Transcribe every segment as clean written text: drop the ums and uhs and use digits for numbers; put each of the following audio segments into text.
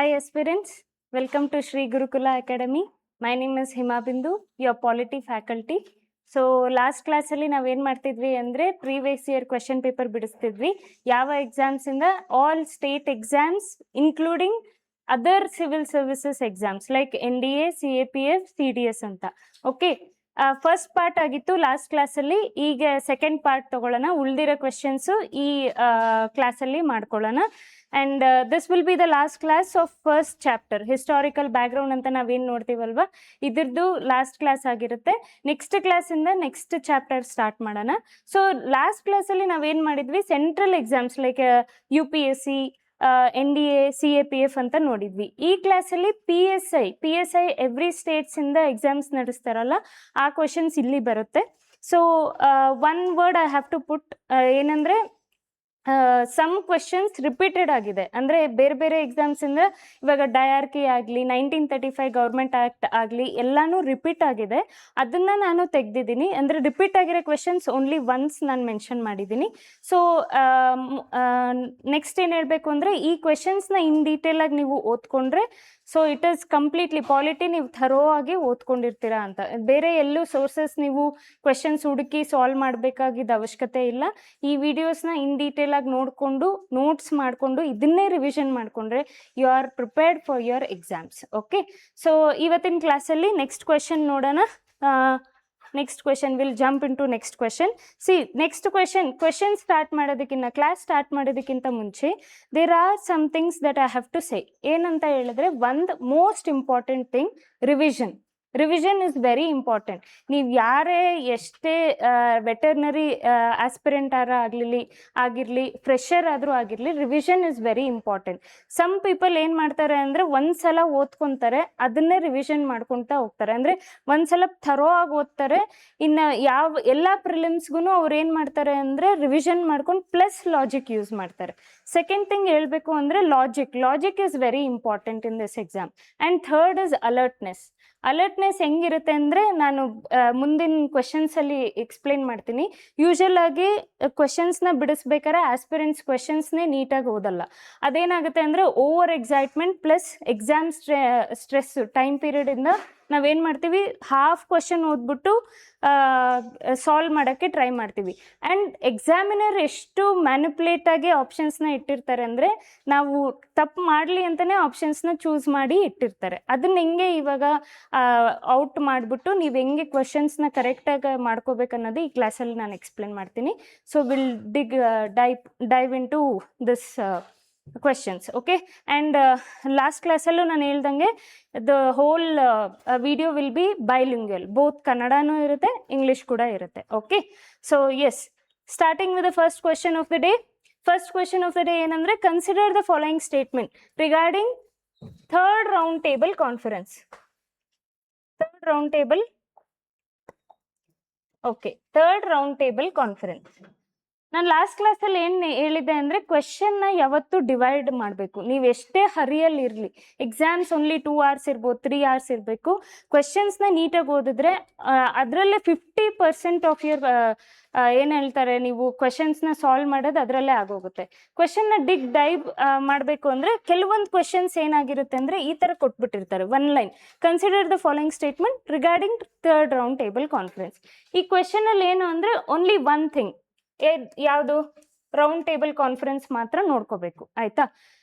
Hi aspirants, welcome to Sri Gurukula Academy. My name is Hima Bindu, your polity faculty. So last class ಅಲ್ಲಿ ನಾವೇನ್ ಮಾಡ್ತಿದ್ವಿ ಅಂದ್ರೆ previous year question paper ಬಿಡಿಸ್ತಿದ್ವಿ. ಯಾವ exams ಇಂದ all state exams including other civil services exams like NDA, CAPF, CDS ಅಂತ. Okay, first part ಆಗಿತ್ತು last ಕ್ಲಾಸಲ್ಲಿ. ಈಗ ಸೆಕೆಂಡ್ ಪಾರ್ಟ್ ತಗೊಳ್ಳೋಣ. ಉಳಿದಿರೋ ಕ್ವೆಶನ್ಸ್ ಈ ಕ್ಲಾಸಲ್ಲಿ ಮಾಡ್ಕೊಳ್ಳೋಣ. And this will be the last class of first chapter, historical background ಅಂತ ನಾವೇನು ನೋಡ್ತೀವಲ್ವಾ, ಇದ್ರದ್ದು ಲಾಸ್ಟ್ ಕ್ಲಾಸ್ ಆಗಿರುತ್ತೆ. ನೆಕ್ಸ್ಟ್ ಕ್ಲಾಸಿಂದ ನೆಕ್ಸ್ಟ್ ಚಾಪ್ಟರ್ ಸ್ಟಾರ್ಟ್ ಮಾಡೋಣ. ಸೊ ಲಾಸ್ಟ್ ಕ್ಲಾಸಲ್ಲಿ ನಾವೇನು ಮಾಡಿದ್ವಿ, central exams like UPSC, NDA, CAPF ಅಂತ ನೋಡಿದ್ವಿ. ಈ ಕ್ಲಾಸಲ್ಲಿ PSI ಎವ್ರಿ ಸ್ಟೇಟ್ಸಿಂದ ಎಕ್ಸಾಮ್ಸ್ ನಡೆಸ್ತಾರಲ್ಲ, ಆ ಕ್ವಶನ್ಸ್ ಇಲ್ಲಿ ಬರುತ್ತೆ. So one word I have to put, ಏನಂದರೆ ಸಮ್ ಕ್ವೆಶನ್ಸ್ ರಿಪೀಟೆಡ್ ಆಗಿದೆ. ಅಂದರೆ ಬೇರೆ ಬೇರೆ ಎಕ್ಸಾಮ್ಸಿಂದ ಇವಾಗ ಡಯಾರ್ಕಿ ಆಗಲಿ, 1935 ಗೌರ್ಮೆಂಟ್ ಆ್ಯಕ್ಟ್ ಆಗಲಿ, ಎಲ್ಲನೂ ರಿಪೀಟ್ ಆಗಿದೆ. ಅದನ್ನು ನಾನು ತೆಗೆದಿದ್ದೀನಿ. ಅಂದರೆ ರಿಪೀಟ್ ಆಗಿರೋ ಕ್ವೆಶನ್ಸ್ ಓನ್ಲಿ ಒನ್ಸ್ ನಾನು ಮೆನ್ಷನ್ ಮಾಡಿದ್ದೀನಿ. ಸೊ ನೆಕ್ಸ್ಟ್ ಏನು ಹೇಳಬೇಕು ಅಂದರೆ, ಈ ಕ್ವೆಶನ್ಸ್ನ ಇನ್ ಡೀಟೇಲಾಗಿ ನೀವು ಓದ್ಕೊಂಡ್ರೆ so it is completely polity ನೀವು ಥರೋ ಆಗಿ ಓದ್ಕೊಂಡಿರ್ತೀರಾ ಅಂತ. ಬೇರೆ ಎಲ್ಲೂ ಸೋರ್ಸಸ್ ನೀವು ಕ್ವೆಶನ್ಸ್ ಹುಡುಕಿ ಸಾಲ್ವ್ ಮಾಡಬೇಕಾಗಿದ್ದ ಅವಶ್ಯಕತೆ ಇಲ್ಲ. ಈ ವಿಡಿಯೋಸ್ನ ಇನ್ ಡೀಟೇಲ್ ಆಗಿ ನೋಡಿಕೊಂಡು ನೋಟ್ಸ್ ಮಾಡಿಕೊಂಡು ಇದನ್ನೇ ರಿವಿಷನ್ ಮಾಡಿಕೊಂಡ್ರೆ you are prepared for your exams. Okay, so ಇವತ್ತಿನ ಕ್ಲಾಸಲ್ಲಿ ನೆಕ್ಸ್ಟ್ ಕ್ವೆಶನ್ ನೋಡೋಣ. Next question will jump into next question. Next question start ಮಾಡೋದಕ್ಕಿಂತ, ಕ್ಲಾಸ್ ಸ್ಟಾರ್ಟ್ ಮಾಡೋದಕ್ಕಿಂತ ಮುಂಚೆ there are some things that I have to say. ಏನಂತ ಹೇಳಿದ್ರೆ, ಒಂದು most important thing, revision is very important. ನೀವು ಯಾರೇ ಎಷ್ಟೇ ವೆಟರ್ನರಿ ಆಸ್ಪಿರೆಂಟ್ ಆಗಿರಲಿ, ಫ್ರೆಷರ್ ಆದರೂ ಆಗಿರಲಿ, revision is very important. Some people ಏನು ಮಾಡ್ತಾರೆ ಅಂದರೆ, ಒಂದ್ಸಲ ಓದ್ಕೊತಾರೆ, ಅದನ್ನೇ ರಿವಿಷನ್ ಮಾಡ್ಕೊತಾ ಹೋಗ್ತಾರೆ. ಅಂದರೆ ಒಂದ್ಸಲ ಥರೋ ಆಗಿ ಓದ್ತಾರೆ, ಇನ್ನು ಎಲ್ಲ ಪ್ರಿಲಿಮ್ಸ್ಗೂ ಅವ್ರು ಏನು ಮಾಡ್ತಾರೆ ಅಂದರೆ ರಿವಿಷನ್ ಮಾಡ್ಕೊಂಡು ಪ್ಲಸ್ ಲಾಜಿಕ್ ಯೂಸ್ ಮಾಡ್ತಾರೆ. ಸೆಕೆಂಡ್ ಥಿಂಗ್ ಹೇಳಬೇಕು ಅಂದರೆ, logic is very important in this exam. And third is alertness ಹೆಂಗಿರುತ್ತೆ ಅಂದರೆ, ನಾನು ಮುಂದಿನ ಕ್ವೆಶನ್ಸಲ್ಲಿ ಎಕ್ಸ್ಪ್ಲೇನ್ ಮಾಡ್ತೀನಿ. ಯೂಶಲ್ ಆಗಿ ಕ್ವೆಶನ್ಸ್ನ ಬಿಡಿಸ್ಬೇಕಾದ್ರೆ ಆಸ್ಪಿರೆಂಟ್ಸ್ ಕ್ವೆಶನ್ಸ್ನೇ ನೀಟಾಗಿ ಓದಲ್ಲ. ಅದೇನಾಗುತ್ತೆ ಅಂದರೆ, over excitement plus exam stress time ಪೀರಿಯಡಿಂದ ನಾವೇನು ಮಾಡ್ತೀವಿ, ಹಾಫ್ ಕ್ವೆಶನ್ ಓದ್ಬಿಟ್ಟು ಸಾಲ್ವ್ ಮಾಡೋಕ್ಕೆ ಟ್ರೈ ಮಾಡ್ತೀವಿ. ಆ್ಯಂಡ್ ಎಕ್ಸಾಮಿನರ್ ಎಷ್ಟು ಮ್ಯಾನಿಪುಲೇಟಾಗಿ ಆಪ್ಷನ್ಸ್ನ ಇಟ್ಟಿರ್ತಾರೆ ಅಂದರೆ, ನಾವು ತಪ್ಪು ಮಾಡಲಿ ಅಂತಲೇ ಆಪ್ಷನ್ಸ್ನ ಚೂಸ್ ಮಾಡಿ ಇಟ್ಟಿರ್ತಾರೆ. ಅದನ್ನ ಹೆಂಗೆ ಇವಾಗ ಔಟ್ ಮಾಡಿಬಿಟ್ಟು ನೀವು ಹೆಂಗೆ ಕ್ವೆಶನ್ಸ್ನ ಕರೆಕ್ಟಾಗಿ ಮಾಡ್ಕೋಬೇಕನ್ನೋದು ಈ ಕ್ಲಾಸಲ್ಲಿ ನಾನು ಎಕ್ಸ್ಪ್ಲೇನ್ ಮಾಡ್ತೀನಿ. So will dive into this questions. Okay, and last classಲ್ಲೂ ನಾನು ಹೇಳ್ದಂಗೆ the whole video will be bilingual, both ಕನ್ನಡನೂ ಇರುತ್ತೆ, ಇಂಗ್ಲಿಷ್ ಕೂಡ ಇರುತ್ತೆ. Okay, so yes, starting with the first question of the day. First question of the day ಏನಂದ್ರೆ, consider the following statement regarding third round table conference. Third round table conference. ನಾನು last ಕ್ಲಾಸಲ್ಲಿ ಏನು ಹೇಳಿದ್ದೆ ಅಂದರೆ, ಕ್ವೆಶನ್ನ ಯಾವತ್ತೂ divide ಮಾಡಬೇಕು. ನೀವು ಎಷ್ಟೇ ಹರಿಯಲ್ಲಿ ಇರಲಿ, ಎಕ್ಸಾಮ್ಸ್ ಓನ್ಲಿ 2 hours ಇರ್ಬೋದು, 3 hours ಇರಬೇಕು. ಕ್ವೆಶನ್ಸ್ನ ನೀಟಾಗಿ ಓದಿದ್ರೆ ಅದರಲ್ಲೇ 50% ಆಫ್ ಯುವರ್ ಏನು ಹೇಳ್ತಾರೆ, ನೀವು ಕ್ವೆಶನ್ಸ್ನ ಸಾಲ್ವ್ ಮಾಡೋದು ಅದರಲ್ಲೇ ಆಗೋಗುತ್ತೆ. ಕ್ವೆಶನ್ನ ಡೈವ್ ಮಾಡಬೇಕು ಅಂದರೆ, ಕೆಲವೊಂದು ಕ್ವೆಶನ್ಸ್ ಏನಾಗಿರುತ್ತೆ ಅಂದರೆ, ಈ ಥರ ಕೊಟ್ಬಿಟ್ಟಿರ್ತಾರೆ, one line, consider the following statement regarding third round table conference. ಈ ಕ್ವೆಶನಲ್ಲಿ ಏನು ಅಂದರೆ, ಓನ್ಲಿ ಒನ್ ಥಿಂಗ್, ಯಾವುದು, ರೌಂಡ್ ಟೇಬಲ್ ಕಾನ್ಫರೆನ್ಸ್ ಮಾತ್ರ ನೋಡ್ಕೋಬೇಕು. ಆಯ್ತಾ?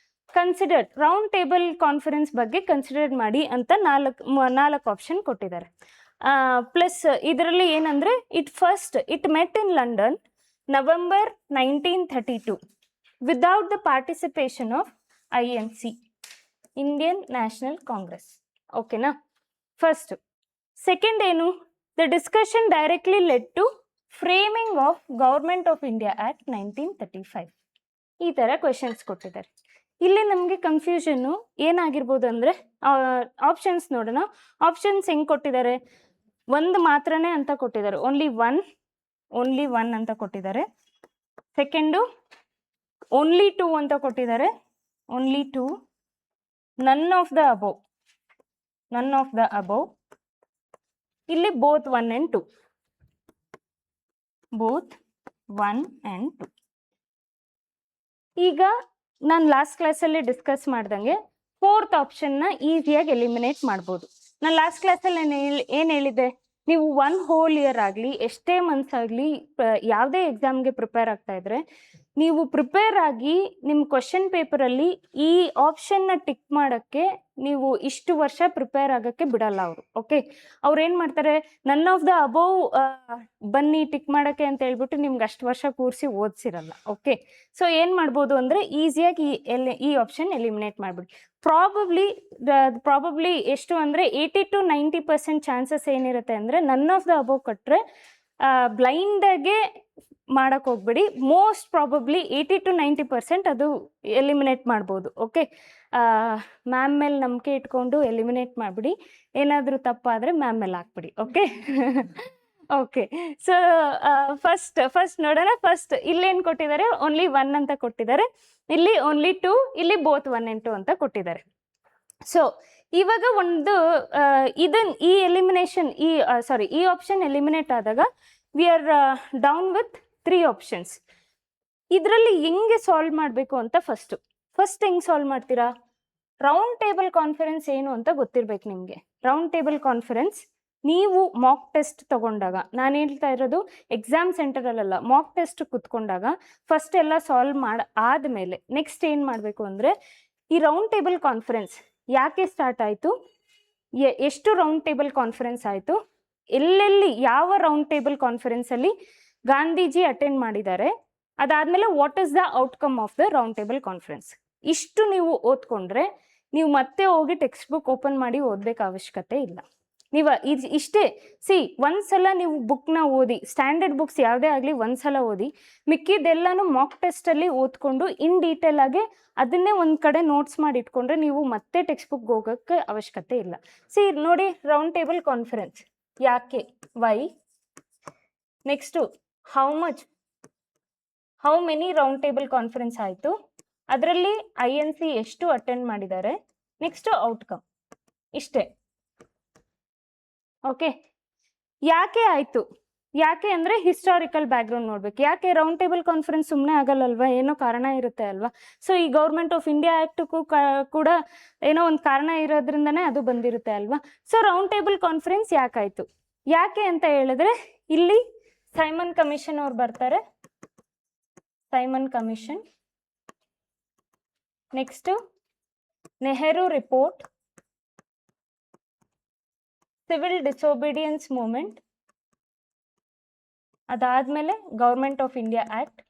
ಕನ್ಸಿಡರ್ಡ್ ರೌಂಡ್ ಟೇಬಲ್ ಕಾನ್ಫರೆನ್ಸ್ ಬಗ್ಗೆ ಕನ್ಸಿಡರ್ ಮಾಡಿ ಅಂತ ನಾಲ್ಕು ಆಪ್ಷನ್ ಕೊಟ್ಟಿದ್ದಾರೆ. ಪ್ಲಸ್ ಇದರಲ್ಲಿ ಏನಂದರೆ, it met in London November 1932 without the participation of INC, Indian National Congress. ಓಕೆನಾ? ಫಸ್ಟ್. ಸೆಕೆಂಡ್ ಏನು, the discussion directly led to framing of government of India act 1935. ಈ ಥರ ಕ್ವೆಶನ್ಸ್ ಕೊಟ್ಟಿದ್ದಾರೆ. ಇಲ್ಲಿ ನಮಗೆ ಕನ್ಫ್ಯೂಷನ್ನು ಏನಾಗಿರ್ಬೋದು ಅಂದರೆ, ಆಪ್ಷನ್ಸ್ ನೋಡೋಣ. ಆಪ್ಷನ್ಸ್ ಹೆಂಗೆ ಕೊಟ್ಟಿದ್ದಾರೆ, ಒಂದು ಮಾತ್ರನೇ ಅಂತ ಕೊಟ್ಟಿದ್ದಾರೆ, ಓನ್ಲಿ ಒನ್ ಅಂತ ಕೊಟ್ಟಿದ್ದಾರೆ. ಸೆಕೆಂಡು ಓನ್ಲಿ 2 ಅಂತ ಕೊಟ್ಟಿದ್ದಾರೆ, only 2. None of the above. ಇಲ್ಲಿ ಬೋತ್ 1 and 2. both 1 and 2. ಈಗ ನಾನು ಲಾಸ್ಟ್ ಕ್ಲಾಸಲ್ಲಿ ಡಿಸ್ಕಸ್ ಮಾಡ್ದಂಗೆ ಫೋರ್ತ್ ಆಪ್ಷನ್ನ ಈಸಿಯಾಗಿ ಎಲಿಮಿನೇಟ್ ಮಾಡ್ಬೋದು. ನಾನು ಲಾಸ್ಟ್ ಕ್ಲಾಸಲ್ಲಿ ಏನು ಹೇಳಿದ್ದೆ, ನೀವು 1 ಹೋಲ್ ಇಯರ್ ಆಗಲಿ ಎಷ್ಟೇ ಮಂತ್ಸ್ ಆಗಲಿ ಯಾವುದೇ ಎಕ್ಸಾಮ್ಗೆ ಪ್ರಿಪೇರ್ ಆಗ್ತಾ ಇದ್ರೆ ನೀವು ಪ್ರಿಪೇರ್ ಆಗಿ ನಿಮ್ಮ ಕ್ವಶನ್ ಪೇಪರಲ್ಲಿ ಈ ಆಪ್ಷನ್ನ ಟಿಕ್ ಮಾಡೋಕ್ಕೆ ನೀವು ಇಷ್ಟು ವರ್ಷ ಪ್ರಿಪೇರ್ ಆಗೋಕ್ಕೆ ಬಿಡಲ್ಲ ಅವರು. ಓಕೆ, ಅವ್ರು ಏನು ಮಾಡ್ತಾರೆ, ನನ್ ಆಫ್ ದ ಅಬೌವ್ ಬನ್ನಿ ಟಿಕ್ ಮಾಡೋಕ್ಕೆ ಅಂತ ಹೇಳ್ಬಿಟ್ಟು ನಿಮ್ಗೆ ಅಷ್ಟು ವರ್ಷ ಕೂರಿಸಿ ಓದಿಸಿರಲ್ಲ. ಓಕೆ, ಸೊ ಏನು ಮಾಡ್ಬೋದು ಅಂದರೆ ಈಸಿಯಾಗಿ ಈ ಆಪ್ಷನ್ ಎಲಿಮಿನೇಟ್ ಮಾಡಿಬಿಡಿ. ಪ್ರಾಬಬ್ಲಿ ಎಷ್ಟು ಅಂದರೆ 80 to 90% ಚಾನ್ಸಸ್ ಏನಿರುತ್ತೆ ಅಂದರೆ ನನ್ ಆಫ್ ದ ಅಬೌವ್ ಕೊಟ್ಟರೆ ಬ್ಲೈಂಡಾಗೆ ಮಾಡೋಕ್ಕೆ ಹೋಗ್ಬೇಡಿ. ಮೋಸ್ಟ್ ಪ್ರಾಬಬ್ಲಿ 80 to 90% ಅದು ಎಲಿಮಿನೇಟ್ ಮಾಡ್ಬೋದು. ಓಕೆ, ಮ್ಯಾಮ್ ಮೇಲೆ ನಂಬಿಕೆ ಇಟ್ಕೊಂಡು ಎಲಿಮಿನೇಟ್ ಮಾಡಿಬಿಡಿ. ಏನಾದರೂ ತಪ್ಪಾದರೆ ಮ್ಯಾಮ್ ಮೇಲೆ ಹಾಕ್ಬಿಡಿ. ಓಕೆ ಓಕೆ, ಸೊ ಫಸ್ಟ್ ನೋಡೋಣ. ಫಸ್ಟ್ ಇಲ್ಲೇನು ಕೊಟ್ಟಿದ್ದಾರೆ, ಓನ್ಲಿ 1 ಅಂತ ಕೊಟ್ಟಿದ್ದಾರೆ, ಇಲ್ಲಿ ಓನ್ಲಿ 2, ಇಲ್ಲಿ ಬೋತ್ 1 and 2 ಅಂತ ಕೊಟ್ಟಿದ್ದಾರೆ. ಸೊ ಇವಾಗ ಒಂದು ಈ ಎಲಿಮಿನೇಷನ್ ಈ ಆಪ್ಷನ್ ಎಲಿಮಿನೇಟ್ ಆದಾಗ we are down with 3 options. ಇದರಲ್ಲಿ ಹೆಂಗೆ ಸಾಲ್ವ್ ಮಾಡಬೇಕು ಅಂತ ಫಸ್ಟ್ ಹೆಂಗೆ ಸಾಲ್ವ್ ಮಾಡ್ತೀರಾ, ರೌಂಡ್ ಟೇಬಲ್ ಕಾನ್ಫರೆನ್ಸ್ ಏನು ಅಂತ ಗೊತ್ತಿರ್ಬೇಕು ನಿಮಗೆ. ರೌಂಡ್ ಟೇಬಲ್ ಕಾನ್ಫರೆನ್ಸ್ ನೀವು ಮಾಕ್ ಟೆಸ್ಟ್ ತಗೊಂಡಾಗ, ನಾನು ಹೇಳ್ತಾ ಇರೋದು ಎಕ್ಸಾಮ್ ಸೆಂಟರಲ್ಲ, ಮಾಕ್ ಟೆಸ್ಟ್ ಕುತ್ಕೊಂಡಾಗ ಫಸ್ಟ್ ಎಲ್ಲ ಸಾಲ್ವ್ ಆದಮೇಲೆ ನೆಕ್ಸ್ಟ್ ಏನು ಮಾಡಬೇಕು ಅಂದರೆ ಈ ರೌಂಡ್ ಟೇಬಲ್ ಕಾನ್ಫರೆನ್ಸ್ ಯಾಕೆ ಸ್ಟಾರ್ಟ್ ಆಯಿತು, ಎಷ್ಟು ರೌಂಡ್ ಟೇಬಲ್ ಕಾನ್ಫರೆನ್ಸ್ ಆಯಿತು, ಎಲ್ಲೆಲ್ಲಿ ಯಾವ ರೌಂಡ್ ಟೇಬಲ್ ಕಾನ್ಫರೆನ್ಸಲ್ಲಿ ಗಾಂಧೀಜಿ ಅಟೆಂಡ್ ಮಾಡಿದ್ದಾರೆ, ಅದಾದಮೇಲೆ what is the outcome of the round table conference. ಇಷ್ಟು ನೀವು ಓದ್ಕೊಂಡ್ರೆ ನೀವು ಮತ್ತೆ ಹೋಗಿ ಟೆಕ್ಸ್ಟ್ ಬುಕ್ ಓಪನ್ ಮಾಡಿ ಓದಬೇಕು ಅವಶ್ಯಕತೆ ಇಲ್ಲ. ನೀವು ಇಷ್ಟೇ ಒಂದ್ಸಲ ನೀವು ಬುಕ್ನ ಓದಿ, ಸ್ಟ್ಯಾಂಡರ್ಡ್ ಬುಕ್ಸ್ ಯಾವುದೇ ಆಗಲಿ ಒಂದ್ಸಲ ಓದಿ, ಮಿಕ್ಕಿದ್ದೆಲ್ಲನೂ ಮಾಕ್ ಟೆಸ್ಟಲ್ಲಿ ಓದ್ಕೊಂಡು ಇನ್ ಡೀಟೇಲ್ ಆಗಿ ಅದನ್ನೇ ಒಂದು ಕಡೆ ನೋಟ್ಸ್ ಮಾಡಿ ಇಟ್ಕೊಂಡ್ರೆ ನೀವು ಮತ್ತೆ ಟೆಕ್ಸ್ಟ್ ಬುಕ್ ಹೋಗೋಕ್ಕೆ ಅವಶ್ಯಕತೆ ಇಲ್ಲ. ನೋಡಿ, ರೌಂಡ್ ಟೇಬಲ್ ಕಾನ್ಫರೆನ್ಸ್ ಯಾಕೆ, why, next how many round table conference ಆಯಿತು, ಅದರಲ್ಲಿ INC ಎಷ್ಟು ಅಟೆಂಡ್ ಮಾಡಿದ್ದಾರೆ, ನೆಕ್ಸ್ಟ್ ಔಟ್ಕಮ್, ಇಷ್ಟೇ. ಓಕೆ, ಯಾಕೆ ಆಯಿತು, ಯಾಕೆ ಅಂದರೆ ಹಿಸ್ಟಾರಿಕಲ್ ಬ್ಯಾಕ್ಗ್ರೌಂಡ್ ನೋಡ್ಬೇಕು. ಯಾಕೆ ರೌಂಡ್ ಟೇಬಲ್ ಕಾನ್ಫರೆನ್ಸ್ ಸುಮ್ಮನೆ ಆಗಲ್ಲಲ್ವಾ, ಏನೋ ಕಾರಣ ಇರುತ್ತೆ ಅಲ್ವಾ. ಸೊ ಈ ಗೌರ್ಮೆಂಟ್ ಆಫ್ ಇಂಡಿಯಾ ಆ್ಯಕ್ಟಕ್ಕೂ ಕೂಡ ಏನೋ ಒಂದು ಕಾರಣ ಇರೋದ್ರಿಂದನೇ ಅದು ಬಂದಿರುತ್ತೆ ಅಲ್ವಾ. ಸೊ ರೌಂಡ್ ಟೇಬಲ್ ಕಾನ್ಫರೆನ್ಸ್ ಯಾಕಾಯಿತು, ಯಾಕೆ ಅಂತ ಹೇಳಿದ್ರೆ ಇಲ್ಲಿ ಸೈಮನ್ ಕಮಿಷನ್ ಅವ್ರು ಬರ್ತಾರೆ, Simon commission, next Nehru report, civil disobedience movement, ಅದಾದ್ಮೇಲೆ ಗೌರ್ಮೆಂಟ್ ಆಫ್ ಇಂಡಿಯಾ ಆಕ್ಟ್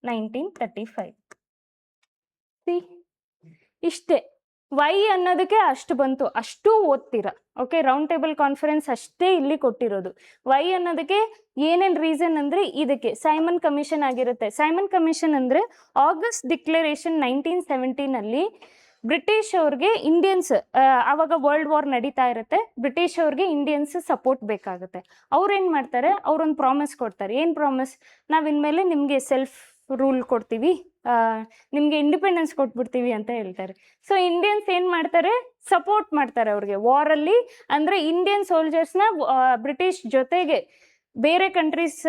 1935. ಇಷ್ಟೇ. ವೈ ಅನ್ನೋದಕ್ಕೆ ಅಷ್ಟು ಬಂತು, ಅಷ್ಟು ಓದ್ತೀರಾ. ಓಕೆ, ರೌಂಡ್ ಟೇಬಲ್ ಕಾನ್ಫರೆನ್ಸ್ ಅಷ್ಟೇ ಇಲ್ಲಿ ಕೊಟ್ಟಿರೋದು. ವೈ ಅನ್ನೋದಕ್ಕೆ ಏನೇನು ರೀಸನ್ ಅಂದರೆ ಇದಕ್ಕೆ ಸೈಮನ್ ಕಮಿಷನ್ ಆಗಿರುತ್ತೆ. ಸೈಮನ್ ಕಮಿಷನ್ ಅಂದರೆ ಆಗಸ್ಟ್ ಡಿಕ್ಲರೇಷನ್ 1917 ಬ್ರಿಟಿಷ್ ಅವ್ರಿಗೆ ಇಂಡಿಯನ್ಸ್, ಆವಾಗ ವರ್ಲ್ಡ್ ವಾರ್ ನಡೀತಾ ಇರುತ್ತೆ, ಬ್ರಿಟಿಷ್ ಅವ್ರಿಗೆ ಇಂಡಿಯನ್ಸ್ ಸಪೋರ್ಟ್ ಬೇಕಾಗುತ್ತೆ. ಅವ್ರೇನು ಮಾಡ್ತಾರೆ, ಅವ್ರೊಂದು ಪ್ರಾಮಿಸ್ ಕೊಡ್ತಾರೆ. ಏನು ಪ್ರಾಮಿಸ್, ನಾವು ಇನ್ಮೇಲೆ ನಿಮಗೆ ಸೆಲ್ಫ್ ರೂಲ್ ಕೊಡ್ತೀವಿ, ನಿಮಗೆ ಇಂಡಿಪೆಂಡೆನ್ಸ್ ಕೊಟ್ಬಿಡ್ತೀವಿ ಅಂತ ಹೇಳ್ತಾರೆ. ಸೊ ಇಂಡಿಯನ್ಸ್ ಏನು ಮಾಡ್ತಾರೆ, ಸಪೋರ್ಟ್ ಮಾಡ್ತಾರೆ ಅವ್ರಿಗೆ ವಾರಲ್ಲಿ. ಅಂದರೆ ಇಂಡಿಯನ್ ಸೋಲ್ಜರ್ಸ್ನ ಬ್ರಿಟಿಷ್ ಜೊತೆಗೆ ಬೇರೆ ಕಂಟ್ರೀಸ್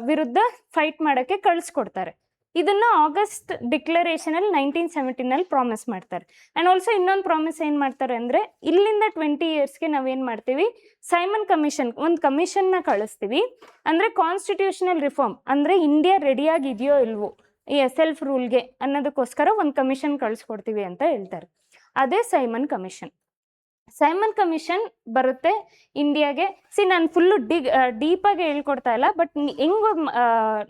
ವಿರುದ್ಧ ಫೈಟ್ ಮಾಡೋಕ್ಕೆ ಕಳಿಸ್ಕೊಡ್ತಾರೆ. ಇದನ್ನು ಆಗಸ್ಟ್ ಡಿಕ್ಲರೇಷನಲ್ಲಿ 1917 ಪ್ರಾಮಿಸ್ ಮಾಡ್ತಾರೆ. ಆ್ಯಂಡ್ ಆಲ್ಸೋ ಇನ್ನೊಂದು ಪ್ರಾಮಿಸ್ ಏನು ಮಾಡ್ತಾರೆ ಅಂದರೆ, ಇಲ್ಲಿಂದ 20 ಇಯರ್ಸ್ಗೆ ನಾವೇನು ಮಾಡ್ತೀವಿ, ಸೈಮನ್ ಕಮಿಷನ್ ಒಂದು ಕಮಿಷನ್ನ ಕಳಿಸ್ತೀವಿ. ಅಂದರೆ ಕಾನ್ಸ್ಟಿಟ್ಯೂಷನಲ್ ರಿಫಾರ್ಮ್, ಅಂದರೆ ಇಂಡಿಯಾ ರೆಡಿಯಾಗಿದೆಯೋ ಇಲ್ವೋ ಸೆಲ್ಫ್ ರೂಲ್ಗೆ ಅನ್ನೋದಕ್ಕೋಸ್ಕರ ಒಂದು ಕಮಿಷನ್ ಕಳಿಸ್ಕೊಡ್ತೀವಿ ಅಂತ ಹೇಳ್ತಾರೆ. ಅದೇ ಸೈಮನ್ ಕಮಿಷನ್. ಸೈಮನ್ ಕಮಿಷನ್ ಬರುತ್ತೆ ಇಂಡಿಯಾಗೆ. ನಾನು ಫುಲ್ಲು ಡೀಪಾಗಿ ಹೇಳ್ಕೊಡ್ತಾ ಇಲ್ಲ, ಬಟ್ ಹೆಂಗೆ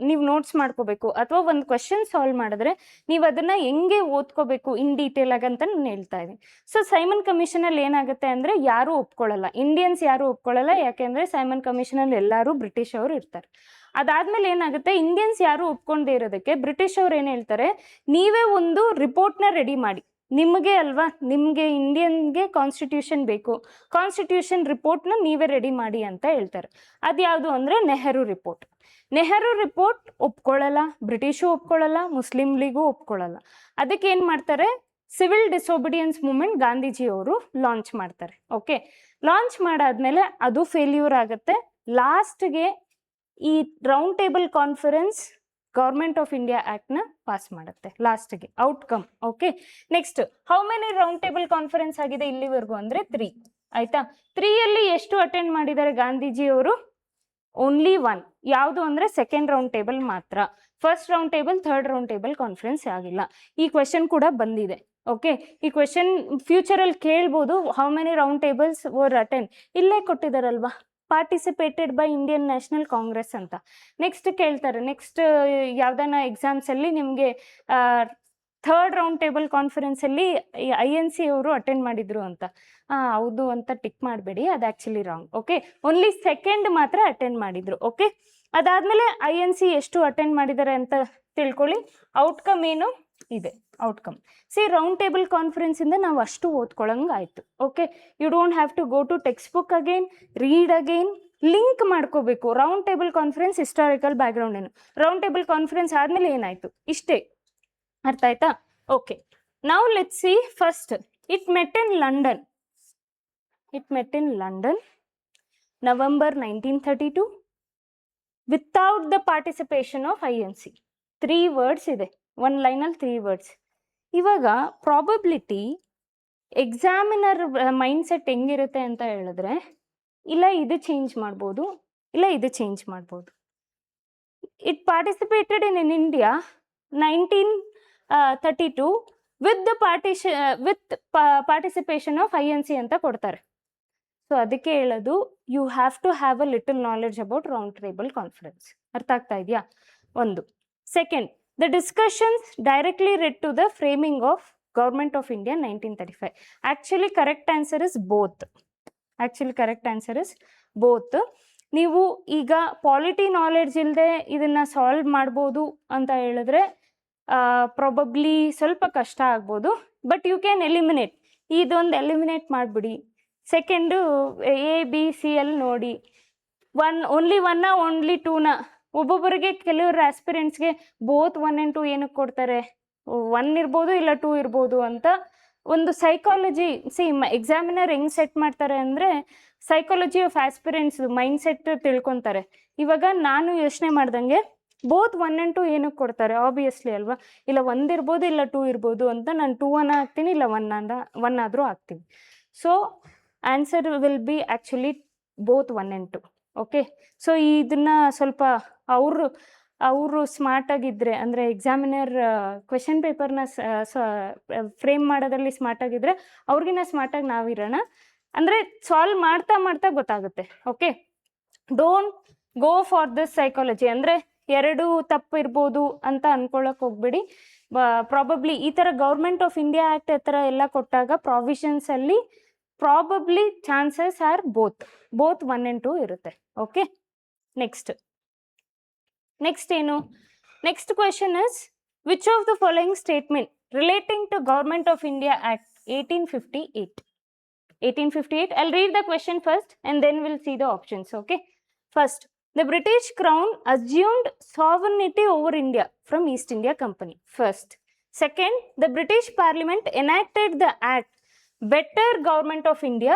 ನೀವು ನೋಟ್ಸ್ ಮಾಡ್ಕೋಬೇಕು ಅಥವಾ ಒಂದು ಕ್ವೆಶನ್ ಸಾಲ್ವ್ ಮಾಡಿದ್ರೆ ನೀವು ಅದನ್ನು ಹೆಂಗೆ ಓದ್ಕೋಬೇಕು ಇನ್ ಡೀಟೇಲ್ ಆಗಿ ಅಂತ ನಾನು ಹೇಳ್ತಾ ಇದ್ದೀನಿ. ಸೊ ಸೈಮನ್ ಕಮಿಷನಲ್ಲಿ ಏನಾಗುತ್ತೆ ಅಂದರೆ ಯಾರೂ ಒಪ್ಕೊಳ್ಳಲ್ಲ, ಇಂಡಿಯನ್ಸ್ ಯಾರೂ ಒಪ್ಕೊಳ್ಳಲ್ಲ. ಯಾಕೆಂದರೆ ಸೈಮನ್ ಕಮಿಷನಲ್ಲಿ ಎಲ್ಲರೂ ಬ್ರಿಟಿಷ್ ಅವರು ಇರ್ತಾರೆ. ಅದಾದಮೇಲೆ ಏನಾಗುತ್ತೆ, ಇಂಡಿಯನ್ಸ್ ಯಾರೂ ಒಪ್ಕೊಂಡೇ ಇರೋದಕ್ಕೆ ಬ್ರಿಟಿಷ್ ಅವ್ರು ಏನು ಹೇಳ್ತಾರೆ, ನೀವೇ ಒಂದು ರಿಪೋರ್ಟ್ನ ರೆಡಿ ಮಾಡಿ, ನಿಮಗೆ ಅಲ್ವಾ, ನಿಮಗೆ ಇಂಡಿಯನ್ಗೆ ಕಾನ್ಸ್ಟಿಟ್ಯೂಷನ್ ಬೇಕು, ಕಾನ್ಸ್ಟಿಟ್ಯೂಷನ್ ರಿಪೋರ್ಟ್ನ ನೀವೇ ರೆಡಿ ಮಾಡಿ ಅಂತ ಹೇಳ್ತಾರೆ. ಅದ್ಯಾವುದು ಅಂದರೆ ನೆಹರು ರಿಪೋರ್ಟ್. ನೆಹರು ರಿಪೋರ್ಟ್ ಒಪ್ಕೊಳ್ಳಲ್ಲ, ಬ್ರಿಟಿಷು ಒಪ್ಕೊಳ್ಳಲ್ಲ, ಮುಸ್ಲಿಂ ಲೀಗು ಒಪ್ಕೊಳ್ಳಲ್ಲ. ಅದಕ್ಕೆ ಏನು ಮಾಡ್ತಾರೆ, ಸಿವಿಲ್ ಡಿಸೋಬಿಡಿಯನ್ಸ್ ಮೂವ್ಮೆಂಟ್ ಗಾಂಧೀಜಿಯವರು ಲಾಂಚ್ ಮಾಡ್ತಾರೆ. ಓಕೆ, ಲಾಂಚ್ ಮಾಡಾದ್ಮೇಲೆ ಅದು ಫೇಲ್ಯೂರ್ ಆಗುತ್ತೆ. ಲಾಸ್ಟ್ಗೆ ಈ round table conference government of India ಆಕ್ಟ್ನ ಪಾಸ್ ಮಾಡುತ್ತೆ ಲಾಸ್ಟ್ಗೆ outcome. Okay, next how many round table conference ಆಗಿದೆ ಇಲ್ಲಿವರೆಗೂ ಅಂದರೆ 3. ಆಯ್ತಾ, 3ಯಲ್ಲಿ ಎಷ್ಟು ಅಟೆಂಡ್ ಮಾಡಿದ್ದಾರೆ ಗಾಂಧೀಜಿ ಅವರು? ಓನ್ಲಿ 1. ಯಾವುದು ಅಂದರೆ ಸೆಕೆಂಡ್ ರೌಂಡ್ ಟೇಬಲ್ ಮಾತ್ರ. First round table, third round table conference ಆಗಿಲ್ಲ. ಈ ಕ್ವೆಶನ್ ಕೂಡ ಬಂದಿದೆ. ಓಕೆ, ಈ ಕ್ವೆಶನ್ ಫ್ಯೂಚರಲ್ಲಿ ಕೇಳ್ಬೋದು, how many round tables were attend. ಇಲ್ಲೇ ಕೊಟ್ಟಿದ್ದಾರಲ್ವಾ, participated by Indian National Congress ಅಂತ. ನೆಕ್ಸ್ಟ್ ಕೇಳ್ತಾರೆ, ನೆಕ್ಸ್ಟ್ ಯಾವ್ದಾನ ಎಕ್ಸಾಮ್ಸಲ್ಲಿ ನಿಮಗೆ ಥರ್ಡ್ ರೌಂಡ್ ಟೇಬಲ್ ಕಾನ್ಫರೆನ್ಸಲ್ಲಿ INC ಅವರು ಅಟೆಂಡ್ ಮಾಡಿದ್ರು ಅಂತ. ಹೌದು ಅಂತ ಟಿಕ್ ಮಾಡಬೇಡಿ, ಅದು actually wrong. Okay, only second ಮಾತ್ರ ಅಟೆಂಡ್ ಮಾಡಿದ್ರು. ಓಕೆ, ಅದಾದಮೇಲೆ INC ಎಷ್ಟು ಅಟೆಂಡ್ ಮಾಡಿದ್ದಾರೆ ಅಂತ ತಿಳ್ಕೊಳ್ಳಿ. ಔಟ್ಕಮ್ ಏನು ಇದೆ, ಔಟ್ಕಮ್. ಸಿ, ರೌಂಡ್ ಟೇಬಲ್ ಕಾನ್ಫರೆನ್ಸಿಂದ ನಾವು ಅಷ್ಟು ಓದ್ಕೊಳ್ಳಂಗಾಯ್ತು. Okay, you don't have to go to text book again, read again, link ಮಾಡ್ಕೋಬೇಕು. Round table conference historical background ಏನು, ರೌಂಡ್ ಟೇಬಲ್ ಕಾನ್ಫರೆನ್ಸ್ ಆದಮೇಲೆ ಏನಾಯಿತು, ಇಷ್ಟೇ. ಅರ್ಥ ಆಯ್ತಾ? Okay, now let's see first. It met in London. It met in London November 1932 without the participation of INC. 3 words ಇದೆ, ಒಂದು ಲೈನಲ್ಲಿ 3 ವರ್ಡ್ಸ್. ಇವಾಗ ಪ್ರಾಬಬಿಲಿಟಿ ಎಕ್ಸಾಮಿನರ್ ಮೈಂಡ್ಸೆಟ್ ಹೆಂಗಿರುತ್ತೆ ಅಂತ ಹೇಳಿದ್ರೆ, ಇಲ್ಲ ಇದು ಚೇಂಜ್ ಮಾಡ್ಬೋದು, ಇಲ್ಲ ಇದು ಚೇಂಜ್ ಮಾಡ್ಬೋದು. It participated in India 1932 with participation of INC ಅಂತ ಕೊಡ್ತಾರೆ. ಸೊ ಅದಕ್ಕೆ ಹೇಳೋದು, you have to have a little knowledge about round table conference. ಅರ್ಥ ಆಗ್ತಾ ಇದೆಯಾ? ಒಂದು. Second, the discussions directly led to the framing of government of India 1935. Actually correct answer is both. Actually correct answer is both. ನೀವು ಈಗ polity knowledge ಇಲ್ಲದೆ ಇದನ್ನು solve ಮಾಡ್ಬೋದು ಅಂತ ಹೇಳಿದ್ರೆ ಪ್ರಾಬಬ್ಲಿ ಸ್ವಲ್ಪ ಕಷ್ಟ ಆಗ್ಬೋದು. But you can eliminate. ಇದೊಂದು ಎಲಿಮಿನೇಟ್ ಮಾಡಿಬಿಡಿ. ಸೆಕೆಂಡು ABC ಅಲ್ಲಿ ನೋಡಿ, ಓನ್ಲಿ 1 ಓನ್ಲಿ 2ನ ಒಬ್ಬೊಬ್ಬರಿಗೆ ಕೆಲವರು ಆಸ್ಪಿರೆಂಟ್ಸ್ಗೆ ಬೋತ್ 1 and 2 ಏನಕ್ಕೆ ಕೊಡ್ತಾರೆ, 1 ಇರ್ಬೋದು ಇಲ್ಲ 2 ಇರ್ಬೋದು ಅಂತ ಒಂದು ಸೈಕಾಲಜಿ. ಎಕ್ಸಾಮಿನರ್ ಹೆಂಗೆ ಸೆಟ್ ಮಾಡ್ತಾರೆ ಅಂದರೆ, psychology of aspirants mind set ತಿಳ್ಕೊತಾರೆ. ಇವಾಗ ನಾನು ಯೋಚನೆ ಮಾಡ್ದಂಗೆ ಬೋತ್ 1 and 2 ಏನಕ್ಕೆ ಕೊಡ್ತಾರೆ, ಆಬ್ವಿಯಸ್ಲಿ ಅಲ್ವಾ, ಇಲ್ಲ 1 ಇರ್ಬೋದು ಇಲ್ಲ 2 ಇರ್ಬೋದು ಅಂತ ನಾನು 2 ಹಾಕ್ತೀನಿ, ಇಲ್ಲ 1 ಆದರೂ ಹಾಕ್ತೀನಿ. So answer will be actually both 1 and 2. Okay, so ಇದನ್ನು ಸ್ವಲ್ಪ ಅವರು ಸ್ಮಾರ್ಟಾಗಿದ್ದರೆ, ಅಂದರೆ ಎಕ್ಸಾಮಿನರ್ ಕ್ವೆಶನ್ ಪೇಪರ್ನ ಫ್ರೇಮ್ ಮಾಡೋದ್ರಲ್ಲಿ ಸ್ಮಾರ್ಟಾಗಿದ್ದರೆ ಅವ್ರಿಗಿನ್ನ ಸ್ಮಾರ್ಟಾಗಿ ನಾವಿರೋಣ. ಅಂದರೆ ಸಾಲ್ವ್ ಮಾಡ್ತಾ ಮಾಡ್ತಾ ಗೊತ್ತಾಗುತ್ತೆ. Okay, don't go for this psychology. ಅಂದರೆ 2 ತಪ್ಪು ಇರ್ಬೋದು ಅಂತ ಅನ್ಕೊಳ್ಳೋಕೆ ಹೋಗ್ಬೇಡಿ. ಪ್ರಾಬಬ್ಲಿ ಈ ಥರ ಗೌರ್ಮೆಂಟ್ ಆಫ್ ಇಂಡಿಯಾ ಆ್ಯಕ್ಟ್ ಆ ಥರ ಎಲ್ಲ ಕೊಟ್ಟಾಗ ಪ್ರಾವಿಷನ್ಸಲ್ಲಿ probably chances are both 1 and 2 ಇರುತ್ತೆ. ಓಕೆ, ನೆಕ್ಸ್ಟ್ ಏನು, next question is, which of the following statement relating to government of India act 1858. I'll read the question first and then we'll see the options. Okay, first, the British Crown assumed sovereignty over India from East India Company. First. Second, the British Parliament enacted the Act Better Government of India.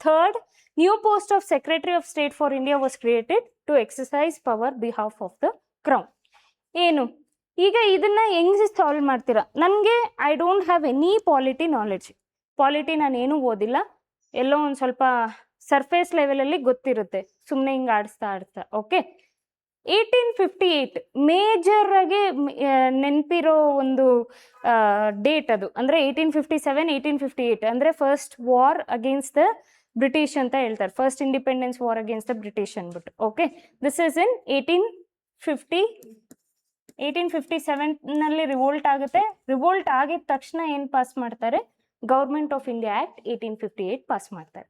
Third, new post of Secretary of State for India was created to exercise power behalf of the Crown. ಏನು ಈಗ ಇದನ್ನು ಹೆಂಗೆ solve ಮಾಡ್ತೀರಾ? ನನಗೆ I don't have any polity knowledge. Polity ನಾನೇನು ಓದಿಲ್ಲ, ಎಲ್ಲೋ ಒಂದು ಸ್ವಲ್ಪ ಸರ್ಫೇಸ್ ಲೆವೆಲಲ್ಲಿ ಗೊತ್ತಿರುತ್ತೆ, ಸುಮ್ಮನೆ ಹಿಂಗೆ ಆಡಿಸ್ತಾ. ಓಕೆ, 1858 ಮೇಜರಾಗಿ ನೆನಪಿರೋ ಒಂದು ಡೇಟ್ ಅದು. ಅಂದರೆ 1857, 1858 ಅಂದರೆ first war against the British ಅಂತ ಹೇಳ್ತಾರೆ. First independence war against the British ಅಂದ್ಬಿಟ್ಟು. ಓಕೆ, ದಿಸ್ ಇಸ್ ಇನ್ 1857ನಲ್ಲಿ ರಿವೋಲ್ಟ್ ಆಗುತ್ತೆ. ರಿವೋಲ್ಟ್ ಆಗಿದ ತಕ್ಷಣ ಏನು ಪಾಸ್ ಮಾಡ್ತಾರೆ, government of India act 1858 pass ಮಾಡ್ತಾರೆ.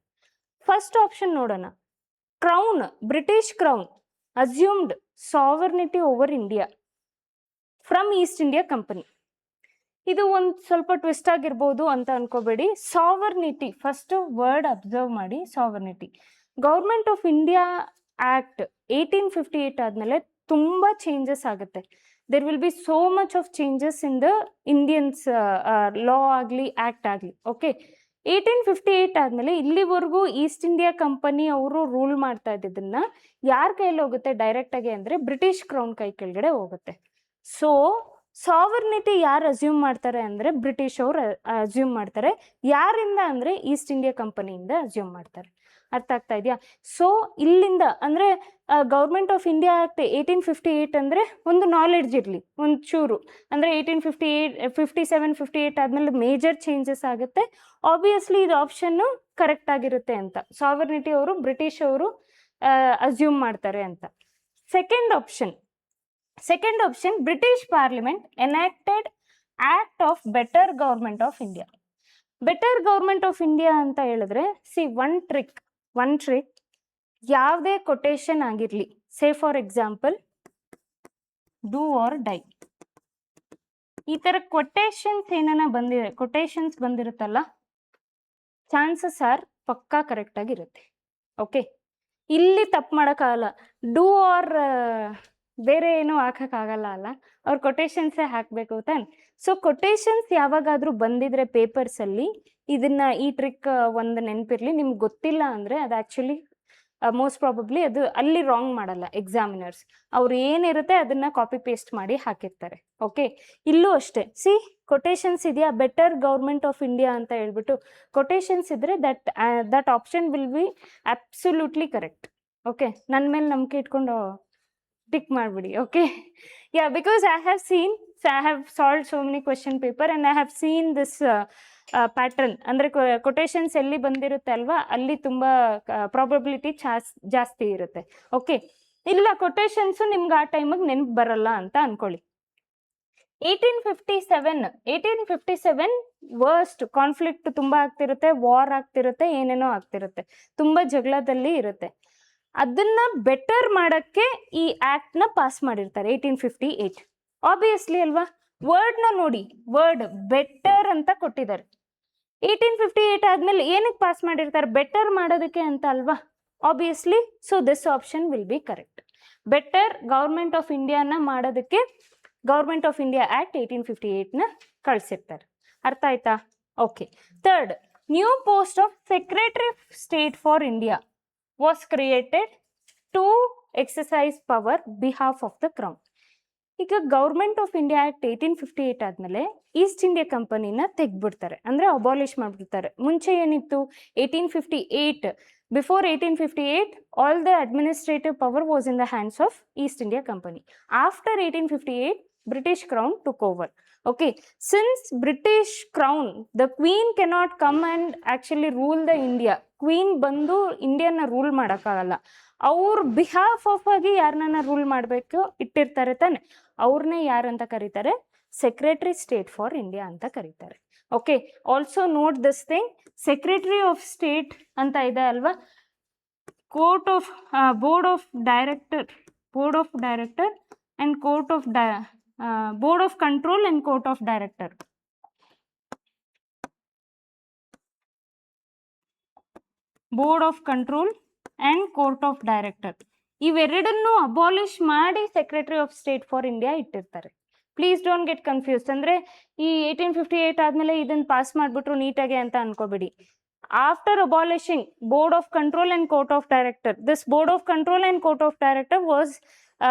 ಫಸ್ಟ್ ಆಪ್ಷನ್ ನೋಡೋಣ. Crown, British crown assumed sovereignty over India from East India Company. ಇದು ಒಂದು ಸ್ವಲ್ಪ ಟ್ವಿಸ್ಟ್ ಆಗಿರ್ಬೋದು ಅಂತ ಅನ್ಕೋಬೇಡಿ. ಸಾವರ್ನಿಟಿ, ಫಸ್ಟ್ ವರ್ಡ್ ಅಬ್ಸರ್ವ್ ಮಾಡಿ. Sovereignty, government of India act 1858 ಆದಮೇಲೆ ತುಂಬ ಚೇಂಜಸ್ ಆಗುತ್ತೆ. There will be so much of changes in the Indians law ಆಗಲಿ ಆ್ಯಕ್ಟ್ ಆಗಲಿ. ಓಕೆ, 1858 ಆದಮೇಲೆ ಇಲ್ಲಿವರೆಗೂ ಈಸ್ಟ್ ಇಂಡಿಯಾ ಕಂಪನಿ ಅವರು ರೂಲ್ ಮಾಡ್ತಾ ಇದ್ದಿದ್ದನ್ನು ಯಾರ ಕೈಯಲ್ಲಿ ಹೋಗುತ್ತೆ ಡೈರೆಕ್ಟಾಗಿ ಅಂದರೆ ಬ್ರಿಟಿಷ್ ಕ್ರೌನ್ ಕೈ ಕೆಳಗಡೆ ಹೋಗುತ್ತೆ. ಸೊ ಸಾವರ್ನಿಟಿ ಯಾರು ಅಸ್ಯೂಮ್ ಮಾಡ್ತಾರೆ ಅಂದರೆ ಬ್ರಿಟಿಷ್ ಅವರು ಅಸ್ಯೂಮ್ ಮಾಡ್ತಾರೆ. ಯಾರಿಂದ ಅಂದರೆ ಈಸ್ಟ್ ಇಂಡಿಯಾ ಕಂಪನಿಯಿಂದ ಅಸ್ಯೂಮ್ ಮಾಡ್ತಾರೆ. ಅರ್ಥ ಆಗ್ತಾ ಇದೆಯಾ? ಸೊ ಇಲ್ಲಿಂದ ಅಂದರೆ ಗೌರ್ಮೆಂಟ್ ಆಫ್ ಇಂಡಿಯಾ ಆ್ಯಕ್ಟ್ 1858 ಅಂದರೆ ಒಂದು ನಾಲೆಡ್ಜ್ ಇರಲಿ ಒಂದು ಚೂರು. ಅಂದರೆ 57, 58 ಆದಮೇಲೆ ಮೇಜರ್ ಚೇಂಜಸ್ ಆಗುತ್ತೆ. ಆಬ್ವಿಯಸ್ಲಿ ಇದು ಆಪ್ಷನ್ನು ಕರೆಕ್ಟ್ ಆಗಿರುತ್ತೆ ಅಂತ ಸಾವರ್ನಿಟಿ ಅವರು ಬ್ರಿಟಿಷ್ ಅವರು ಅಸ್ಯೂಮ್ ಮಾಡ್ತಾರೆ ಅಂತ. Second option British parliament enacted act of better government of India. Better government of India ಅಂತ ಹೇಳಿದ್ರೆ ಒನ್ ಟ್ರಿಕ್ ಯಾವುದೇ ಕೊಟೇಶನ್ ಆಗಿರಲಿ, ಸೇ for example do or die, ಈ ಥರ ಕೊಟೇಶನ್ಸ್ ಬಂದಿರುತ್ತಲ್ಲ, ಚಾನ್ಸಸ್ ಆರ್ ಪಕ್ಕಾ ಕರೆಕ್ಟ್ ಆಗಿರುತ್ತೆ. ಓಕೆ, ಇಲ್ಲಿ ತಪ್ಪು ಮಾಡೋಕ್ಕಾಗಲ್ಲ. ಡೂ ಆರ್ ಬೇರೆ ಏನೂ ಹಾಕೋಕ್ಕಾಗಲ್ಲ ಅಲ್ಲ, ಅವ್ರು ಕೊಟೇಶನ್ಸೇ ಹಾಕಬೇಕು ತಾನೆ. ಸೊ ಕೊಟೇಶನ್ಸ್ ಯಾವಾಗಾದರೂ ಬಂದಿದ್ರೆ ಪೇಪರ್ಸಲ್ಲಿ ಈ ಟ್ರಿಕ್ ಒಂದು ನೆನಪಿರಲಿ. ನಿಮ್ಗೆ ಗೊತ್ತಿಲ್ಲ ಅಂದರೆ ಅದು ಆ್ಯಕ್ಚುಲಿ ಮೋಸ್ಟ್ ಪ್ರಾಬಬ್ಲಿ ಅದು ಅಲ್ಲಿ ರಾಂಗ್ ಮಾಡಲ್ಲ ಎಕ್ಸಾಮಿನರ್ಸ್. ಅವ್ರು ಏನಿರುತ್ತೆ ಅದನ್ನು ಕಾಪಿ ಪೇಸ್ಟ್ ಮಾಡಿ ಹಾಕಿರ್ತಾರೆ. ಓಕೆ, ಇಲ್ಲೂ ಅಷ್ಟೇ. ಕೊಟೇಶನ್ಸ್ ಇದೆಯಾ, ಬೆಟರ್ ಗೌರ್ಮೆಂಟ್ ಆಫ್ ಇಂಡಿಯಾ ಅಂತ ಹೇಳ್ಬಿಟ್ಟು ಕೊಟೇಶನ್ಸ್ ಇದ್ದರೆ that option will B absolutely correct. Okay, ನನ್ನ ಮೇಲೆ ನಂಬಿಕೆ ಇಟ್ಕೊಂಡು ಟಿಕ್ ಮಾಡಿಬಿಡಿ. Okay, because I have solved so many question paper and I have seen this pattern. ಅಂದರೆ ಕೊಟೇಶನ್ಸ್ ಎಲ್ಲಿ ಬಂದಿರುತ್ತೆ ಅಲ್ವಾ, ಅಲ್ಲಿ ತುಂಬ ಪ್ರಾಬಬಿಲಿಟಿ ಜಾಸ್ತಿ ಇರುತ್ತೆ. ಓಕೆ, ಇಲ್ಲ ಕೊಟೇಶನ್ಸು ನಿಮ್ಗೆ ಆ ಟೈಮಿಗೆ ನೆನಪು ಬರಲ್ಲ ಅಂತ ಅಂದ್ಕೊಳ್ಳಿ. 1857 ವರ್ಸ್ಟ್ ಕಾನ್ಫ್ಲಿಕ್ಟ್ ತುಂಬ ಆಗ್ತಿರುತ್ತೆ, ವಾರ್ ಆಗ್ತಿರುತ್ತೆ, ಏನೇನೋ ಆಗ್ತಿರುತ್ತೆ, ತುಂಬ ಜಗಳದಲ್ಲಿ ಇರುತ್ತೆ. ಅದನ್ನ ಬೆಟರ್ ಮಾಡೋಕ್ಕೆ ಈ ಆ್ಯಕ್ಟ್ನ ಪಾಸ್ ಮಾಡಿರ್ತಾರೆ 1858. ಆಬ್ವಿಯಸ್ಲಿ ಅಲ್ವಾ, ವರ್ಡ್ನ ನೋಡಿ, ವರ್ಡ್ ಬೆಟರ್ ಅಂತ ಕೊಟ್ಟಿದ್ದಾರೆ. 1858 ಆದಮೇಲೆ ಏನಕ್ಕೆ ಪಾಸ್ ಮಾಡಿರ್ತಾರೆ? ಬೆಟರ್ ಮಾಡೋದಕ್ಕೆ ಅಂತ ಅಲ್ವಾ, obviously. So this option will be correct. Better government of ಇಂಡಿಯಾನ ಮಾಡೋದಕ್ಕೆ ಗೌರ್ಮೆಂಟ್ ಆಫ್ ಇಂಡಿಯಾ ಆ್ಯಕ್ಟ್ 1858ನ ಕಳಿಸಿರ್ತಾರೆ. ಅರ್ಥ ಆಯ್ತಾ? Okay. Third, new post of secretary of state for India was created to exercise power behalf of the crown. ಈಗ government of India act 1858 ಆದಮೇಲೆ East India ಕಂಪನಿನ ತೆಗ್ಬಿಡ್ತಾರೆ, ಅಂದರೆ ಅಬಾಲಿಷ್ ಮಾಡಿಬಿಡ್ತಾರೆ. ಮುಂಚೆ ಏನಿತ್ತು, 1858, before 1858 all the administrative power was in the hands of East India company. After 1858 British Crown took over. Okay, since British Crown, the Queen cannot come and actually rule the India. Queen ಬಂದು ಇಂಡಿಯಾನ rule ಮಾಡೋಕ್ಕಾಗಲ್ಲ. ಅವ್ರ behalf of ಆಗಿ ಯಾರನ್ನ rule ಮಾಡಬೇಕು ಇಟ್ಟಿರ್ತಾರೆ ತಾನೆ, ಅವ್ರನ್ನೇ ಯಾರಂತ ಕರೀತಾರೆ? ಸೆಕ್ರೆಟರಿ ಸ್ಟೇಟ್ ಫಾರ್ ಇಂಡಿಯಾ ಅಂತ ಕರೀತಾರೆ. Okay, also note this thing, secretary of state ಅಂತ ಇದೆ ಅಲ್ವಾ, board of director and board of control and court of director. Board of control and court of director ಇವೆರಡನ್ನೂ ಅಬಾಲಿಷ್ ಮಾಡಿ secretary of state for India ಇಟ್ಟಿರ್ತಾರೆ. Please don't get confuse. ಅಂದರೆ ಈ 1858 ಆದಮೇಲೆ ಇದನ್ನು ಪಾಸ್ ಮಾಡಿಬಿಟ್ರು ನೀಟಾಗಿ ಅಂತ ಅನ್ಕೋಬೇಡಿ. After abolishing board of control and court of director, this board of control and court of director was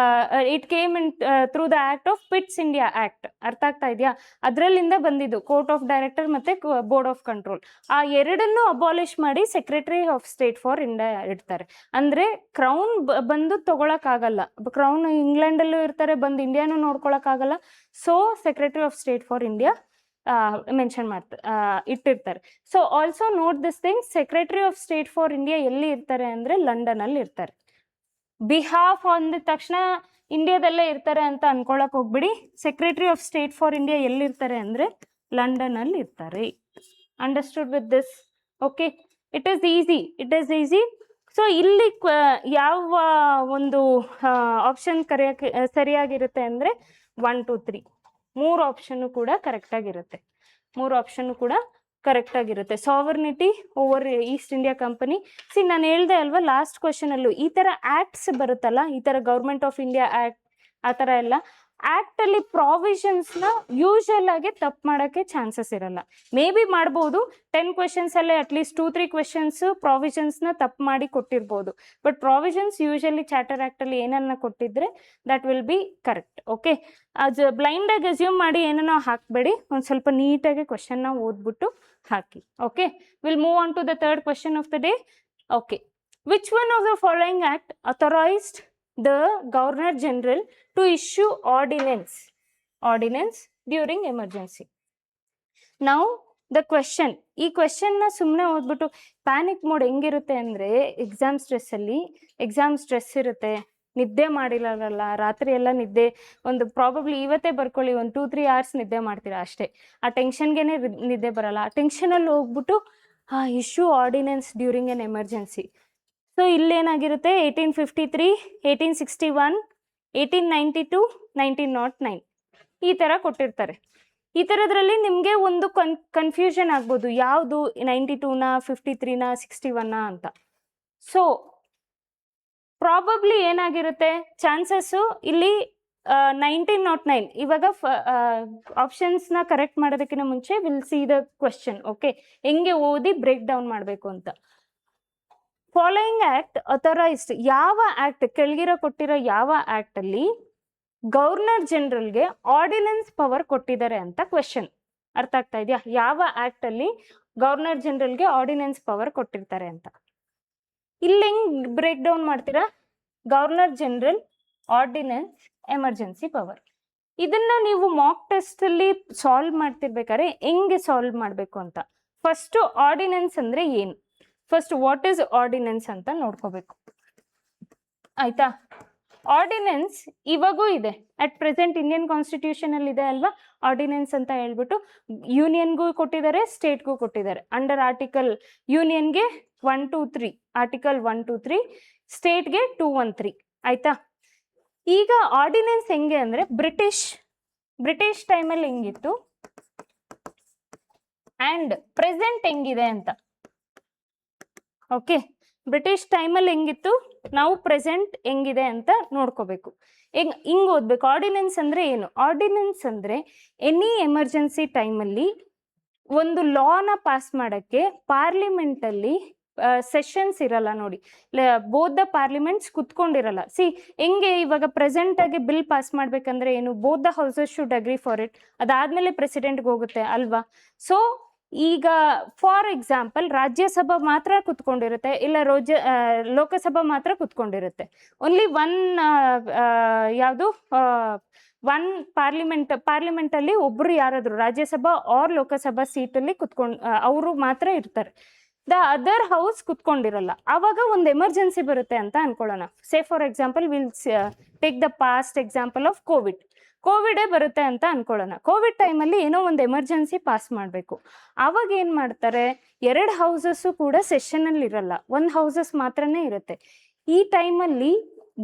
it came in through the act of Pitt's India act. ಅರ್ಥ ಆಗ್ತಾ ಇದೆಯಾ? ಅದರಲ್ಲಿಂದ ಬಂದಿದ್ದು ಕೋರ್ಟ್ ಆಫ್ ಡೈರೆಕ್ಟರ್ ಮತ್ತು board of control. ಆ ಎರಡನ್ನೂ abolish ಮಾಡಿ secretary of state for India ಇಡ್ತಾರೆ. ಅಂದರೆ ಕ್ರೌನ್ ಬಂದು ತೊಗೊಳಕ್ಕಾಗಲ್ಲ, ಕ್ರೌನ್ ಇಂಗ್ಲೆಂಡಲ್ಲೂ ಇರ್ತಾರೆ, ಬಂದು ಇಂಡಿಯಾನೂ ನೋಡ್ಕೊಳಕ್ಕಾಗಲ್ಲ. So secretary of state for India mention ಇಟ್ಟಿರ್ತಾರೆ. So also note this thing, secretary of state for India ಎಲ್ಲಿ ಇರ್ತಾರೆ ಅಂದರೆ ಲಂಡನಲ್ಲಿ ಇರ್ತಾರೆ. ಬಿಹಾಫ್ ಅಂದ ತಕ್ಷಣ ಇಂಡಿಯಾದಲ್ಲೇ ಇರ್ತಾರೆ ಅಂತ ಅನ್ಕೊಳಕ್ ಹೋಗ್ಬಿಡಿ. Secretary of state for India ಎಲ್ಲಿರ್ತಾರೆ ಅಂದರೆ ಲಂಡನಲ್ಲಿ ಇರ್ತಾರೆ. Understood with this? Okay, it is easy. So ಇಲ್ಲಿ ಯಾವ ಒಂದು ಆಪ್ಷನ್ ಸರಿಯಾಗಿರುತ್ತೆ ಅಂದರೆ 1, 2, 3 ಮೂರು ಆಪ್ಷನ್ನು ಕೂಡ ಕರೆಕ್ಟಾಗಿರುತ್ತೆ. Sovereignty over East India Company. ನಾನು ಹೇಳ್ದೆ ಅಲ್ವಾ ಲಾಸ್ಟ್ ಕ್ವೆಶನಲ್ಲೂ, ಈ ಥರ ಆ್ಯಕ್ಟ್ಸ್ ಬರುತ್ತಲ್ಲ, ಈ ಥರ ಗೌರ್ಮೆಂಟ್ ಆಫ್ ಇಂಡಿಯಾ ಆ್ಯಕ್ಟ್ ಆ ಥರ ಎಲ್ಲ ಆಕ್ಟ್ ಅಲ್ಲಿ ಪ್ರಾವಿಷನ್ಸ್ ನ ಯೂಶುವಲ್ ಆಗಿ ತಪ್ಪು ಮಾಡಕ್ಕೆ ಚಾನ್ಸಸ್ ಇರಲ್ಲ. ಮೇ ಬಿ ಮಾಡ್ಬೋದು, 10 ಕ್ವೆಶನ್ಸ್ ಅಲ್ಲೇ ಅಟ್ಲೀಸ್ಟ್ 2-3 ಕ್ವೆಶನ್ಸ್ ಪ್ರಾವಿಷನ್ಸ್ ನ ತಪ್ಪು ಮಾಡಿ ಕೊಟ್ಟಿರ್ಬೋದು. But provisions usually charter act ಅಲ್ಲಿ ಏನನ್ನ ಕೊಟ್ಟಿದ್ರೆ that will be correct. Okay, ಅದು ಬ್ಲೈಂಡ್ ಆಗಿ ಅಸ್ಯೂಮ್ ಮಾಡಿ ಏನನ್ನೋ ಹಾಕ್ಬೇಡಿ, ಒಂದು ಸ್ವಲ್ಪ ನೀಟಾಗಿ ಕ್ವೆಶನ್ ನ ಓದ್ಬಿಟ್ಟು ಹಾಕಿ. Okay, will move on to the third question of the day. Okay, which one of the following act authorized the Governor General to issue ordinance during emergency? Now the question, ಈ question ನ ಸುಮ್ಮನೆ ಓದ್ಬಿಟ್ಟು panic mode ಹೆಂಗಿರುತ್ತೆ ಅಂದ್ರೆ, exam stress ಇರುತ್ತೆ, ನಿದ್ದೆ ಮಾಡಿರಲ್ಲ, ರಾತ್ರಿ ಎಲ್ಲ ನಿದ್ದೆ, ಒಂದು ಪ್ರಾಬಬ್ಲಿ ಇವತ್ತೇ ಬರ್ಕೊಳ್ಳಿ ಒಂದು 2-3 hours ನಿದ್ದೆ ಮಾಡ್ತೀರಾ ಅಷ್ಟೇ, ಆ ಟೆನ್ಷನ್ಗೆನೆ ನಿದ್ದೆ ಬರಲ್ಲ, ಆ ಟೆನ್ಷನಲ್ಲಿ ಹೋಗ್ಬಿಟ್ಟು issue ordinance during an emergency. So ಇಲ್ಲೇನಾಗಿರುತ್ತೆ, 1853, 1861, 1892, 1909 ಈ ಥರ ಕೊಟ್ಟಿರ್ತಾರೆ. ಈ ಥರದ್ರಲ್ಲಿ ನಿಮಗೆ ಒಂದು ಕನ್ಫ್ಯೂಷನ್ ಆಗ್ಬೋದು, ಯಾವುದು 92ನ, 53ನ, 61ನ ಅಂತ. ಸೊ ಪ್ರಾಬಬ್ಲಿ ಏನಾಗಿರುತ್ತೆ ಚಾನ್ಸಸ್ಸು ಇಲ್ಲಿ 1909. ಇವಾಗ ಆಪ್ಷನ್ಸ್ನ ಕರೆಕ್ಟ್ ಮಾಡೋದಕ್ಕಿಂತ ಮುಂಚೆ will see the question. Okay, ಹೆಂಗೆ ಓದಿ ಬ್ರೇಕ್ ಡೌನ್ ಮಾಡಬೇಕು ಅಂತ. ಫಾಲೋಯಿಂಗ್ ಆಕ್ಟ್ ಅಥರೈಸ್ಡ್, ಯಾವ ಆಕ್ಟ್ ಕೆಳಗಿರೋ ಕೊಟ್ಟಿರೋ ಯಾವ ಆಕ್ಟ್ ಅಲ್ಲಿ ಗವರ್ನರ್ ಜನರಲ್ಗೆ ಆರ್ಡಿನೆನ್ಸ್ ಪವರ್ ಕೊಟ್ಟಿದ್ದಾರೆ ಅಂತ ಕ್ವೆಶನ್. ಅರ್ಥ ಆಗ್ತಾ ಇದೆಯಾ? ಯಾವ ಆಕ್ಟ್ ಅಲ್ಲಿ ಗವರ್ನರ್ ಜನರಲ್ಗೆ ಆರ್ಡಿನೆನ್ಸ್ ಪವರ್ ಕೊಟ್ಟಿರ್ತಾರೆ ಅಂತ. ಇಲ್ಲಿ ಹೆಂಗ್ ಬ್ರೇಕ್ ಡೌನ್ ಮಾಡ್ತೀರಾ? Governor general, ordinance, emergency power. ಇದನ್ನ ನೀವು ಮಾಕ್ ಟೆಸ್ಟ್ ಅಲ್ಲಿ ಸಾಲ್ವ್ ಮಾಡ್ತಿರ್ಬೇಕಾದ್ರೆ ಹೆಂಗೆ ಸಾಲ್ವ್ ಮಾಡಬೇಕು ಅಂತ. ಫಸ್ಟ್ ಆರ್ಡಿನೆನ್ಸ್ ಅಂದ್ರೆ ಏನು, ಫಸ್ಟ್ ವಾಟ್ ಇಸ್ ಆರ್ಡಿನೆನ್ಸ್ ಅಂತ ನೋಡ್ಕೋಬೇಕು. ಆಯ್ತಾ? ಆರ್ಡಿನೆನ್ಸ್ ಇವಾಗೂ ಇದೆ, ಅಟ್ ಪ್ರೆಸೆಂಟ್ ಇಂಡಿಯನ್ ಕಾನ್ಸ್ಟಿಟ್ಯೂಷನ್ ಅಲ್ಲಿ ಇದೆ ಅಲ್ವಾ ಆರ್ಡಿನೆನ್ಸ್ ಅಂತ ಹೇಳ್ಬಿಟ್ಟು. ಯೂನಿಯನ್ಗೂ ಕೊಟ್ಟಿದ್ದಾರೆ, ಸ್ಟೇಟ್ಗೂ ಕೊಟ್ಟಿದ್ದಾರೆ. ಅಂಡರ್ ಆರ್ಟಿಕಲ್ ಯೂನಿಯನ್ಗೆ 123, ಆರ್ಟಿಕಲ್ 123, ಸ್ಟೇಟ್ಗೆ 213. ಆಯ್ತಾ? ಈಗ ಆರ್ಡಿನೆನ್ಸ್ ಹೆಂಗೆ ಅಂದ್ರೆ ಬ್ರಿಟಿಷ್ ಟೈಮಲ್ಲಿ ಹೆಂಗಿತ್ತು ಅಂಡ್ ಪ್ರೆಸೆಂಟ್ ಹೆಂಗಿದೆ ಅಂತ. ಓಕೆ, ಬ್ರಿಟಿಷ್ ಟೈಮಲ್ಲಿ ಹೆಂಗಿತ್ತು, ನಾವು ಪ್ರೆಸೆಂಟ್ ಹೆಂಗಿದೆ ಅಂತ ನೋಡ್ಕೋಬೇಕು. ಹಿಂಗ್ ಓದ್ಬೇಕು. ಆರ್ಡಿನೆನ್ಸ್ ಅಂದ್ರೆ ಏನು? ಆರ್ಡಿನೆನ್ಸ್ ಅಂದ್ರೆ ಎನಿ ಎಮರ್ಜೆನ್ಸಿ ಟೈಮಲ್ಲಿ ಒಂದು ಲಾನ ಪಾಸ್ ಮಾಡೋಕ್ಕೆ ಪಾರ್ಲಿಮೆಂಟಲ್ಲಿ ಸೆಷನ್ಸ್ ಇರಲ್ಲ ನೋಡಿ, ಬೋತ್ ದ ಪಾರ್ಲಿಮೆಂಟ್ಸ್ ಕುತ್ಕೊಂಡಿರಲ್ಲ. ಹೆಂಗೆ ಇವಾಗ ಪ್ರೆಸೆಂಟ್ ಆಗಿ ಬಿಲ್ ಪಾಸ್ ಮಾಡ್ಬೇಕಂದ್ರೆ ಏನು, both the houses should agree for it, ಅದಾದ್ಮೇಲೆ ಪ್ರೆಸಿಡೆಂಟ್ಗೆ ಹೋಗುತ್ತೆ ಅಲ್ವಾ. ಸೊ ಈಗ ಫಾರ್ ಎಕ್ಸಾಂಪಲ್ ರಾಜ್ಯಸಭಾ ಮಾತ್ರ ಕುತ್ಕೊಂಡಿರುತ್ತೆ, ಇಲ್ಲ ಲೋಕಸಭಾ ಮಾತ್ರ ಕುತ್ಕೊಂಡಿರುತ್ತೆ. ಓನ್ಲಿ ಒನ್ ಪಾರ್ಲಿಮೆಂಟಲ್ಲಿ ಒಬ್ರು ಯಾರಾದ್ರು ರಾಜ್ಯಸಭಾ ಆರ್ ಲೋಕಸಭಾ ಸೀಟಲ್ಲಿ ಅವರು ಮಾತ್ರ ಇರ್ತಾರೆ. ದ ಅದರ್ ಹೌಸ್ ಕುತ್ಕೊಂಡಿರಲ್ಲ. ಆವಾಗ ಒಂದು ಎಮರ್ಜೆನ್ಸಿ ಬರುತ್ತೆ ಅಂತ ಅನ್ಕೊಳ್ಳೋಣ. Say for example will take the past example of ಕೋವಿಡೇ ಬರುತ್ತೆ ಅಂತ ಅನ್ಕೊಳ್ಳೋಣ. ಕೋವಿಡ್ ಟೈಮಲ್ಲಿ ಏನೋ ಒಂದು ಎಮರ್ಜೆನ್ಸಿ ಪಾಸ್ ಮಾಡಬೇಕು. ಆವಾಗ ಏನು ಮಾಡ್ತಾರೆ, 2 ಹೌಸಸ್ಸು ಕೂಡ ಸೆಷನಲ್ಲಿ ಇರಲ್ಲ, 1 ಹೌಸಸ್ ಮಾತ್ರನೇ ಇರುತ್ತೆ. ಈ ಟೈಮಲ್ಲಿ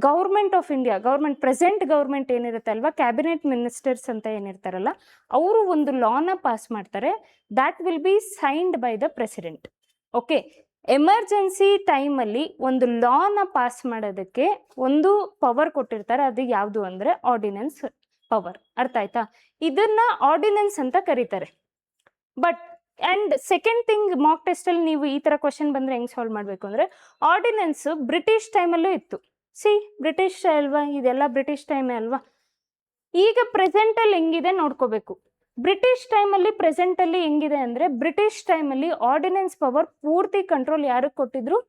government of India, present government ಏನಿರುತ್ತೆ ಅಲ್ವಾ, ಕ್ಯಾಬಿನೆಟ್ ಮಿನಿಸ್ಟರ್ಸ್ ಅಂತ ಏನಿರ್ತಾರಲ್ಲ, ಅವರು ಒಂದು ಲಾನ ಪಾಸ್ ಮಾಡ್ತಾರೆ. That will be signed by the president. Okay, emergency ಟೈಮಲ್ಲಿ ಒಂದು ಲಾನ ಪಾಸ್ ಮಾಡೋದಕ್ಕೆ ಒಂದು ಪವರ್ ಕೊಟ್ಟಿರ್ತಾರೆ, ಅದು ಯಾವುದು ಅಂದರೆ ಆರ್ಡಿನೆನ್ಸ್ ಪವರ್. ಅರ್ಥ ಆಯ್ತಾ? ಇದನ್ನ ಆರ್ಡಿನೆನ್ಸ್ ಅಂತ ಕರೀತಾರೆ. But and second thing, mock test ಅಲ್ಲಿ ನೀವು ಈ ತರ ಕ್ವಶನ್ ಬಂದ್ರೆ ಹೆಂಗ್ ಸಾಲ್ವ್ ಮಾಡಬೇಕು ಅಂದ್ರೆ, ಆರ್ಡಿನೆನ್ಸ್ ಬ್ರಿಟಿಷ್ ಟೈಮಲ್ಲೂ ಇತ್ತು. ಬ್ರಿಟಿಷ್ ಅಲ್ವಾ, ಇದೆಲ್ಲ ಬ್ರಿಟಿಷ್ ಟೈಮೇ ಅಲ್ವಾ. ಈಗ ಪ್ರೆಸೆಂಟ್ ಅಲ್ಲಿ ಹೆಂಗಿದೆ ನೋಡ್ಕೋಬೇಕು. ಬ್ರಿಟಿಷ್ ಟೈಮಲ್ಲಿ ಪ್ರೆಸೆಂಟ್ ಅಲ್ಲಿ ಹೆಂಗಿದೆ ಅಂದ್ರೆ, ಬ್ರಿಟಿಷ್ ಟೈಮಲ್ಲಿ ಆರ್ಡಿನೆನ್ಸ್ ಪವರ್ ಪೂರ್ತಿ ಕಂಟ್ರೋಲ್ ಯಾರಿಗೆ ಕೊಟ್ಟಿದ್ರು?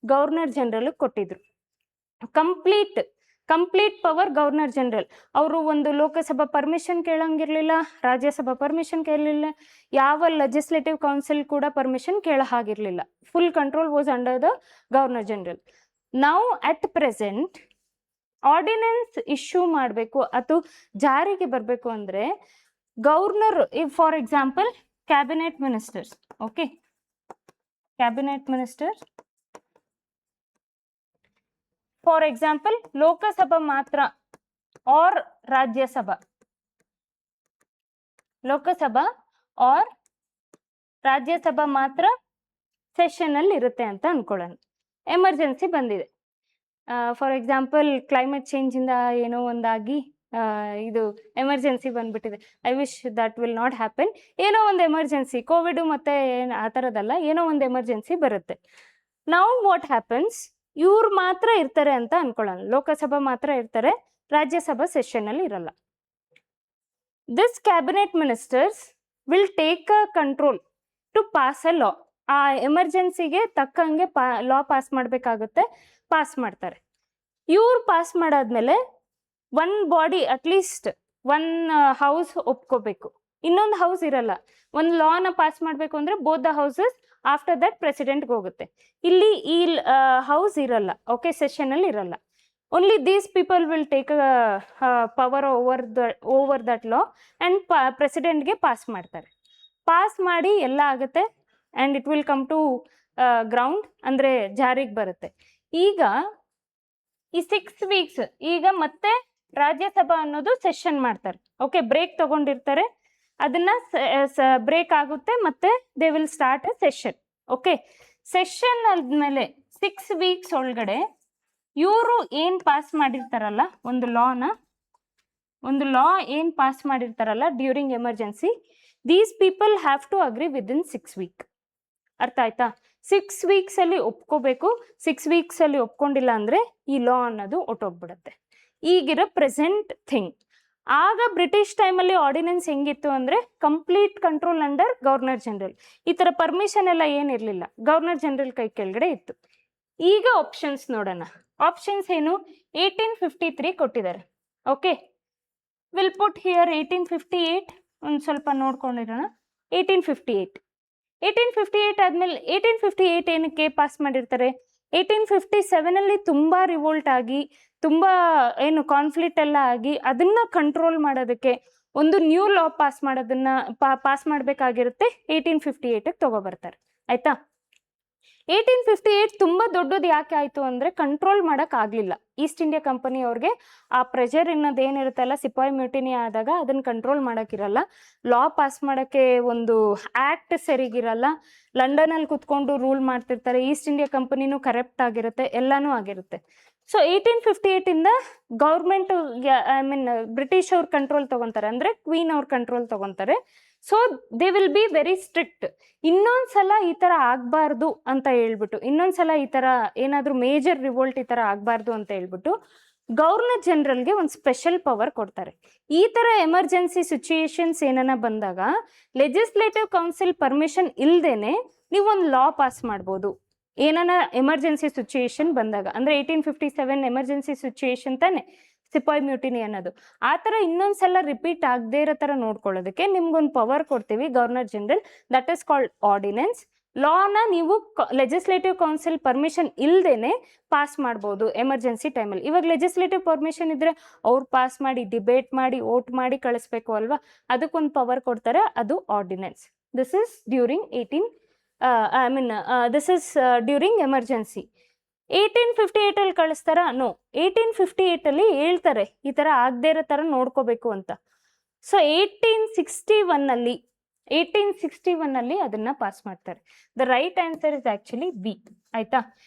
ಗವರ್ನರ್ ಜನರಲ್ ಕೊಟ್ಟಿದ್ರು. Complete power governor general. ಅವರು ಒಂದು ಲೋಕಸಭಾ ಪರ್ಮಿಷನ್ ಕೇಳಂಗಿರ್ಲಿಲ್ಲ, ರಾಜ್ಯಸಭಾ ಪರ್ಮಿಷನ್ ಕೇಳಲಿಲ್ಲ, ಯಾವ ಲೆಜಿಸ್ಲೇಟಿವ್ ಕೌನ್ಸಿಲ್ ಕೂಡ ಪರ್ಮಿಷನ್ ಕೇಳ ಹಾಗಿರ್ಲಿಲ್ಲ. Full control was under the governor general. Now at present ordinance issue ಮಾಡಬೇಕು, ಅದು ಜಾರಿಗೆ ಬರಬೇಕು ಅಂದ್ರೆ governor, for example cabinet ministers. Okay, cabinet minister for example Lok Sabha ಮಾತ್ರ ಆರ್ ರಾಜ್ಯಸಭಾ, ಲೋಕಸಭಾ ಆರ್ ರಾಜ್ಯಸಭಾ ಮಾತ್ರ ಸೆಷನ್ ಅಲ್ಲಿ ಇರುತ್ತೆ ಅಂತ ಅನ್ಕೊಳ್ಳೋಣ. ಎಮರ್ಜೆನ್ಸಿ ಬಂದಿದೆ, ಫಾರ್ ಎಕ್ಸಾಂಪಲ್ ಕ್ಲೈಮೇಟ್ ಚೇಂಜ್ ಇಂದ ಏನೋ ಒಂದಾಗಿ ಇದು ಎಮರ್ಜೆನ್ಸಿ ಬಂದ್ಬಿಟ್ಟಿದೆ. I wish that will not happen. ಏನೋ ಒಂದು ಎಮರ್ಜೆನ್ಸಿ, ಕೋವಿಡ್ ಮತ್ತೆ ಆ ಥರದ್ದಲ್ಲ, ಏನೋ ಒಂದು ಎಮರ್ಜೆನ್ಸಿ ಬರುತ್ತೆ. ನಾವು ವಾಟ್ ಹ್ಯಾಪನ್ಸ್, ಇವ್ರು ಮಾತ್ರ ಇರ್ತಾರೆ ಅಂತ ಅನ್ಕೊಳ್ಳೋಣ, ಲೋಕಸಭಾ ಮಾತ್ರ ಇರ್ತಾರೆ, ರಾಜ್ಯಸಭಾ ಸೆಷನಲ್ಲಿ ಇರಲ್ಲ. This cabinet ministers will take a control to pass a law. ಆ ಎಮರ್ಜೆನ್ಸಿಗೆ ತಕ್ಕಂಗೆ ಲಾ ಪಾಸ್ ಮಾಡಬೇಕಾಗುತ್ತೆ, ಪಾಸ್ ಮಾಡ್ತಾರೆ. ಇವ್ರು ಪಾಸ್ ಮಾಡಾದ್ಮೇಲೆ one body at least one house ಒಪ್ಕೋಬೇಕು, ಇನ್ನೊಂದು ಹೌಸ್ ಇರಲ್ಲ. ಒಂದು ಲಾನ ಪಾಸ್ ಮಾಡಬೇಕು ಅಂದರೆ both the houses, after that ಪ್ರೆಸಿಡೆಂಟ್ಗೆ ಹೋಗುತ್ತೆ. ಇಲ್ಲಿ ಈ ಹೌಸ್ ಇರಲ್ಲ, ಓಕೆ, ಸೆಷನಲ್ಲಿ ಇರಲ್ಲ. Only these people will take power over that law and ಪ್ರೆಸಿಡೆಂಟ್ಗೆ ಪಾಸ್ ಮಾಡ್ತಾರೆ. ಪಾಸ್ ಮಾಡಿ ಎಲ್ಲ ಆಗುತ್ತೆ and it will come to ground, ಅಂದರೆ ಜಾರಿಗೆ ಬರುತ್ತೆ. ಈಗ ಈ 6 ವೀಕ್ಸ್ ಈಗ ಮತ್ತೆ ರಾಜ್ಯಸಭಾ ಅನ್ನೋದು ಸೆಷನ್ ಮಾಡ್ತಾರೆ. ಓಕೆ, ಬ್ರೇಕ್ ತಗೊಂಡಿರ್ತಾರೆ, ಅದನ್ನ ಬ್ರೇಕ್ ಆಗುತ್ತೆ, ಮತ್ತೆ they will start A session. Okay, session ಆದ್ಮೇಲೆ 6 ವೀಕ್ಸ್ ಒಳಗಡೆ ಇವರು ಏನು ಪಾಸ್ ಮಾಡಿರ್ತಾರಲ್ಲ, ಒಂದು ಲಾ ಏನು ಪಾಸ್ ಮಾಡಿರ್ತಾರಲ್ಲ during emergency, these people have to agree within 6 week. ಅರ್ಥ ಆಯ್ತಾ? 6 ವೀಕ್ಸಲ್ಲಿ ಒಪ್ಕೋಬೇಕು. 6 ವೀಕ್ಸಲ್ಲಿ ಒಪ್ಕೊಂಡಿಲ್ಲ ಅಂದರೆ ಈ ಲಾ ಅನ್ನೋದು ಹೊಟ್ಟೋಗ್ಬಿಡುತ್ತೆ. ಈಗಿರೋ ಪ್ರೆಸೆಂಟ್ ಥಿಂಗ್. ಆಗ ಬ್ರಿಟಿಷ್ ಟೈಮಲ್ಲಿ ಆರ್ಡಿನೆನ್ಸ್ ಹೆಂಗಿತ್ತು ಅಂದರೆ complete control under governor general. ಈ ಥರ ಪರ್ಮಿಷನ್ ಎಲ್ಲ ಏನಿರಲಿಲ್ಲ, ಗವರ್ನರ್ ಜನರಲ್ ಕೈ ಕೆಳಗಡೆ ಇತ್ತು. ಈಗ ಆಪ್ಷನ್ಸ್ ನೋಡೋಣ. ಆಪ್ಷನ್ಸ್ ಏನು? 1853 ಕೊಟ್ಟಿದ್ದಾರೆ. Okay, will put here 1858. ಒಂದು ಸ್ವಲ್ಪ ನೋಡ್ಕೊಂಡಿರೋಣ. 1858 ಆದಮೇಲೆ 1858 ಏನಕ್ಕೆ ಪಾಸ್ ಮಾಡಿರ್ತಾರೆ? 1857 ತುಂಬ ರಿವೋಲ್ಟ್ ಆಗಿ, ತುಂಬ ಏನು ಕಾನ್ಫ್ಲಿಕ್ಟ್ ಎಲ್ಲ ಆಗಿ, ಅದನ್ನು ಕಂಟ್ರೋಲ್ ಮಾಡೋದಕ್ಕೆ ಒಂದು ನ್ಯೂ ಲಾ ಪಾಸ್ ಮಾಡೋದನ್ನ ಪಾಸ್ ಮಾಡಬೇಕಾಗಿರುತ್ತೆ. 1858ಗೆ ತಗೊಬರ್ತಾರೆ. ಆಯಿತಾ? 1858 ತುಂಬ ದೊಡ್ಡದು ಯಾಕೆ ಆಯಿತು ಅಂದರೆ ಕಂಟ್ರೋಲ್ ಮಾಡೋಕ್ಕಾಗಲಿಲ್ಲ ಈಸ್ಟ್ ಇಂಡಿಯಾ ಕಂಪನಿ ಅವ್ರಿಗೆ. ಆ ಪ್ರೆಷರ್ ಅನ್ನೋದು ಏನಿರುತ್ತಲ್ಲ, ಸಿಪಾಯಿ ಮ್ಯೂಟಿನಿ ಆದಾಗ ಅದನ್ನು ಕಂಟ್ರೋಲ್ ಮಾಡೋಕ್ಕಿರಲ್ಲ. ಲಾ ಪಾಸ್ ಮಾಡೋಕ್ಕೆ ಒಂದು ಆ್ಯಕ್ಟ್ ಸರಿಗಿರಲ್ಲ. ಲಂಡನಲ್ಲಿ ಕುತ್ಕೊಂಡು ರೂಲ್ ಮಾಡ್ತಿರ್ತಾರೆ. ಈಸ್ಟ್ ಇಂಡಿಯಾ ಕಂಪನಿನೂ ಕರಪ್ಟ್ ಆಗಿರುತ್ತೆ, ಎಲ್ಲನೂ ಆಗಿರುತ್ತೆ. ಸೊ 1858ಇಂದ ಗೌರ್ಮೆಂಟ್, ಐ ಮೀನ್ ಬ್ರಿಟಿಷ್ ಅವ್ರ ಕಂಟ್ರೋಲ್ ತೊಗೊತಾರೆ, ಅಂದರೆ ಕ್ವೀನ್ ಅವ್ರ ಕಂಟ್ರೋಲ್ ತೊಗೊತಾರೆ. So they will be very strict. ಇನ್ನೊಂದ್ಸಲ ಈ ಥರ ಆಗಬಾರ್ದು ಅಂತ ಹೇಳ್ಬಿಟ್ಟು, ಇನ್ನೊಂದ್ಸಲ ಈ ಥರ ಏನಾದರೂ ಮೇಜರ್ ರಿವೋಲ್ಟ್ ಈ ಥರ ಆಗಬಾರ್ದು ಅಂತ ಹೇಳ್ಬಿಟ್ಟು ಗವರ್ನರ್ ಜನರಲ್ಗೆ ಒಂದು ಸ್ಪೆಷಲ್ ಪವರ್ ಕೊಡ್ತಾರೆ. ಈ ಥರ ಎಮರ್ಜೆನ್ಸಿ ಸಿಚುಯೇಷನ್ಸ್ ಏನಾನ ಬಂದಾಗ ಲೆಜಿಸ್ಲೇಟಿವ್ ಕೌನ್ಸಿಲ್ ಪರ್ಮಿಷನ್ ಇಲ್ಲದೇನೆ ನೀವೊಂದು ಲಾ ಪಾಸ್ ಮಾಡ್ಬೋದು. ಏನಾನ ಎಮರ್ಜೆನ್ಸಿ ಸಿಚುಯೇಷನ್ ಬಂದಾಗ, ಅಂದರೆ 1857 ಎಮರ್ಜೆನ್ಸಿ ಸಿಚುಯೇಷನ್ ತಾನೆ ಸಿಪಾಯಿ ಮ್ಯೂಟಿನಿ ಅನ್ನೋದು. ಆ ಥರ ಇನ್ನೊಂದ್ಸಲ ರಿಪೀಟ್ ಆಗದೇ ಇರೋ ಥರ ನೋಡ್ಕೊಳ್ಳೋದಕ್ಕೆ ನಿಮ್ಗೊಂದು ಪವರ್ ಕೊಡ್ತೀವಿ, governor general. That is called ordinance. ಲಾನ ನೀವು ಲೆಜಿಸ್ಲೇಟಿವ್ ಕೌನ್ಸಿಲ್ ಪರ್ಮಿಷನ್ ಇಲ್ಲದೇನೆ ಪಾಸ್ ಮಾಡ್ಬೋದು ಎಮರ್ಜೆನ್ಸಿ ಟೈಮಲ್ಲಿ. ಇವಾಗ ಲೆಜಿಸ್ಲೇಟಿವ್ ಪರ್ಮಿಷನ್ ಇದ್ದರೆ ಅವ್ರು ಪಾಸ್ ಮಾಡಿ, ಡಿಬೇಟ್ ಮಾಡಿ, ವೋಟ್ ಮಾಡಿ ಕಳಿಸ್ಬೇಕು ಅಲ್ವಾ, ಅದಕ್ಕೊಂದು ಪವರ್ ಕೊಡ್ತಾರೆ, ಅದು ordinance. This is during this is during emergency. 1858 ಕಳಿಸ್ತಾರ? ನೋ. 1858 ಹೇಳ್ತಾರೆ ಈ ಥರ ಆಗದೇ ಇರೋ ಥರ ನೋಡ್ಕೋಬೇಕು ಅಂತ. ಸೊ 1861 ಅದನ್ನ ಪಾಸ್ ಮಾಡ್ತಾರೆ. The right answer is actually B. ಆಯ್ತಾ?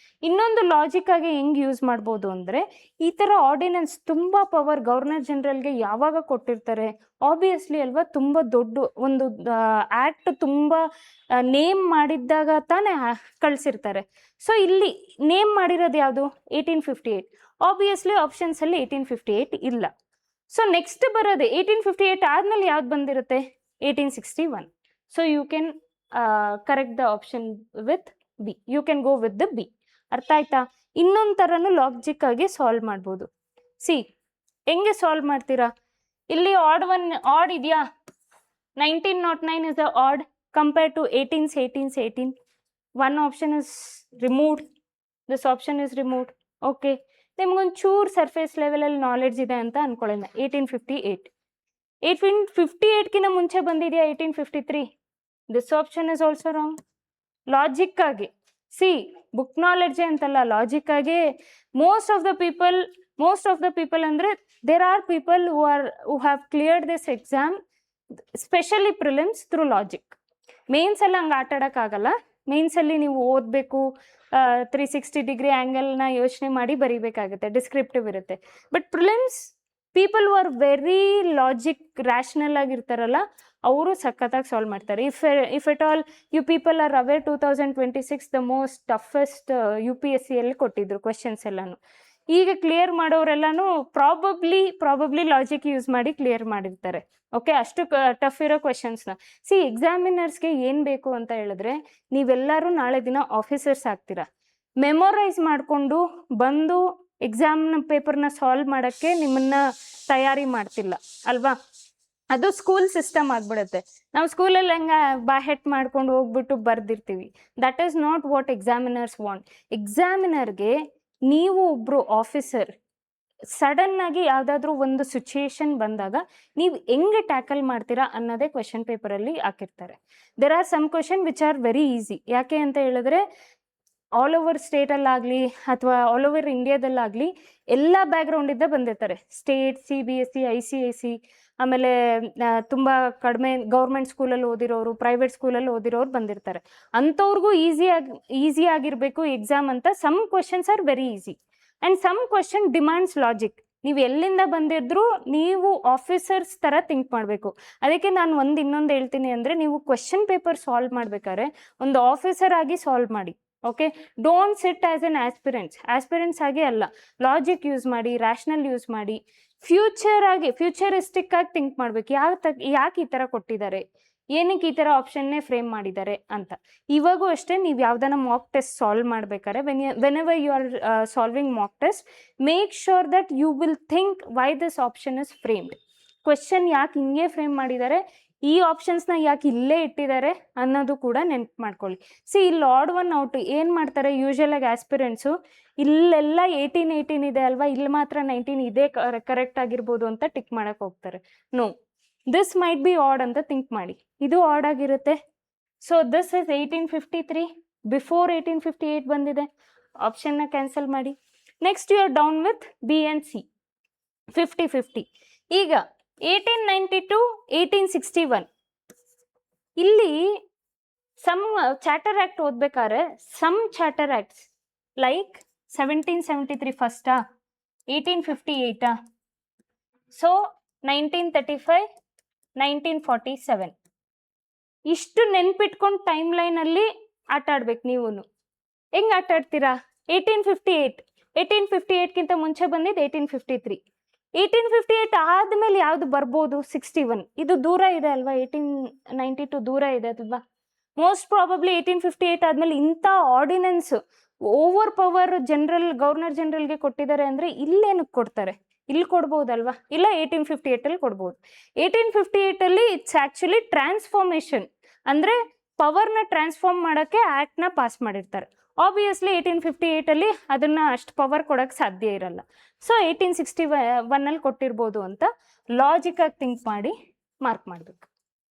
ಇನ್ನೊಂದು ಲಾಜಿಕ್ ಆಗಿ ಹೆಂಗೆ ಯೂಸ್ ಮಾಡ್ಬೋದು ಅಂದರೆ, ಈ ಥರ ಆರ್ಡಿನೆನ್ಸ್ ತುಂಬ ಪವರ್ ಗವರ್ನರ್ ಜನರಲ್ಗೆ ಯಾವಾಗ ಕೊಟ್ಟಿರ್ತಾರೆ? ಆಬ್ವಿಯಸ್ಲಿ ಅಲ್ವಾ, ತುಂಬ ದೊಡ್ಡ ಒಂದು ಆ್ಯಕ್ಟ್ ತುಂಬ ನೇಮ್ ಮಾಡಿದ್ದಾಗ ತಾನೇ ಕಳಿಸಿರ್ತಾರೆ. ಸೊ ಇಲ್ಲಿ ನೇಮ್ ಮಾಡಿರೋದು ಯಾವುದು? 1858. ಆಬ್ವಿಯಸ್ಲಿ ಆಪ್ಷನ್ಸಲ್ಲಿ 1858 ಇಲ್ಲ. ಸೊ ನೆಕ್ಸ್ಟ್ ಬರೋದು 1858 ಆದಮೇಲೆ ಯಾವ್ದು ಬಂದಿರುತ್ತೆ? 1861. So you can correct the option with B. You can go with the B. ಅರ್ಥ ಆಯ್ತಾ? ಇನ್ನೊಂದು ಥರನೂ ಲಾಜಿಕ್ ಆಗಿ ಸಾಲ್ವ್ ಮಾಡ್ಬೋದು. ಸಿ, ಹೆಂಗೆ ಸಾಲ್ವ್ ಮಾಡ್ತೀರಾ? ಇಲ್ಲಿ ಆಡ್ ಇದೆಯಾ? 1909 is a odd compare to 18. One option is removed. This option is removed. Okay, ನಿಮ್ಗೊಂದು ಚೂರು ಸರ್ಫೇಸ್ ಲೆವೆಲಲ್ಲಿ ನಾಲೆಡ್ಜ್ ಇದೆ ಅಂತ ಅನ್ಕೊಳ್ಳೋಣ. 1858ಗಿಂತ ಮುಂಚೆ ಬಂದಿದೆಯಾ 1853? This option is also wrong. Logic ಆಗಿ ಸಿ, ಬುಕ್ ನಾಲೆಡ್ಜೆ ಅಂತಲ್ಲ, ಲಾಜಿಕ್ ಆಗಿ ಮೋಸ್ಟ್ ಆಫ್ ದ ಪೀಪಲ್ ಅಂದರೆ there are people who have cleared this exam, specially prelims, through logic. ಮೇನ್ಸಲ್ಲಿ ಹಂಗೆ ಆಟ ಆಡೋಕ್ಕಾಗಲ್ಲ. ಮೇನ್ಸಲ್ಲಿ ನೀವು ಓದಬೇಕು, 360 ಡಿಗ್ರಿ ಆ್ಯಂಗಲ್ನ ಯೋಚನೆ ಮಾಡಿ ಬರೀಬೇಕಾಗುತ್ತೆ, ಡಿಸ್ಕ್ರಿಪ್ಟಿವ್ ಇರುತ್ತೆ. But prelims people who are very logic rational ಆಗಿರ್ತಾರಲ್ಲ ಅವರು ಸಖತ್ತಾಗಿ ಸಾಲ್ವ್ ಮಾಡ್ತಾರೆ. If at all you people are aware 2026 the most toughest UPSCಯಲ್ಲಿ ಕೊಟ್ಟಿದ್ರು ಕ್ವೆಶನ್ಸ್ ಎಲ್ಲಾನು. ಈಗ ಕ್ಲಿಯರ್ ಮಾಡೋರೆಲ್ಲಾನು ಪ್ರಾಬಬ್ಲಿ ಲಾಜಿಕ್ ಯೂಸ್ ಮಾಡಿ ಕ್ಲಿಯರ್ ಮಾಡಿರ್ತಾರೆ. ಓಕೆ, ಅಷ್ಟು ಟಫ್ ಇರೋ ಕ್ವೆಶನ್ಸ್ನ. ಎಕ್ಸಾಮಿನರ್ಸ್ಗೆ ಏನು ಬೇಕು ಅಂತ ಹೇಳಿದ್ರೆ, ನೀವೆಲ್ಲರೂ ನಾಳೆ ದಿನ ಆಫೀಸರ್ಸ್ ಆಗ್ತೀರಾ. ಮೆಮೊರೈಸ್ ಮಾಡಿಕೊಂಡು ಬಂದು ಎಕ್ಸಾಮ್ನ ಪೇಪರ್ನ ಸಾಲ್ವ್ ಮಾಡೋಕ್ಕೆ ನಿಮ್ಮನ್ನ ತಯಾರಿ ಮಾಡ್ತಿಲ್ಲ ಅಲ್ವಾ? ಅದು ಸ್ಕೂಲ್ ಸಿಸ್ಟಮ್ ಆಗ್ಬಿಡುತ್ತೆ. ನಾವು ಸ್ಕೂಲಲ್ಲಿ ಹಂಗೆ ಬಾಹೆಟ್ ಮಾಡ್ಕೊಂಡು ಹೋಗ್ಬಿಟ್ಟು ಬರ್ದಿರ್ತೀವಿ. That is not what examiners want. ಎಕ್ಸಾಮಿನರ್ಗೆ ನೀವು ಒಬ್ಬರು ಆಫೀಸರ್, ಸಡನ್ ಆಗಿ ಯಾವುದಾದ್ರೂ ಒಂದು ಸಿಚುಯೇಷನ್ ಬಂದಾಗ ನೀವು ಹೆಂಗೆ ಟ್ಯಾಕಲ್ ಮಾಡ್ತೀರಾ ಅನ್ನೋದೇ ಕ್ವೆಶನ್ ಪೇಪರಲ್ಲಿ ಹಾಕಿರ್ತಾರೆ. There are some question which are very easy. ಯಾಕೆ ಅಂತ ಹೇಳಿದ್ರೆ ಆಲ್ ಓವರ್ ಸ್ಟೇಟಲ್ಲಾಗಲಿ ಅಥವಾ ಆಲ್ ಓವರ್ ಇಂಡಿಯಾದಲ್ಲಾಗಲಿ ಎಲ್ಲ ಬ್ಯಾಕ್ಗ್ರೌಂಡಿಂದ ಬಂದಿರ್ತಾರೆ. ಸ್ಟೇಟ್, CBSE, ICIC, ಆಮೇಲೆ ತುಂಬ ಕಡಿಮೆ ಗೌರ್ಮೆಂಟ್ ಸ್ಕೂಲಲ್ಲಿ ಓದಿರೋರು, ಪ್ರೈವೇಟ್ ಸ್ಕೂಲಲ್ಲಿ ಓದಿರೋರು ಬಂದಿರ್ತಾರೆ. ಅಂಥವ್ರಿಗೂ ಈಸಿ ಆಗಿರಬೇಕು ಎಕ್ಸಾಮ್ ಅಂತ some questions are very easy and some question demands logic. ನೀವು ಎಲ್ಲಿಂದ ಬಂದಿದ್ರು ನೀವು ಆಫೀಸರ್ಸ್ ಥರ ಥಿಂಕ್ ಮಾಡಬೇಕು. ಅದಕ್ಕೆ ನಾನು ಇನ್ನೊಂದು ಹೇಳ್ತೀನಿ ಅಂದರೆ, ನೀವು ಕ್ವೆಶನ್ ಪೇಪರ್ ಸಾಲ್ವ್ ಮಾಡ್ಬೇಕಾದ್ರೆ ಒಂದು ಆಫೀಸರ್ ಆಗಿ ಸಾಲ್ವ್ ಮಾಡಿ. Okay, don't sit as an aspirants ಆಗಿ ಅಲ್ಲ. ಲಾಜಿಕ್ ಯೂಸ್ ಮಾಡಿ, ರ್ಯಾಷನಲ್ ಯೂಸ್ ಮಾಡಿ, ಫ್ಯೂಚರಿಸ್ಟಿಕ್ ಆಗಿ ಥಿಂಕ್ ಮಾಡಬೇಕು. ಯಾಕೆ ಈ ಥರ ಕೊಟ್ಟಿದ್ದಾರೆ, ಏನಕ್ಕೆ ಈ ಥರ ಆಪ್ಷನ್ನೇ ಫ್ರೇಮ್ ಮಾಡಿದ್ದಾರೆ ಅಂತ. ಇವಾಗೂ ಅಷ್ಟೇ, ನೀವು ಯಾವ್ದಾನ ಮಾಕ್ ಟೆಸ್ಟ್ ಸಾಲ್ವ್ ಮಾಡ್ಬೇಕಾದ್ರೆ whenever you are solving mock test, make sure that you will think why this option is framed. Question ಯಾಕೆ ಹಿಂಗೆ ಫ್ರೇಮ್ ಮಾಡಿದ್ದಾರೆ, ಈ ಆಪ್ಷನ್ಸ್ನ ಯಾಕೆ ಇಲ್ಲೇ ಇಟ್ಟಿದ್ದಾರೆ ಅನ್ನೋದು ಕೂಡ ನೆನ್ಪು ಮಾಡ್ಕೊಳ್ಳಿ. ಇಲ್ಲಿ ಆಡ್ ಒನ್ ಔಟ್ ಏನು ಮಾಡ್ತಾರೆ ಯೂಶುವಲಾಗಿ ಆಸ್ಪಿರೆಂಟ್ಸು, ಇಲ್ಲೆಲ್ಲ 18 ಇದೆ ಅಲ್ವಾ, ಇಲ್ಲಿ ಮಾತ್ರ 19 ಇದೇ ಕರೆಕ್ಟ್ ಆಗಿರ್ಬೋದು ಅಂತ ಟಿಕ್ ಮಾಡಕ್ಕೆ ಹೋಗ್ತಾರೆ. No, this might be odd ಅಂತ ಥಿಂಕ್ ಮಾಡಿ. ಇದು ಆಡ್ ಆಗಿರುತ್ತೆ. ಸೊ ದಿಸ್ ಇಸ್ 1853, ಬಿಫೋರ್ 1858 ಬಂದಿದೆ. ಆಪ್ಷನ್ನ ಕ್ಯಾನ್ಸಲ್ ಮಾಡಿ. Next you are down with B and C, 50-50. ಈಗ 1892, 1861 ಇಲ್ಲಿ ಸಮ್ ಚಾರ್ಟರ್ ಆ್ಯಕ್ಟ್ ಓದ್ಬೇಕಾದ್ರೆ ಸಮ್ ಚಾರ್ಟರ್ ಆ್ಯಕ್ಟ್ಸ್ ಲೈಕ್ 1773 ಫಸ್ಟಾ, 1858 ಸೊ 1935, 1947 ಇಷ್ಟು ನೆನ್ಪಿಟ್ಕೊಂಡು ಟೈಮ್ ಲೈನಲ್ಲಿ ಆಟ ಆಡ್ಬೇಕು. ನೀವು ಹೆಂಗೆ ಆಟ ಆಡ್ತೀರಾ? 1858ಗಿಂತ ಮುಂಚೆ ಬಂದಿದ್ದು 1853. 1858 ಆದಮೇಲೆ ಯಾವುದು ಬರ್ಬೋದು? 61. ಇದು ದೂರ ಇದೆ ಅಲ್ವಾ, 1892 ದೂರ ಇದೆ ಅಲ್ವಾ. ಮೋಸ್ಟ್ ಪ್ರಾಬಬ್ಲಿ 1858 ಆದಮೇಲೆ ಇಂಥ ಆರ್ಡಿನೆನ್ಸ್ ಓವರ್ ಪವರ್ ಗವರ್ನರ್ ಜನರಲ್ಗೆ ಕೊಟ್ಟಿದ್ದಾರೆ ಅಂದರೆ ಇಲ್ಲೇನಕ್ಕೆ ಕೊಡ್ತಾರೆ? ಇಲ್ಲಿ ಕೊಡ್ಬೋದಲ್ವಾ? ಇಲ್ಲ 1858 ಕೊಡ್ಬೋದು. 1858 ಇಟ್ಸ್ ಆ್ಯಕ್ಚುಲಿ ಟ್ರಾನ್ಸ್ಫಾರ್ಮೇಷನ್, ಅಂದರೆ ಪವರ್ನ ಟ್ರಾನ್ಸ್ಫಾರ್ಮ್ ಮಾಡೋಕ್ಕೆ ಆ್ಯಕ್ಟ್ನ ಪಾಸ್ ಮಾಡಿರ್ತಾರೆ. ಆಬ್ವಿಯಸ್ಲಿ 1858 ಅದನ್ನು ಅಷ್ಟು ಪವರ್ ಕೊಡೋಕ್ಕೆ ಸಾಧ್ಯ ಇರಲ್ಲ. ಸೊ 1861 ಕೊಟ್ಟಿರ್ಬೋದು ಅಂತ ಲಾಜಿಕಾಗಿ ಥಿಂಕ್ ಮಾಡಿ ಮಾರ್ಕ್ ಮಾಡಬೇಕು.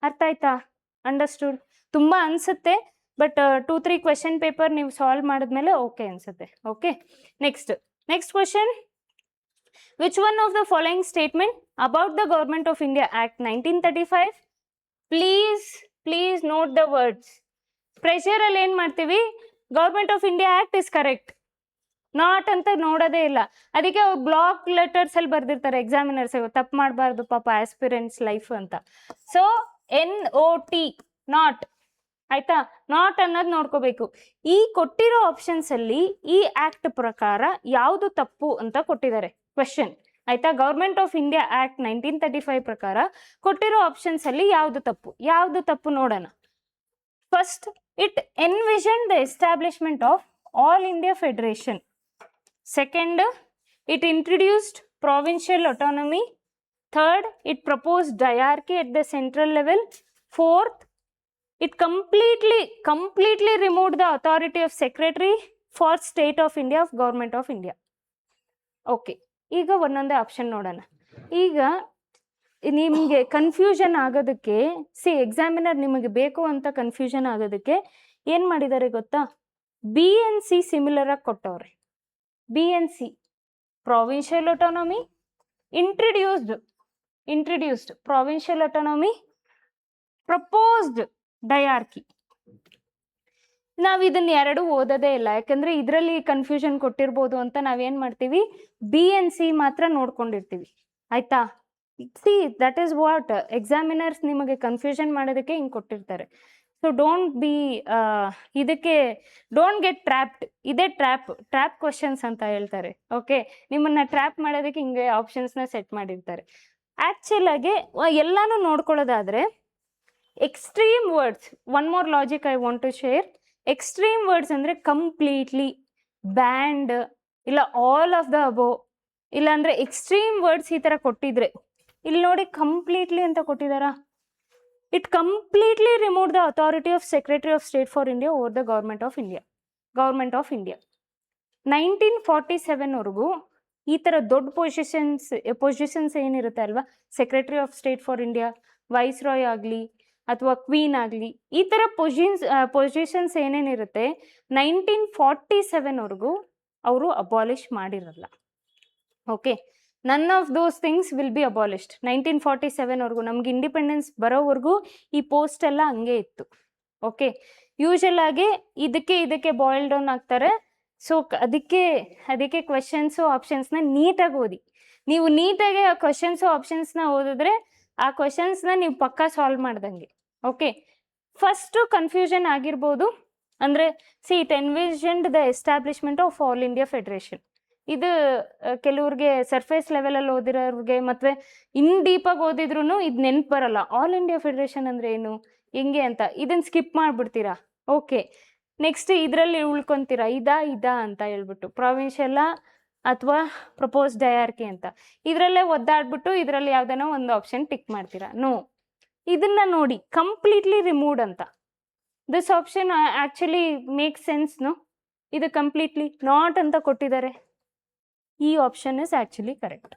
ಅರ್ಥ ಆಯ್ತಾ? ಅಂಡರ್ಸ್ಟೂಡ್? ತುಂಬ ಅನಿಸುತ್ತೆ, ಬಟ್ 2-3 ಕ್ವೆಶನ್ ಪೇಪರ್ ನೀವು ಸಾಲ್ವ್ ಮಾಡಿದ್ಮೇಲೆ ಓಕೆ ಅನಿಸುತ್ತೆ. Okay, next question. Which one of the following statement about the government of India act 1935? Please note the words. ಪ್ರೆಷರಲ್ಲಿ ಏನು ಮಾಡ್ತೀವಿ? Government of India act is correct, not ಅಂತ ನೋಡೋದೇ ಇಲ್ಲ. ಅದಕ್ಕೆ ಅವ್ರು ಬ್ಲಾಕ್ ಲೆಟರ್ಸಲ್ಲಿ ಬರ್ದಿರ್ತಾರೆ ಎಕ್ಸಾಮಿನರ್ಸ್, ತಪ್ಪು ಮಾಡಬಾರ್ದು ಪಾಪ ಆಸ್ಪಿರೆಂಟ್ಸ್ ಲೈಫ್ ಅಂತ. So NOT, not. ಆಯ್ತಾ? ನಾಟ್ ಅನ್ನೋದು ನೋಡ್ಕೋಬೇಕು. ಈ ಕೊಟ್ಟಿರೋ ಆಪ್ಷನ್ಸಲ್ಲಿ ಈ ಆ್ಯಕ್ಟ್ ಪ್ರಕಾರ ಯಾವುದು ತಪ್ಪು ಅಂತ ಕೊಟ್ಟಿದ್ದಾರೆ ಕ್ವೆಶನ್. ಆಯ್ತಾ? ಗೌರ್ಮೆಂಟ್ ಆಫ್ ಇಂಡಿಯಾ ಆ್ಯಕ್ಟ್ 1935 ಪ್ರಕಾರ ಕೊಟ್ಟಿರೋ ಆಪ್ಷನ್ಸಲ್ಲಿ ಯಾವುದು ತಪ್ಪು ನೋಡೋಣ. First, it envisioned the establishment of All India Federation. Second, it introduced provincial autonomy. Third, it proposed diarchy at the central level. Fourth, it completely removed the authority of Secretary for State of India of Government of India. Okay, ಈಗ ಒಂದೊಂದೇ option ನೋಡೋಣ. ಈಗ ನಿಮಗೆ confusion ಆಗೋದಕ್ಕೆ, examiner ನಿಮಗೆ ಬೇಕು ಅಂತ confusion ಆಗೋದಕ್ಕೆ ಏನು ಮಾಡಿದ್ದಾರೆ ಗೊತ್ತಾ? B and C ಸಿಮಿಲರ್ ಆಗಿ ಕೊಟ್ಟವ್ರೆ. B and C, provincial autonomy, introduced provincial autonomy, proposed diarchy. ನಾವು ಇದನ್ನ ಎರಡು ಓದೋದೇ ಇಲ್ಲ, ಯಾಕಂದ್ರೆ ಇದರಲ್ಲಿ ಕನ್ಫ್ಯೂಷನ್ ಕೊಟ್ಟಿರ್ಬೋದು ಅಂತ ನಾವೇನು ಮಾಡ್ತೀವಿ, B and C ಮಾತ್ರ ನೋಡ್ಕೊಂಡಿರ್ತೀವಿ. ಆಯ್ತಾ. See that is what examiners ನಿಮಗೆ ಕನ್ಫ್ಯೂಷನ್ ಮಾಡೋದಕ್ಕೆ ಹಿಂಗೆ ಕೊಟ್ಟಿರ್ತಾರೆ. ಸೊ ಡೋಂಟ್ ಬಿ ಇದಕ್ಕೆ ಡೋಂಟ್ ಗೆಟ್ ಟ್ರ್ಯಾಪ್ಡ್. ಇದೇ ಟ್ರ್ಯಾಪ್ ಕ್ವಶನ್ಸ್ ಅಂತ ಹೇಳ್ತಾರೆ. ಓಕೆ, ನಿಮ್ಮನ್ನ ಟ್ರ್ಯಾಪ್ ಮಾಡೋದಕ್ಕೆ ಹಿಂಗೆ ಆಪ್ಷನ್ಸ್ನ ಸೆಟ್ ಮಾಡಿರ್ತಾರೆ. ಆ್ಯಕ್ಚುಲ್ ಆಗಿ ಎಲ್ಲಾನು ನೋಡ್ಕೊಳ್ಳೋದಾದ್ರೆ extreme words, one more logic I want to share. Extreme words ಅಂದರೆ ಕಂಪ್ಲೀಟ್ಲಿ, ಬ್ಯಾಂಡ್, ಇಲ್ಲ ಆಲ್ ಆಫ್ ದ ಅಬೋ, ಇಲ್ಲಾಂದರೆ ಎಕ್ಸ್ಟ್ರೀಮ್ ವರ್ಡ್ಸ್ ಈ ಥರ ಕೊಟ್ಟಿದ್ರೆ, ಇಲ್ಲಿ ನೋಡಿ ಕಂಪ್ಲೀಟ್ಲಿ ಅಂತ ಕೊಟ್ಟಿದ್ದಾರಾ. It completely remove the authority of secretary of state for India over the government of India. 1947ವರೆಗೂ ಈ ಥರ ದೊಡ್ಡ ಪೊಸಿಷನ್ಸ್ ಏನಿರುತ್ತೆ ಅಲ್ವಾ, secretary of state for India, viceroy ಆಗಲಿ ಅಥವಾ ಕ್ವೀನ್ ಆಗಲಿ, ಈ ಥರ ಪೊಸಿಷನ್ಸ್ ಏನೇನಿರುತ್ತೆ 1947ವರೆಗೂ ಅವರು ಅಬಾಲಿಷ್ ಮಾಡಿರಲ್ಲ. Okay, none of those things will be abolished. 1947ವರೆಗೂ ನಮ್ಗೆ ಇಂಡಿಪೆಂಡೆನ್ಸ್ ಬರೋವರೆಗೂ ಈ ಪೋಸ್ಟ್ ಎಲ್ಲ ಹಂಗೆ ಇತ್ತು. ಓಕೆ, ಯೂಶಲ್ ಆಗಿ ಇದಕ್ಕೆ ಬಾಯ್ಲ್ ಡೌನ್ ಆಗ್ತಾರೆ. ಸೊ ಅದಕ್ಕೆ ಕ್ವೆಶನ್ಸು ಆಪ್ಷನ್ಸ್ನ ನೀಟಾಗಿ ಓದಿ. ನೀವು ನೀಟಾಗಿ ಆ ಕ್ವೆಶನ್ಸು ಆಪ್ಷನ್ಸ್ನ ಓದಿದ್ರೆ ಆ ಕ್ವೆಶನ್ಸ್ನ ನೀವು ಪಕ್ಕಾ ಸಾಲ್ವ್ ಮಾಡ್ದಂಗೆ. ಓಕೆ, ಫಸ್ಟು ಕನ್ಫ್ಯೂಷನ್ ಆಗಿರ್ಬೋದು. ಅಂದರೆ it envisioned the establishment of all India federation. ಇದು ಕೆಲವ್ರಿಗೆ ಸರ್ಫೇಸ್ ಲೆವೆಲಲ್ಲಿ ಓದಿರೋರಿಗೆ ಮತ್ತು ಇನ್ ಡೀಪಾಗಿ ಓದಿದ್ರು ಇದು ನೆನ್ಪು ಬರಲ್ಲ. ಆಲ್ ಇಂಡಿಯಾ ಫೆಡರೇಷನ್ ಅಂದರೆ ಏನು, ಹೆಂಗೆ ಅಂತ ಇದನ್ನು ಸ್ಕಿಪ್ ಮಾಡಿಬಿಡ್ತೀರಾ. ಓಕೆ, ನೆಕ್ಸ್ಟ್ ಇದರಲ್ಲಿ ಉಳ್ಕೊತೀರಾ, ಇದಾ ಅಂತ ಹೇಳ್ಬಿಟ್ಟು ಪ್ರಾವಿನ್ಷಿಯಲ್ಲ ಅಥವಾ ಪ್ರಪೋಸ್ ಡಯಾರ್ಕಿ ಅಂತ ಇದರಲ್ಲೇ ಒದ್ದಾಡ್ಬಿಟ್ಟು ಇದರಲ್ಲಿ ಯಾವ್ದಾನ ಒಂದು ಆಪ್ಷನ್ ಟಿಕ್ ಮಾಡ್ತೀರಾ. ನೋ, ಇದನ್ನ ನೋಡಿ ಕಂಪ್ಲೀಟ್ಲಿ ರಿಮೂವ್ಡ್ ಅಂತ. This option actually make sense. No, ಇದು ಕಂಪ್ಲೀಟ್ಲಿ ನಾಟ್ ಅಂತ ಕೊಟ್ಟಿದ್ದಾರೆ. ಈ option is actually correct.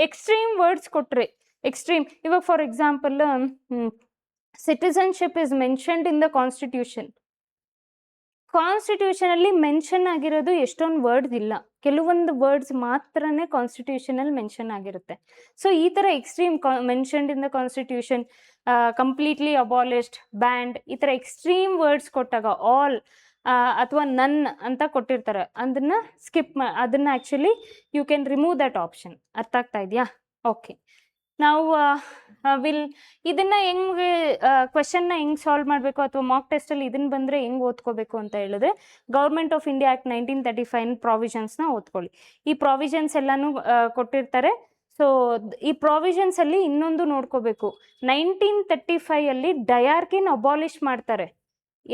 Extreme words ಕೊಟ್ಟರೆ ಎಕ್ಸ್ಟ್ರೀಮ್, ಇವಾಗ for example citizenship is mentioned in the ಕಾನ್ಸ್ಟಿಟ್ಯೂಷನಲ್ಲಿ ಮೆನ್ಷನ್ ಆಗಿರೋದು ಎಷ್ಟೊಂದು ವರ್ಡ್ಸ್ ಇಲ್ಲ, ಕೆಲವೊಂದು ವರ್ಡ್ಸ್ ಮಾತ್ರನೇ ಕಾನ್ಸ್ಟಿಟ್ಯೂಷನಲ್ಲಿ ಮೆನ್ಷನ್ ಆಗಿರುತ್ತೆ. ಸೊ ಈ ಥರ extreme mentioned in the constitution, completely ಅಬಾಲಿಷ್ಡ್, band, ಈ ಥರ ಎಕ್ಸ್ಟ್ರೀಮ್ ವರ್ಡ್ಸ್ ಕೊಟ್ಟಾಗ ಆಲ್ ಅಥವಾ ನನ್ ಅಂತ ಕೊಟ್ಟಿರ್ತಾರೆ, ಅದನ್ನ ಸ್ಕಿಪ್ ಅದನ್ನ actually you can remove that option. ಅರ್ಥ ಆಗ್ತಾ ಇದೆಯಾ? ಓಕೆ, ನಾವು ಇದನ್ನ ಹೆಂಗೆ ಕ್ವೆಶನ್ನ ಹೆಂಗೆ ಸಾಲ್ವ್ ಮಾಡಬೇಕು ಅಥವಾ ಮಾಕ್ ಟೆಸ್ಟಲ್ಲಿ ಇದನ್ನ ಬಂದರೆ ಹೆಂಗೆ ಓದ್ಕೋಬೇಕು ಅಂತ ಹೇಳಿದ್ರೆ, ಗೌರ್ಮೆಂಟ್ ಆಫ್ ಇಂಡಿಯಾ ಆ್ಯಕ್ಟ್ 1935 ಪ್ರಾವಿಷನ್ಸ್ನ ಓದ್ಕೊಳ್ಳಿ. ಈ ಪ್ರಾವಿಷನ್ಸ್ ಎಲ್ಲನೂ ಕೊಟ್ಟಿರ್ತಾರೆ. ಸೊ ಈ ಪ್ರಾವಿಷನ್ಸಲ್ಲಿ ಇನ್ನೊಂದು ನೋಡ್ಕೋಬೇಕು, 1935 ಡಯಾರ್ಕಿನ ಅಬಾಲಿಷ್ ಮಾಡ್ತಾರೆ.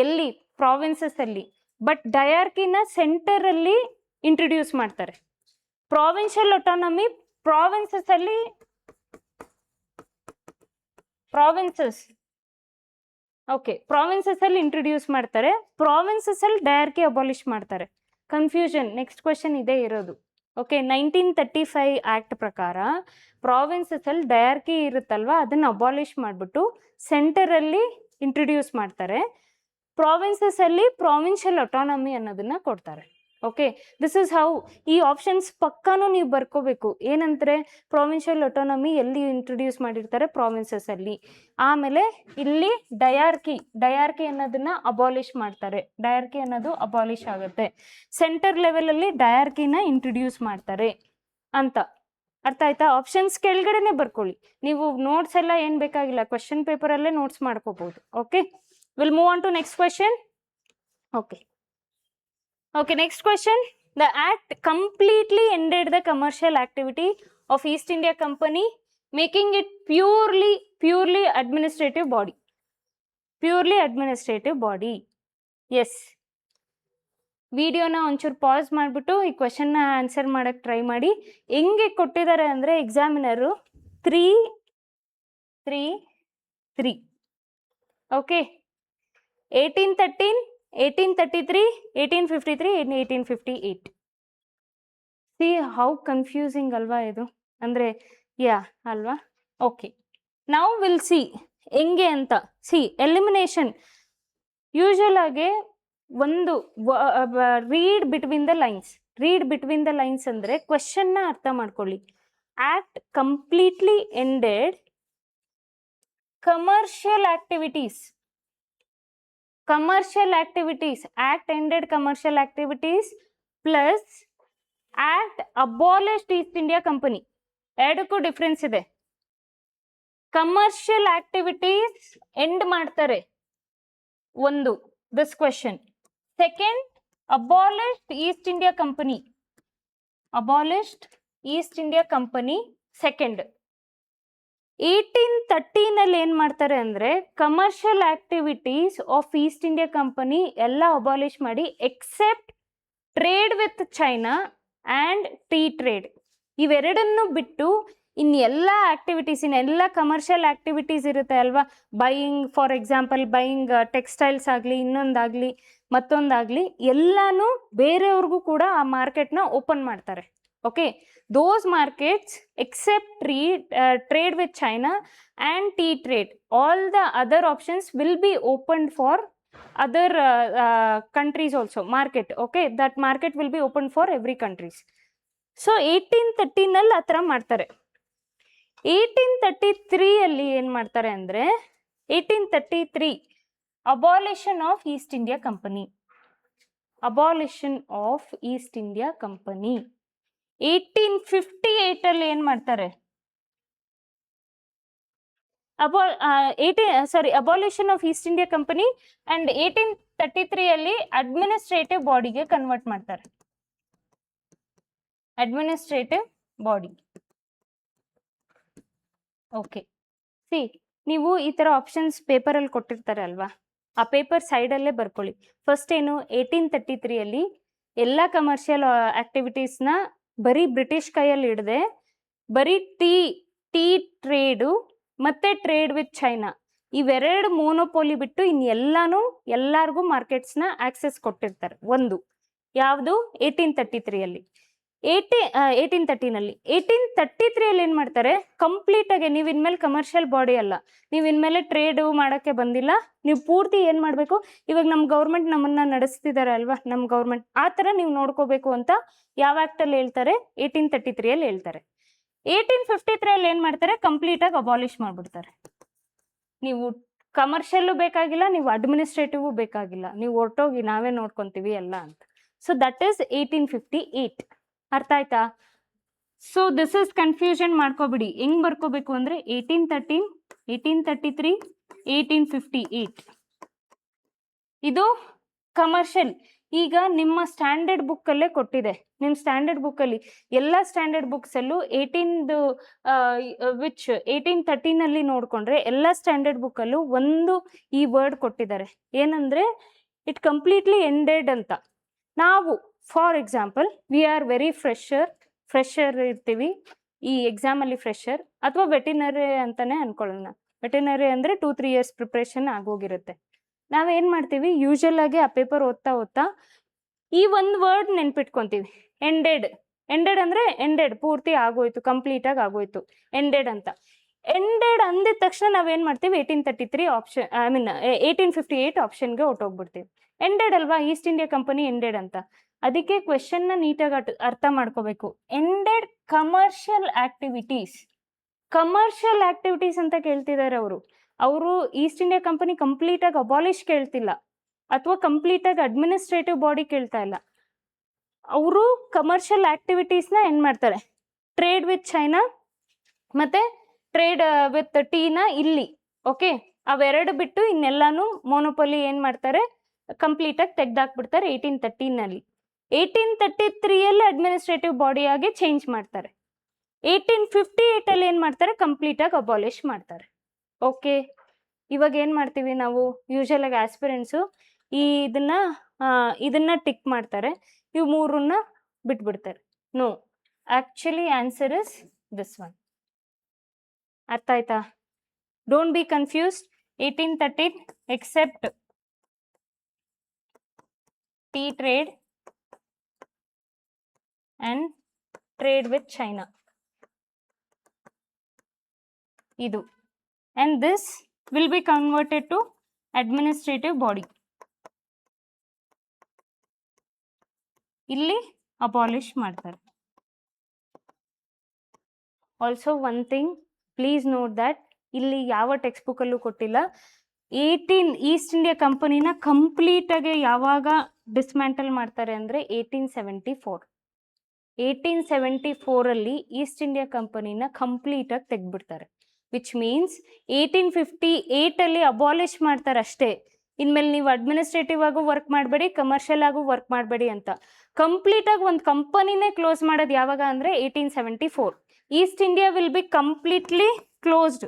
ಎಲ್ಲಿ? ಪ್ರಾವಿನ್ಸಸ್ಸಲ್ಲಿ. ಬಟ್ ಡಯಾರ್ಕಿನ ಸೆಂಟರಲ್ಲಿ ಇಂಟ್ರೊಡ್ಯೂಸ್ ಮಾಡ್ತಾರೆ. ಪ್ರಾವಿನ್ಷಿಯಲ್ ಆಟೋನಮಿ ಪ್ರಾವಿನ್ಸಸ್ಸಲ್ಲಿ ಪ್ರಾವಿನ್ಸಸ್ಸಲ್ಲಿ ಇಂಟ್ರೊಡ್ಯೂಸ್ ಮಾಡ್ತಾರೆ, ಪ್ರಾವಿನ್ಸಸ್ಸಲ್ಲಿ ಡಯಾರ್ಕಿ ಅಬಾಲಿಷ್ ಮಾಡ್ತಾರೆ. ಕನ್ಫ್ಯೂಷನ್. ನೆಕ್ಸ್ಟ್ ಕ್ವೆಶನ್ ಇದೇ ಇರೋದು. ಓಕೆ, 1935 ಆ್ಯಕ್ಟ್ ಪ್ರಕಾರ ಪ್ರಾವಿನ್ಸಸ್ಸಲ್ಲಿ ಡಯಾರ್ಕಿ ಇರುತ್ತಲ್ವ, ಅದನ್ನು ಅಬಾಲಿಷ್ ಮಾಡಿಬಿಟ್ಟು ಸೆಂಟರಲ್ಲಿ ಇಂಟ್ರೊಡ್ಯೂಸ್ ಮಾಡ್ತಾರೆ. ಪ್ರಾವಿನ್ಸಸ್ಸಲ್ಲಿ ಪ್ರಾವಿನ್ಷಿಯಲ್ ಆಟೋನಮಿ ಅನ್ನೋದನ್ನ ಕೊಡ್ತಾರೆ. Okay, this is how. ಈ ಆಪ್ಷನ್ಸ್ ಪಕ್ಕಾನು ನೀವು ಬರ್ಕೋಬೇಕು. ಏನಂತಾರೆ, ಪ್ರಾವಿನ್ಷಿಯಲ್ ಆಟೋನಮಿ ಎಲ್ಲಿ ಇಂಟ್ರೊಡ್ಯೂಸ್ ಮಾಡಿರ್ತಾರೆ? ಪ್ರಾವಿನ್ಸಸ್ಸಲ್ಲಿ. ಆಮೇಲೆ ಇಲ್ಲಿ ಡಯಾರ್ಕಿ ಅನ್ನೋದನ್ನ ಅಬಾಲಿಷ್ ಮಾಡ್ತಾರೆ. ಡಯಾರ್ಕಿ ಅನ್ನೋದು ಅಬಾಲಿಷ್ ಆಗುತ್ತೆ. ಸೆಂಟರ್ ಲೆವೆಲಲ್ಲಿ ಡಯಾರ್ಕಿನ ಇಂಟ್ರೊಡ್ಯೂಸ್ ಮಾಡ್ತಾರೆ ಅಂತ. ಅರ್ಥ ಆಯ್ತಾ? ಆಪ್ಷನ್ಸ್ ಕೆಳಗಡೆನೆ ಬರ್ಕೊಳ್ಳಿ. ನೀವು ನೋಟ್ಸ್ ಎಲ್ಲ ಏನು ಬೇಕಾಗಿಲ್ಲ, ಕ್ವೆಶನ್ ಪೇಪರಲ್ಲೇ ನೋಟ್ಸ್ ಮಾಡ್ಕೋಬಹುದು. Okay, will move on to next question. Okay, next question. The act completely ended the commercial activity of East India Company, making it purely administrative body. Purely administrative body. Yes. ವಿಡಿಯೋನ ಒಂಚೂರು pass ಮಾಡಿಬಿಟ್ಟು ಈ ಕ್ವೆಶನ್ನ answer ಮಾಡೋಕ್ಕೆ try ಮಾಡಿ. ಹೆಂಗೆ ಕೊಟ್ಟಿದ್ದಾರೆ ಅಂದರೆ examiner 3 okay, 1813, 1833, 1853 and 1858. C how confusing ಅಲ್ವಾ ಇದು? ಅಂದರೆ ಅಲ್ವಾ? ಓಕೆ, ನಾವು ವಿಲ್ ಸಿ ಹೆಂಗೆ ಅಂತ. ಎಲಿಮಿನೇಷನ್ ಯೂಶಲ್ ಆಗಿ ಒಂದು ರೀಡ್ ಬಿಟ್ವೀನ್ ದ ಲೈನ್ಸ್ ಅಂದರೆ ಕ್ವೆಶನ್ನ ಅರ್ಥ ಮಾಡ್ಕೊಳ್ಳಿ. Act completely ended commercial activities. Act ended commercial activities plus Act abolished East India Company. ಎರಡಕ್ಕೂ ಡಿಫ್ರೆನ್ಸ್ ಇದೆ. ಕಮರ್ಷಿಯಲ್ ಆಕ್ಟಿವಿಟೀಸ್ ಎಂಡ್ ಮಾಡ್ತಾರೆ ಒಂದು, this question. Second, abolished East India Company. Abolished East India Company second. 1830 ಏನ್ ಮಾಡ್ತಾರೆ ಅಂದ್ರೆ commercial activities of East India Company ಎಲ್ಲ abolish ಮಾಡಿ except trade with China and tea trade. ಇವೆರಡನ್ನು ಬಿಟ್ಟು ಇನ್ನೆಲ್ಲ ಆಕ್ಟಿವಿಟೀಸ್, ಇನ್ನೆಲ್ಲ ಕಮರ್ಷಿಯಲ್ ಆಕ್ಟಿವಿಟೀಸ್ ಇರುತ್ತೆ ಅಲ್ವಾ, buying, for example buying textiles ಆಗಲಿ, ಇನ್ನೊಂದಾಗಲಿ ಮತ್ತೊಂದಾಗಲಿ, ಎಲ್ಲಾನು ಬೇರೆಯವ್ರಿಗೂ ಕೂಡ ಆ ಮಾರ್ಕೆಟ್ನ ಓಪನ್ ಮಾಡ್ತಾರೆ. Okay, those markets except trade with China and tea trade, all the other options will be opened for other countries also, market. Okay, that market will be open for every countries. So 1830 ಆ ಥರ ಮಾಡ್ತಾರೆ. 1833 ಏನು ಮಾಡ್ತಾರೆ ಅಂದರೆ 1833 abolition of East India company. Abolition of East India company. 1858 ಏನ್ ಮಾಡ್ತಾರೆ, abolition of East India company and 1833 administrative ಬಾಡಿಗೆ convert ಮಾಡ್ತಾರೆ. Administrative body. ಓಕೆ, ಸಿ ನೀವು ಈ ಥರ ಆಪ್ಷನ್ಸ್ ಪೇಪರಲ್ಲಿ ಕೊಟ್ಟಿರ್ತಾರೆ ಅಲ್ವಾ, ಆ ಪೇಪರ್ ಸೈಡಲ್ಲೇ ಬರ್ಕೊಳ್ಳಿ. ಫಸ್ಟ್ ಏನು, 1833 ಎಲ್ಲ ಕಮರ್ಷಿಯಲ್ ಆಕ್ಟಿವಿಟೀಸ್ನ ಬರೀ ಬ್ರಿಟಿಷ್ ಕೈಯಲ್ಲಿ ಹಿಡ್ದೆ ಬರೀ ಟೀ ಟ್ರೇಡು ಮತ್ತೆ ಟ್ರೇಡ್ ವಿತ್ ಚೈನಾ ಇವೆರಡು ಮೋನೋಪೋಲಿ ಬಿಟ್ಟು ಇನ್ನೆಲ್ಲಾನು ಎಲ್ಲರಿಗೂ ಮಾರ್ಕೆಟ್ಸ್ನ ಆಕ್ಸೆಸ್ ಕೊಟ್ಟಿರ್ತಾರೆ. ಒಂದು ಯಾವುದು 1833 1830 1833 ಏನು ಮಾಡ್ತಾರೆ, ಕಂಪ್ಲೀಟಾಗಿ ನೀವು ಇನ್ಮೇಲೆ ಕಮರ್ಷಿಯಲ್ ಬಾಡಿ ಅಲ್ಲ, ನೀವು ಇನ್ಮೇಲೆ ಟ್ರೇಡು ಮಾಡೋಕ್ಕೆ ಬಂದಿಲ್ಲ, ನೀವು ಪೂರ್ತಿ ಏನು ಮಾಡಬೇಕು, ಇವಾಗ ನಮ್ಮ ಗೌರ್ಮೆಂಟ್ ನಮ್ಮನ್ನು ನಡೆಸ್ತಿದ್ದಾರೆ ಅಲ್ವಾ, ನಮ್ಮ ಗೌರ್ಮೆಂಟ್ ಆ ಥರ ನೀವು ನೋಡ್ಕೋಬೇಕು ಅಂತ ಯಾವ ಆ್ಯಕ್ಟಲ್ಲಿ ಹೇಳ್ತಾರೆ, 1833 ಹೇಳ್ತಾರೆ. 1853 ಏನು ಮಾಡ್ತಾರೆ, ಕಂಪ್ಲೀಟಾಗಿ ಅಬಾಲಿಷ್ ಮಾಡಿಬಿಡ್ತಾರೆ. ನೀವು ಕಮರ್ಷಿಯಲ್ಲು ಬೇಕಾಗಿಲ್ಲ, ನೀವು ಅಡ್ಮಿನಿಸ್ಟ್ರೇಟಿವ್ ಬೇಕಾಗಿಲ್ಲ, ನೀವು ಹೊರಟೋಗಿ ನಾವೇ ನೋಡ್ಕೊತೀವಿ ಎಲ್ಲ ಅಂತ. So that is 1858. ಅರ್ಥ ಆಯ್ತಾ? ಸೊ ದಿಸ್ ಇಸ್ ಕನ್ಫ್ಯೂಷನ್ ಮಾಡ್ಕೋಬಿಡಿ. ಹೆಂಗ್ ಬರ್ಕೋಬೇಕು ಅಂದರೆ 1813, 1833, 1858 ಇದು ಕಮರ್ಷಿಯಲ್. ಈಗ ನಿಮ್ಮ ಸ್ಟ್ಯಾಂಡರ್ಡ್ ಬುಕ್ಕಲ್ಲೇ ಕೊಟ್ಟಿದೆ. ನಿಮ್ಮ ಸ್ಟ್ಯಾಂಡರ್ಡ್ ಬುಕ್ಕಲ್ಲಿ ಎಲ್ಲ ಸ್ಟ್ಯಾಂಡರ್ಡ್ ಬುಕ್ಸಲ್ಲೂ 1813 ನೋಡಿಕೊಂಡ್ರೆ ಎಲ್ಲ ಸ್ಟ್ಯಾಂಡರ್ಡ್ ಬುಕ್ಕಲ್ಲೂ ಒಂದು ಈ ವರ್ಡ್ ಕೊಟ್ಟಿದ್ದಾರೆ, ಏನಂದರೆ ಇಟ್ ಕಂಪ್ಲೀಟ್ಲಿ ಎಂಡೆಡ್ ಅಂತ. ನಾವು for example we are very fresher ಇರ್ತೀವಿ, ಈ ಎಕ್ಸಾಮಲ್ಲಿ ಫ್ರೆಶರ್ ಅಥವಾ ವೆಟಿನರಿ ಅಂತಲೇ ಅಂದ್ಕೊಳ್ಳೋಣ. ವೆಟಿನರಿ ಅಂದರೆ 2-3 years ಪ್ರಿಪ್ರೇಷನ್ ಆಗೋಗಿರುತ್ತೆ. ನಾವೇನು ಮಾಡ್ತೀವಿ, ಯೂಶಲ್ ಆಗಿ ಆ ಪೇಪರ್ ಓದ್ತಾ ಈ ಒಂದು ವರ್ಡ್ ನೆನ್ಪಿಟ್ಕೊತೀವಿ, ಎಂಡೆಡ್. ಎಂಡೆಡ್ ಅಂದರೆ ಎಂಡೆಡ್, ಪೂರ್ತಿ ಆಗೋಯ್ತು, ಕಂಪ್ಲೀಟಾಗಿ ಆಗೋಯ್ತು, ಎಂಡೆಡ್ ಅಂತ. ಎಂಡೆಡ್ ಅಂದಿದ ತಕ್ಷಣ ನಾವೇನು ಮಾಡ್ತೀವಿ, 1833 ಆಪ್ಷನ್, 1858 ಆಪ್ಷನ್ಗೆ ಹೊಟ್ಟೋಗ್ಬಿಡ್ತೀವಿ. ಎಂಡೆಡ್ ಅಲ್ವಾ, ಈಸ್ಟ್ ಇಂಡಿಯಾ ಕಂಪನಿ ಎಂಡೆಡ್ ಅಂತ. ಅದಕ್ಕೆ ಕ್ವೆಶನ್ನ ನೀಟಾಗಿ ಅರ್ಥ ಮಾಡ್ಕೋಬೇಕು. ಎಂಡೆಡ್ ಕಮರ್ಷಿಯಲ್ ಆಕ್ಟಿವಿಟೀಸ್ ಅಂತ ಕೇಳ್ತಿದ್ದಾರೆ ಅವರು ಈಸ್ಟ್ ಇಂಡಿಯಾ ಕಂಪನಿ ಕಂಪ್ಲೀಟಾಗಿ ಅಬಾಲಿಷ್ ಕೇಳ್ತಿಲ್ಲ, ಅಥವಾ ಕಂಪ್ಲೀಟಾಗಿ ಅಡ್ಮಿನಿಸ್ಟ್ರೇಟಿವ್ ಬಾಡಿ ಕೇಳ್ತಾ ಇಲ್ಲ. ಅವರು ಕಮರ್ಷಿಯಲ್ ಆಕ್ಟಿವಿಟೀಸ್ನ ಏನು ಮಾಡ್ತಾರೆ, ಟ್ರೇಡ್ ವಿತ್ ಚೈನಾ ಮತ್ತು ಟ್ರೇಡ್ ವಿತ್ ಟೀನ ಇಲ್ಲಿ, ಓಕೆ, ಅವೆರಡು ಬಿಟ್ಟು ಇನ್ನೆಲ್ಲಾನು ಮೋನೋಪೊಲಿ ಏನು ಮಾಡ್ತಾರೆ, ಕಂಪ್ಲೀಟಾಗಿ ತೆಗ್ದಾಕ್ಬಿಡ್ತಾರೆ 1813. 1833 ಅಡ್ಮಿನಿಸ್ಟ್ರೇಟಿವ್ ಬಾಡಿಯಾಗಿ ಚೇಂಜ್ ಮಾಡ್ತಾರೆ. 1858 ಏನು ಮಾಡ್ತಾರೆ, ಕಂಪ್ಲೀಟಾಗಿ ಅಬಾಲಿಷ್ ಮಾಡ್ತಾರೆ. ಓಕೆ, ಇವಾಗ ಏನು ಮಾಡ್ತೀವಿ ನಾವು, ಯೂಶಲಾಗಿ ಆಸ್ಪಿರೆಂಟ್ಸು ಇದನ್ನ ಟಿಕ್ ಮಾಡ್ತಾರೆ, ಇವು ಮೂರನ್ನ ಬಿಟ್ಬಿಡ್ತಾರೆ. No, actually answer is this one. ಅರ್ಥ ಆಯ್ತಾ? Don't be confused. 1813 except tea trade and trade with China. Idu. And this will be converted to administrative body. Illi abolish ಮಾಡ್ತಾರೆ. Also one thing, please note that ಇಲ್ಲಿ ಯಾವ text ಬುಕ್ಕಲ್ಲೂ ಕೊಟ್ಟಿಲ್ಲ. East India ಕಂಪನಿನ ಕಂಪ್ಲೀಟಾಗಿ ಯಾವಾಗ dismantle ಮಾಡ್ತಾರೆ ಅಂದರೆ 1874. 1874 East India ಕಂಪನಿನ ಕಂಪ್ಲೀಟಾಗಿ ತೆಗ್ದ್ಬಿಡ್ತಾರೆ. ವಿಚ್ ಮೀನ್ಸ್ 1858 ಅಬಾಲಿಷ್ ಮಾಡ್ತಾರೆ ಅಷ್ಟೇ. ಇನ್ಮೇಲೆ ನೀವು ಅಡ್ಮಿನಿಸ್ಟ್ರೇಟಿವ್ ಆಗು ವರ್ಕ್ ಮಾಡಬೇಡಿ, ಕಮರ್ಷಿಯಲ್ ಆಗು ವರ್ಕ್ ಮಾಡಬೇಡಿ ಅಂತ. ಕಂಪ್ಲೀಟಾಗಿ ಒಂದು ಕಂಪನಿನೇ ಕ್ಲೋಸ್ ಮಾಡೋದು ಯಾವಾಗ ಅಂದರೆ 1874. East India will be completely closed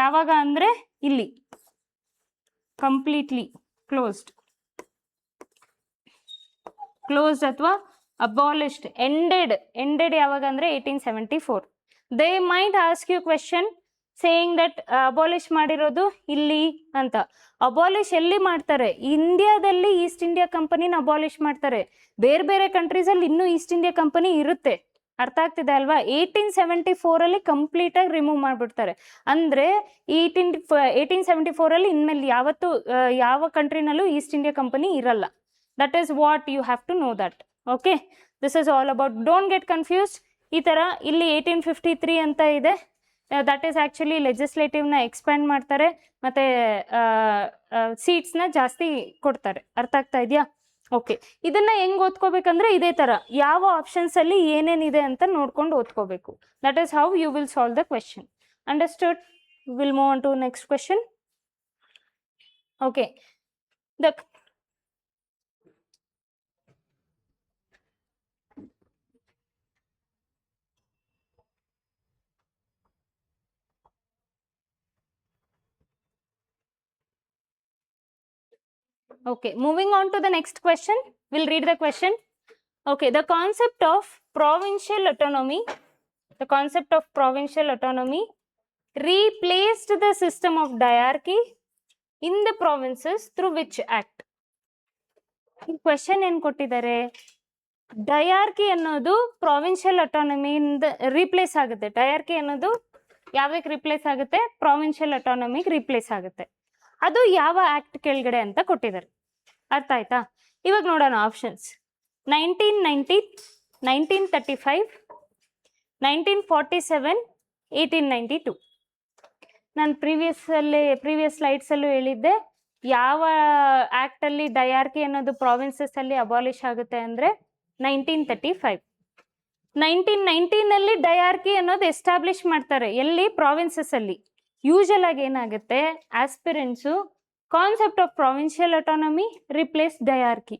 ಯಾವಾಗ ಅಂದರೆ ಇಲ್ಲಿ ಕಂಪ್ಲೀಟ್ಲಿ ಕ್ಲೋಸ್ಡ್ ಅಥವಾ ಅಬಾಲಿಷ್ಡ್ ಎಂಡೆಡ್ ಯಾವಾಗ ಅಂದರೆ 1874. They might ask you question saying that abolish ಮಾಡಿರೋದು ಇಲ್ಲಿ ಅಂತ. ಅಬಾಲಿಷ್ ಎಲ್ಲಿ ಮಾಡ್ತಾರೆ? ಇಂಡಿಯಾದಲ್ಲಿ ಈಸ್ಟ್ ಇಂಡಿಯಾ ಕಂಪನಿನ ಅಬಾಲಿಷ್ ಮಾಡ್ತಾರೆ. ಬೇರೆ ಬೇರೆ ಕಂಟ್ರೀಸಲ್ಲಿ ಇನ್ನೂ ಈಸ್ಟ್ ಇಂಡಿಯಾ ಕಂಪನಿ ಇರುತ್ತೆ. ಅರ್ಥ ಆಗ್ತಿದೆ ಅಲ್ವಾ? 1874 ಕಂಪ್ಲೀಟಾಗಿ ರಿಮೂವ್ ಮಾಡಿಬಿಡ್ತಾರೆ. ಅಂದರೆ 1874 ಇನ್ಮೇಲೆ ಯಾವತ್ತೂ ಯಾವ ಕಂಟ್ರಿನಲ್ಲೂ ಈಸ್ಟ್ ಇಂಡಿಯಾ ಕಂಪನಿ ಇರಲ್ಲ. That is what you have to know that. Okay, this is all about. Don't get confused. ಈ ಥರ ಇಲ್ಲಿ 1853 ಅಂತ ಇದೆ. ದಟ್ ಈಸ್ ಆ್ಯಕ್ಚುಲಿ ಲೆಜಿಸ್ಲೇಟಿವ್ನ ಎಕ್ಸ್ಪ್ಯಾಂಡ್ ಮಾಡ್ತಾರೆ ಮತ್ತು ಸೀಟ್ಸ್ನ ಜಾಸ್ತಿ ಕೊಡ್ತಾರೆ. ಅರ್ಥ ಆಗ್ತಾ ಇದೆಯಾ? ಓಕೆ, ಇದನ್ನು ಹೆಂಗೆ ಓದ್ಕೋಬೇಕಂದ್ರೆ ಇದೇ ಥರ ಯಾವ ಆಪ್ಷನ್ಸಲ್ಲಿ ಏನೇನಿದೆ ಅಂತ ನೋಡ್ಕೊಂಡು ಓದ್ಕೋಬೇಕು. That is how you will solve the question. Understood? Will move on to next question. Okay, the Okay, moving on to the next question. We'll read the question. Okay, the concept of provincial autonomy replaced the system of diarchy in the provinces through which act? ಈ question ಏನು ಕೊಟ್ಟಿದ್ದಾರೆ? Diarchy ಅನ್ನೋದು provincial ಅಟಾನಮಿಯಿಂದ replace ಆಗುತ್ತೆ. Diarchy ಅನ್ನೋದು ಯಾವ್ದಕ್ಕೆ replace ಆಗುತ್ತೆ? Provincial ಅಟಾನಮಿಗೆ replace ಆಗುತ್ತೆ. ಅದು ಯಾವ ಆಕ್ಟ್ ಕೆಳಗಡೆ ಅಂತ ಕೊಟ್ಟಿದ್ದಾರೆ. ಅರ್ಥ ಆಯ್ತಾ? ಇವಾಗ ನೋಡೋಣ ಆಪ್ಷನ್ಸ್. 1990, 1935, 1947, 1892. ನಾನು ಪ್ರೀವಿಯಸ್ ಸ್ಲೈಡ್ಸಲ್ಲೂ ಹೇಳಿದ್ದೆ ಯಾವ ಆ್ಯಕ್ಟಲ್ಲಿ ಡಯಾರ್ಕಿ ಅನ್ನೋದು ಪ್ರಾವಿನ್ಸಸ್ಸಲ್ಲಿ ಅಬಾಲಿಷ್ ಆಗುತ್ತೆ ಅಂದರೆ 1935. 1919 ಡಯಾರ್ಕಿ ಅನ್ನೋದು ಎಸ್ಟಾಬ್ಲಿಷ್ ಮಾಡ್ತಾರೆ. ಎಲ್ಲಿ? ಪ್ರಾವಿನ್ಸಸ್ಸಲ್ಲಿ. ಯೂಶಲ್ ಆಗಿ ಏನಾಗುತ್ತೆ, aspirants concept of provincial autonomy replace diarchy.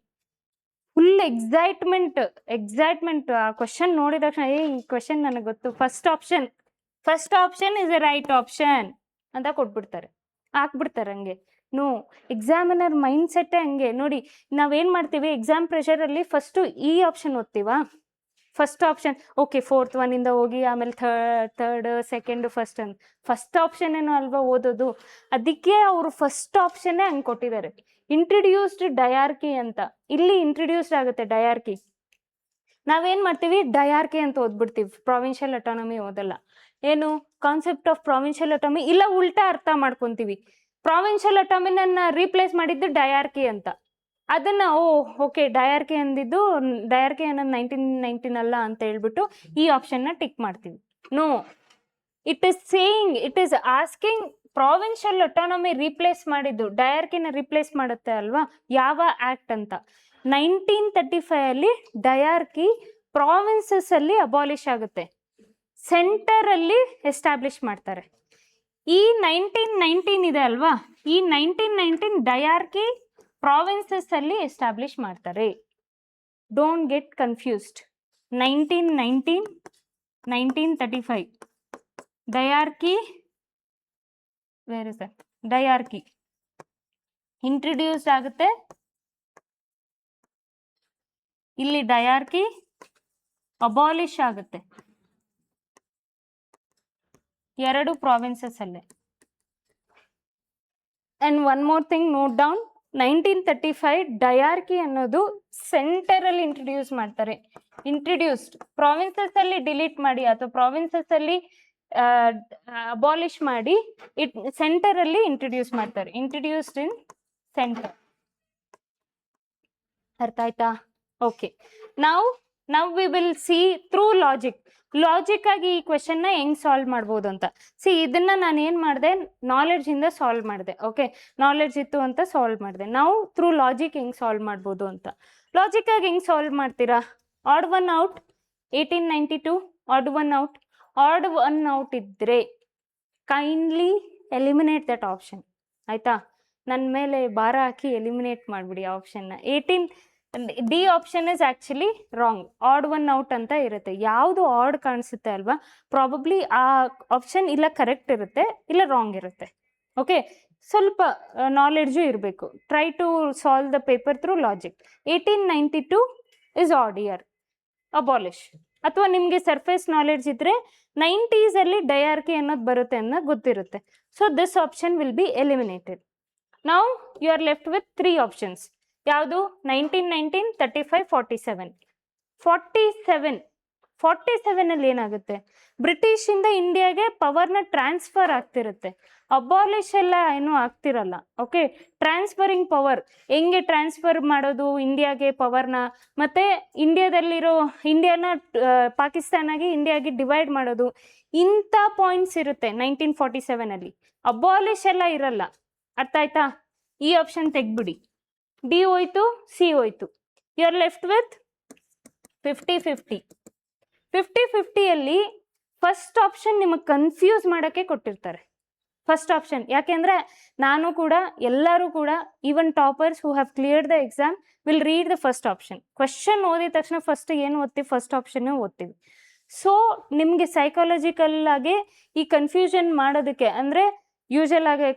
Full excitement ಆ ಕ್ವಶನ್ ನೋಡಿದ ತಕ್ಷಣ ಈ ಕ್ವಶನ್ ನನಗೆ ಗೊತ್ತು, first option is A right option ಅಂತ ಕೊಟ್ಬಿಡ್ತಾರೆ, ಹಾಕ್ಬಿಡ್ತಾರೆ. ಹಂಗೆ ನೋ, ಎಕ್ಸಾಮಿನರ್ ಮೈಂಡ್ ಸೆಟ್ಟೇ ಹಂಗೆ. ನೋಡಿ, ನಾವೇನು ಮಾಡ್ತೀವಿ ಎಕ್ಸಾಮ್ ಪ್ರೆಷರಲ್ಲಿ ಫಸ್ಟು ಈ ಆಪ್ಷನ್ ಓದ್ತೀವಾ? ಫಸ್ಟ್ ಆಪ್ಷನ್ ಓಕೆ, 4th ಒನ್ನಿಂದ ಹೋಗಿ ಆಮೇಲೆ ಥರ್ಡ್ ಸೆಕೆಂಡ್ ಫಸ್ಟ್ ಆಪ್ಷನ್ ಏನೋ ಅಲ್ವಾ ಓದೋದು. ಅದಕ್ಕೆ ಅವರು ಫಸ್ಟ್ ಆಪ್ಷನ್ನೇ ಹಂಗೆ ಕೊಟ್ಟಿದ್ದಾರೆ. ಇಂಟ್ರಡ್ಯೂಸ್ಡ್ ಡಯಾರ್ಕಿ ಅಂತ ಇಲ್ಲಿ ಇಂಟ್ರಡ್ಯೂಸ್ಡ್ ಆಗುತ್ತೆ ಡಯಾರ್ಕಿ. ನಾವೇನು ಮಾಡ್ತೀವಿ? ಡಯಾರ್ಕಿ ಅಂತ ಓದ್ಬಿಡ್ತೀವಿ, ಪ್ರಾವಿನ್ಷಿಯಲ್ ಅಟಾನಮಿ ಓದಲ್ಲ. ಏನು ಕಾನ್ಸೆಪ್ಟ್ ಆಫ್ ಪ್ರಾವಿನ್ಷಿಯಲ್ ಅಟಾನಮಿ ಇಲ್ಲ, ಉಲ್ಟಾ ಅರ್ಥ ಮಾಡ್ಕೊತೀವಿ. ಪ್ರಾವಿನ್ಷಿಯಲ್ ಅಟಾನಮಿನ ರೀಪ್ಲೇಸ್ ಮಾಡಿದ್ದು ಡಯಾರ್ಕಿ ಅಂತ. ಅದನ್ನು ಓಕೆ ಡಯಾರ್ಕಿ ಅನ್ನೋದು 1919 ಅಲ್ಲ ಅಂತ ಹೇಳ್ಬಿಟ್ಟು ಈ ಆಪ್ಷನ್ನ ಟಿಕ್ ಮಾಡ್ತೀವಿ. No, it is asking provincial autonomy replace ಮಾಡಿದ್ದು ಡಯಾರ್ಕಿನ ರೀಪ್ಲೇಸ್ ಮಾಡುತ್ತೆ ಅಲ್ವಾ, ಯಾವ ಆ್ಯಕ್ಟ್ ಅಂತ. 1935 ಡಯಾರ್ಕಿ ಪ್ರಾವಿನ್ಸಸ್ಸಲ್ಲಿ ಅಬಾಲಿಷ್ ಆಗುತ್ತೆ, ಸೆಂಟರಲ್ಲಿ ಎಸ್ಟಾಬ್ಲಿಷ್ ಮಾಡ್ತಾರೆ. ಈ 1919 ಇದೆ ಅಲ್ವಾ, ಈ 1919 ಡಯಾರ್ಕಿ ಪ್ರಾವಿನ್ಸಸ್ಸಲ್ಲಿ ಎಸ್ಟಾಬ್ಲಿಷ್ ಮಾಡ್ತಾರೆ. Don't get confused. 1919, 1935 diarchy, where is that? Diarchy introduced ಆಗುತ್ತೆ, ಇಲ್ಲಿ ಡಯಾರ್ಕಿ ಅಬಾಲಿಷ್ ಆಗುತ್ತೆ, ಎರಡು ಪ್ರಾವಿನ್ಸಸ್ ಅಲ್ಲೇ. And one more thing note down, 1935 diarchy ಅನ್ನೋದು ಸೆಂಟರಲ್ಲಿ ಇಂಟ್ರಡ್ಯೂಸ್ ಮಾಡ್ತಾರೆ. ಇಂಟ್ರಡ್ಯೂಸ್ಡ್ ಪ್ರಾವಿನ್ಸಸ್ಸಲ್ಲಿ ಡಿಲೀಟ್ ಮಾಡಿ ಅಥವಾ ಪ್ರಾವಿನ್ಸಸ್ಸಲ್ಲಿ ಅಬಾಲಿಷ್ ಮಾಡಿ ಸೆಂಟರಲ್ಲಿ ಇಂಟ್ರಡ್ಯೂಸ್ ಮಾಡ್ತಾರೆ. ಇಂಟ್ರಡ್ಯೂಸ್ಡ್ ಇನ್ ಸೆಂಟರ್. ಅರ್ಥ ಆಯ್ತಾ? ಓಕೆ, ನಾವು we will see through logic ಆಗಿ ಈ ಕ್ವೆಶನ್ನ ಹೆಂಗೆ ಸಾಲ್ವ್ ಮಾಡ್ಬೋದು ಅಂತ. ಇದನ್ನ ನಾನು ಏನು ಮಾಡಿದೆ, ನಾಲೆಡ್ಜಿಂದ ಸಾಲ್ವ್ ಮಾಡಿದೆ. ಓಕೆ, ನಾಲೆಡ್ಜ್ ಇತ್ತು ಅಂತ ಸಾಲ್ವ್ ಮಾಡಿದೆ. ನಾವು ಥ್ರೂ ಲಾಜಿಕ್ ಹೆಂಗೆ ಸಾಲ್ವ್ ಮಾಡ್ಬೋದು ಅಂತ. ಲಾಜಿಕ್ ಆಗಿ ಹೆಂಗೆ ಸಾಲ್ವ್ ಮಾಡ್ತೀರಾ? Odd one out, 1892 odd one out. Odd one out ಇದ್ದರೆ ಕೈಂಡ್ಲಿ ಎಲಿಮಿನೇಟ್ ದಟ್ ಆಪ್ಷನ್. ಆಯಿತಾ, ನನ್ನ ಮೇಲೆ ಭಾರ ಹಾಕಿ ಎಲಿಮಿನೇಟ್ ಮಾಡಿಬಿಡಿ ಆಪ್ಷನ್ನ. D option is actually wrong. Odd one out ಅಂತ ಇರುತ್ತೆ. ಯಾವುದು ಆಡ್ ಕಾಣಿಸುತ್ತೆ ಅಲ್ವಾ, ಪ್ರಾಬಬ್ಲಿ ಆ ಆಪ್ಷನ್ ಇಲ್ಲ ಕರೆಕ್ಟ್ ಇರುತ್ತೆ, ಇಲ್ಲ ರಾಂಗ್ ಇರುತ್ತೆ. ಓಕೆ, ಸ್ವಲ್ಪ ನಾಲೆಡ್ಜು ಇರಬೇಕು. Try to solve the paper through logic. 1892 is odd year, abolish. ಅಥವಾ ನಿಮಗೆ ಸರ್ಫೇಸ್ ನಾಲೆಡ್ಜ್ ಇದ್ದರೆ 90s ಡಯಾರ್ಕಿ ಅನ್ನೋದು ಬರುತ್ತೆ ಅನ್ನೋದು ಗೊತ್ತಿರುತ್ತೆ. So this option will be eliminated. Now you are left with 3 options. ಯಾವುದು? 1919, 35, 47. 47 ಏನಾಗುತ್ತೆ? ಬ್ರಿಟಿಷಿಂದ ಇಂಡಿಯಾಗೆ ಪವರ್ನ ಟ್ರಾನ್ಸ್ಫರ್ ಆಗ್ತಿರುತ್ತೆ. ಅಬಾಲಿಷ್ ಎಲ್ಲ ಏನೂ ಆಗ್ತಿರಲ್ಲ. ಓಕೆ, ಟ್ರಾನ್ಸ್ಫರಿಂಗ್ ಪವರ್ ಹೆಂಗೆ ಟ್ರಾನ್ಸ್ಫರ್ ಮಾಡೋದು ಇಂಡಿಯಾಗೆ ಪವರ್ನ, ಮತ್ತು ಇಂಡಿಯಾನ ಪಾಕಿಸ್ತಾನಾಗಿ ಇಂಡಿಯಾಗೆ ಡಿವೈಡ್ ಮಾಡೋದು, ಇಂಥ ಪಾಯಿಂಟ್ಸ್ ಇರುತ್ತೆ 1947. ಅಬಾಲಿಷ್ ಎಲ್ಲ ಇರಲ್ಲ. ಅರ್ಥ ಆಯ್ತಾ? ಈ ಆಪ್ಷನ್ ತೆಗ್ಬಿಡಿ. ಡಿ ಹೋಯ್ತು, ಸಿ ಹೋಯ್ತು. You are left with 50-50. 50-50 first option ನಿಮಗೆ ಕನ್ಫ್ಯೂಸ್ ಮಾಡೋಕ್ಕೆ ಕೊಟ್ಟಿರ್ತಾರೆ. ಫಸ್ಟ್ ಆಪ್ಷನ್ ಯಾಕೆಂದರೆ ನಾನು ಕೂಡ, ಎಲ್ಲರೂ ಕೂಡ, even toppers who have cleared the exam will read the first option. Question ಓದಿದ ತಕ್ಷಣ ಫಸ್ಟ್ ಏನು ಓದ್ತೀವಿ? ಫಸ್ಟ್ ಆಪ್ಷನ್ನೇ ಓದ್ತೀವಿ. ಸೊ ನಿಮಗೆ ಸೈಕಾಲಜಿಕಲ್ ಆಗಿ ಈ ಕನ್ಫ್ಯೂಷನ್ ಮಾಡೋದಕ್ಕೆ, ಅಂದರೆ ಯೂಶಲ್ ಆಗಿ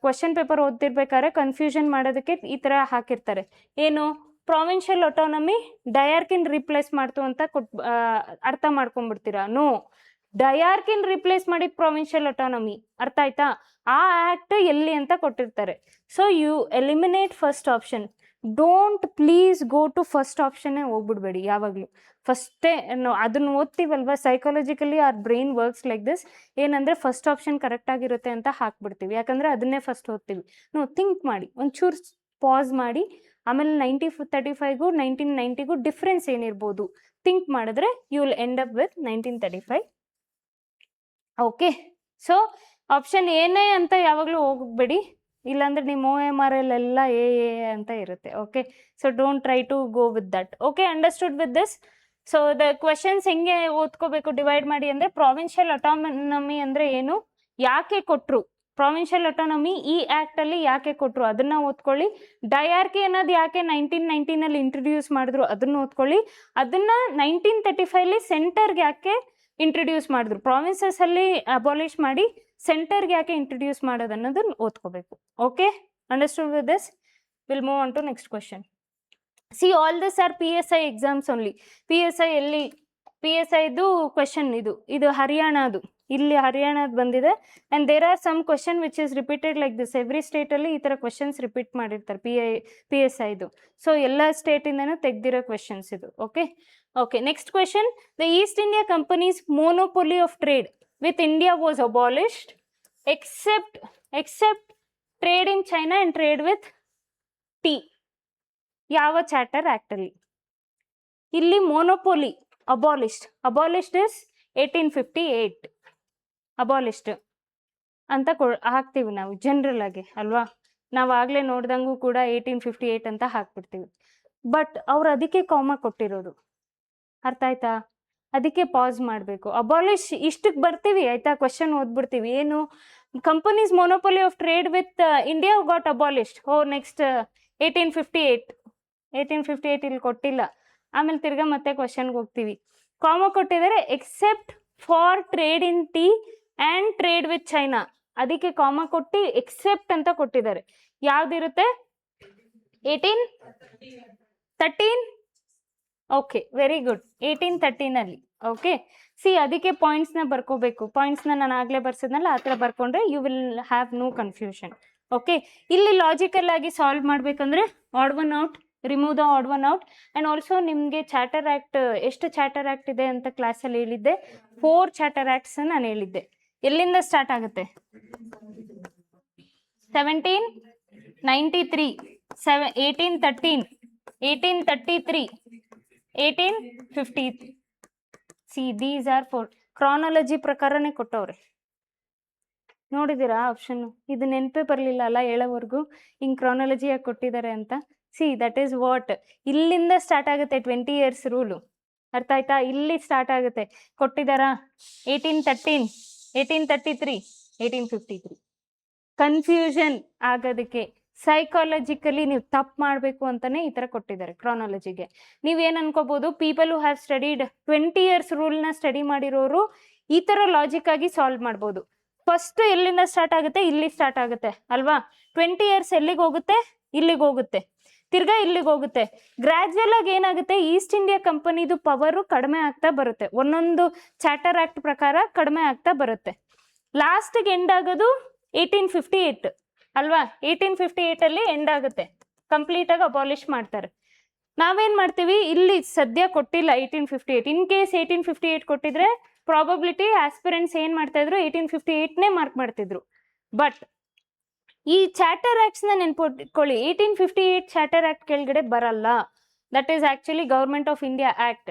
ಕ್ವಶನ್ ಪೇಪರ್ ಓದ್ತಿರ್ಬೇಕಾದ್ರೆ ಕನ್ಫ್ಯೂಷನ್ ಮಾಡೋದಕ್ಕೆ ಈ ಥರ ಹಾಕಿರ್ತಾರೆ. ಏನು? ಪ್ರಾವಿನ್ಷಿಯಲ್ ಆಟೋನಮಿ ಡಯಾರ್ಕಿನ್ ರಿಪ್ಲೇಸ್ ಮಾಡ್ತು ಅಂತ ಅರ್ಥ ಮಾಡ್ಕೊಂಡ್ಬಿಡ್ತೀರಾ? ನೋ, ಡಯಾರ್ಕಿನ್ ರಿಪ್ಲೇಸ್ ಮಾಡಿ ಪ್ರಾವಿನ್ಷಿಯಲ್ ಆಟೋನಮಿ. ಅರ್ಥ ಆಯ್ತಾ? ಆ ಆ್ಯಕ್ಟ್ ಎಲ್ಲಿ ಅಂತ ಕೊಟ್ಟಿರ್ತಾರೆ. So you eliminate first option. Don't please go to first ಆಪ್ಷನ್ನೇ ಹೋಗ್ಬಿಡ್ಬೇಡಿ ಯಾವಾಗಲೂ. ಫಸ್ಟೇ ಅದನ್ನು ಓದ್ತೀವಲ್ವ, psychologically our brain works like this. ಏನಂದರೆ ಫಸ್ಟ್ ಆಪ್ಷನ್ ಕರೆಕ್ಟಾಗಿರುತ್ತೆ ಅಂತ ಹಾಕ್ಬಿಡ್ತೀವಿ, ಯಾಕಂದರೆ ಅದನ್ನೇ ಫಸ್ಟ್ ಓದ್ತೀವಿ. ಥಿಂಕ್ ಮಾಡಿ, ಒಂಚೂರು ಪಾಸ್ ಮಾಡಿ, ಆಮೇಲೆ 1935ಗೂ 1990ಗೂ ಡಿಫ್ರೆನ್ಸ್ ಏನಿರ್ಬೋದು ಥಿಂಕ್ ಮಾಡಿದ್ರೆ you will end up with 1935. Okay, so option ಏನೇ ಅಂತ ಯಾವಾಗಲೂ ಹೋಗಬೇಡಿ, ಇಲ್ಲಾಂದರೆ ನಿಮ್ಮ OMR ಎಲ್ಲ ಎ ಅಂತ ಇರುತ್ತೆ. Okay, so don't try to go with that. Okay, understood with this? So the questions ಹೆಂಗೆ ಓದ್ಕೋಬೇಕು ಡಿವೈಡ್ ಮಾಡಿ ಅಂದರೆ, ಪ್ರಾವಿನ್ಷಿಯಲ್ ಆಟೋನಮಿ ಅಂದರೆ ಏನು, ಯಾಕೆ ಕೊಟ್ಟರು, ಪ್ರಾವಿನ್ಷಿಯಲ್ ಆಟೋನಮಿ ಈ ಆ್ಯಕ್ಟಲ್ಲಿ ಯಾಕೆ ಕೊಟ್ಟರು ಅದನ್ನು ಓದ್ಕೊಳ್ಳಿ. ಡಯಾರ್ಕಿ ಅನ್ನೋದು ಯಾಕೆ 1919 ಇಂಟ್ರಡ್ಯೂಸ್ ಮಾಡಿದ್ರು ಅದನ್ನು ಓದ್ಕೊಳ್ಳಿ. ಅದನ್ನು 1935 ಸೆಂಟರ್ಗೆ ಯಾಕೆ ಇಂಟ್ರಡ್ಯೂಸ್ ಮಾಡಿದ್ರು, ಪ್ರಾವಿನ್ಸಸ್ಸಲ್ಲಿ ಅಬಾಲಿಷ್ ಮಾಡಿ ಸೆಂಟರ್ಗೆ ಯಾಕೆ ಇಂಟ್ರಡ್ಯೂಸ್ ಮಾಡೋದು ಅನ್ನೋದನ್ನು ಓದ್ಕೋಬೇಕು. Okay, understood with this? Will move on to next question. See all this are PSI exams only. PSIದು ಕ್ವೆಶನ್ ಇದು ಹರಿಯಾಣದು, ಇಲ್ಲಿ ಹರಿಯಾಣದ ಬಂದಿದೆ. And there are some question which is repeated like this. Every ಸ್ಟೇಟಲ್ಲಿ ಈ ಥರ ಕ್ವೆಶನ್ಸ್ ರಿಪೀಟ್ ಮಾಡಿರ್ತಾರೆ PSIದು. ಸೊ ಎಲ್ಲ ಸ್ಟೇಟಿಂದನೂ ತೆಗ್ದಿರೋ ಕ್ವೆಶನ್ಸ್ ಇದು. Okay, next question. The east India company's monopoly of trade with India was abolished except trade in China and trade with tea. ಯಾವ charter ಆ್ಯಕ್ಟಲ್ಲಿ? ಇಲ್ಲಿ ಮೊನೋಪೊಲಿ ಅಬಾಲಿಷ್ಡ್ ಇಸ್ 1858. ಅಬಾಲಿಷ್ಡ್ ಅಂತ ಹಾಕ್ತೀವಿ ನಾವು ಜನರಲ್ ಆಗಿ ಅಲ್ವಾ. ನಾವು ಆಗಲೇ ನೋಡ್ದಂಗೂ ಕೂಡ 1858 ಅಂತ ಹಾಕ್ಬಿಡ್ತೀವಿ. ಬಟ್ ಅವ್ರು ಅದಕ್ಕೆ ಕಾಮ ಕೊಟ್ಟಿರೋದು. ಅರ್ಥ ಆಯ್ತಾ? ಅದಕ್ಕೆ ಪಾಸ್ ಮಾಡಬೇಕು. ಅಬಾಲಿಷ್ ಇಷ್ಟಕ್ಕೆ ಬರ್ತೀವಿ ಆಯಿತಾ, ಕ್ವೆಶನ್ ಓದ್ಬಿಡ್ತೀವಿ. ಏನು? Companies monopoly of trade with India got ಅಬಾಲಿಷ್ಡ್. Next 1858 ಇಲ್ಲಿ ಕೊಟ್ಟಿಲ್ಲ. ಆಮೇಲೆ ತಿರ್ಗಾ ಮತ್ತೆ ಕ್ವೆಶನ್ಗೆ ಹೋಗ್ತೀವಿ. ಕಾಮ ಕೊಟ್ಟಿದ್ದಾರೆ except for trade in tea and trade with China. ಅದಕ್ಕೆ ಕಾಮ ಕೊಟ್ಟು ಎಕ್ಸೆಪ್ಟ್ ಅಂತ ಕೊಟ್ಟಿದ್ದಾರೆ. ಯಾವುದಿರುತ್ತೆ? 1813. Okay, very good. 1813 okay, see ಅದಕ್ಕೆ ಪಾಯಿಂಟ್ಸ್ನ ಬರ್ಕೋಬೇಕು. ಪಾಯಿಂಟ್ಸ್ನ ನಾನು ಆಗಲೇ ಬರ್ಸಿದ್ನಲ್ಲ, ಆ ಥರ ಬರ್ಕೊಂಡ್ರೆ you will have no confusion. Okay, ಇಲ್ಲಿ ಲಾಜಿಕಲ್ ಆಗಿ ಸಾಲ್ವ್ ಮಾಡಬೇಕಂದ್ರೆ odd one out, remove the odd one out. And also ನಿಮಗೆ ಚಾರ್ಟರ್ ಆ್ಯಕ್ಟ್, ಎಷ್ಟು ಚಾರ್ಟರ್ ಆ್ಯಕ್ಟ್ ಇದೆ ಅಂತ ಕ್ಲಾಸಲ್ಲಿ ಹೇಳಿದ್ದೆ. 4 ಚಾರ್ಟರ್ ಆ್ಯಕ್ಟ್ಸ್ ನಾನು ಹೇಳಿದ್ದೆ. ಎಲ್ಲಿಂದ ಸ್ಟಾರ್ಟ್ ಆಗುತ್ತೆ? 1793, 1813, 1833, 1850. ಸಿ ದೀಸ್ ಆರ್ 4 ಕ್ರಾನಾಲಜಿ ಪ್ರಕಾರನೇ ಕೊಟ್ಟವ್ರೆ. ನೋಡಿದ್ದೀರಾ ಆಪ್ಷನ್ನು? ಇದು ನೆನಪೇ ಬರಲಿಲ್ಲ ಅಲ್ಲ ಹೇಳೋವರೆಗೂ, ಹಿಂಗೆ ಕ್ರಾನಾಲಜಿಯಾಗಿ ಕೊಟ್ಟಿದ್ದಾರೆ ಅಂತ. See that is what. ಇಲ್ಲಿಂದ ಸ್ಟಾರ್ಟ್ ಆಗುತ್ತೆ 20 years ರೂಲು. ಅರ್ಥ ಆಯ್ತಾ? ಇಲ್ಲಿ ಸ್ಟಾರ್ಟ್ ಆಗುತ್ತೆ. ಕೊಟ್ಟಿದಾರಾ 1813, 1833, 1853. ಕನ್ಫ್ಯೂಷನ್ ಆಗೋದಕ್ಕೆ ಸೈಕಾಲಜಿಕಲಿ ನೀವು ತಪ್ಪು ಮಾಡಬೇಕು ಅಂತಾನೆ ಈ ತರ ಕೊಟ್ಟಿದ್ದಾರೆ ಕ್ರಾನಾಲಜಿಗೆ. ನೀವೇನ್ ಅನ್ಕೋಬಹುದು, people who have studied 20 years ರೂಲ್ನ ಸ್ಟಡಿ ಮಾಡಿರೋರು ಈ ತರ ಲಾಜಿಕ್ ಆಗಿ ಸಾಲ್ವ್ ಮಾಡ್ಬೋದು. ಫಸ್ಟ್ ಎಲ್ಲಿಂದ ಸ್ಟಾರ್ಟ್ ಆಗುತ್ತೆ? ಇಲ್ಲಿ ಸ್ಟಾರ್ಟ್ ಆಗುತ್ತೆ ಅಲ್ವಾ? 20 years ಎಲ್ಲಿಗೆ ಹೋಗುತ್ತೆ? ಇಲ್ಲಿಗೆ ಹೋಗುತ್ತೆ, ತಿರ್ಗಾ ಇಲ್ಲಿಗೆ ಹೋಗುತ್ತೆ. ಗ್ರಾಜುವಲ್ ಆಗಿ ಏನಾಗುತ್ತೆ, ಈಸ್ಟ್ ಇಂಡಿಯಾ ಕಂಪನಿದು ಪವರು ಕಡಿಮೆ ಆಗ್ತಾ ಬರುತ್ತೆ, ಒಂದೊಂದು ಚಾರ್ಟರ್ ಆಕ್ಟ್ ಪ್ರಕಾರ ಕಡಿಮೆ ಆಗ್ತಾ ಬರುತ್ತೆ. ಲಾಸ್ಟ್ಗೆ ಎಂಡ್ ಆಗೋದು 1858 ಅಲ್ವಾ? 1858 ಅಲ್ಲಿ ಎಂಡ್ ಆಗುತ್ತೆ, ಕಂಪ್ಲೀಟ್ ಆಗಿ ಅಬಾಲಿಷ್ ಮಾಡ್ತಾರೆ. ನಾವೇನ್ ಮಾಡ್ತೀವಿ, ಇಲ್ಲಿ ಸದ್ಯ ಕೊಟ್ಟಿಲ್ಲ 1858. ಇನ್ ಕೇಸ್ 1858 ಕೊಟ್ಟಿದ್ರೆ ಪ್ರಾಬಬಿಲಿಟಿ ಆಸ್ಪಿರೆಂಟ್ಸ್ ಏನ್ ಮಾಡ್ತಾ ಇದ್ರು, 1858ನೇ ಮಾರ್ಕ್ ಮಾಡ್ತಿದ್ರು. ಬಟ್ ಈ ಚಾರ್ಟರ್ ಆಕ್ಟ್ಸ್ ನ ನೆನ್ಪಿಟ್ಕೊಳ್ಳಿ, 1858 ಚಾರ್ಟರ್ ಆಕ್ಟ್ ಕೆಳಗಡೆ ಬರಲ್ಲ. That is actually government of India act.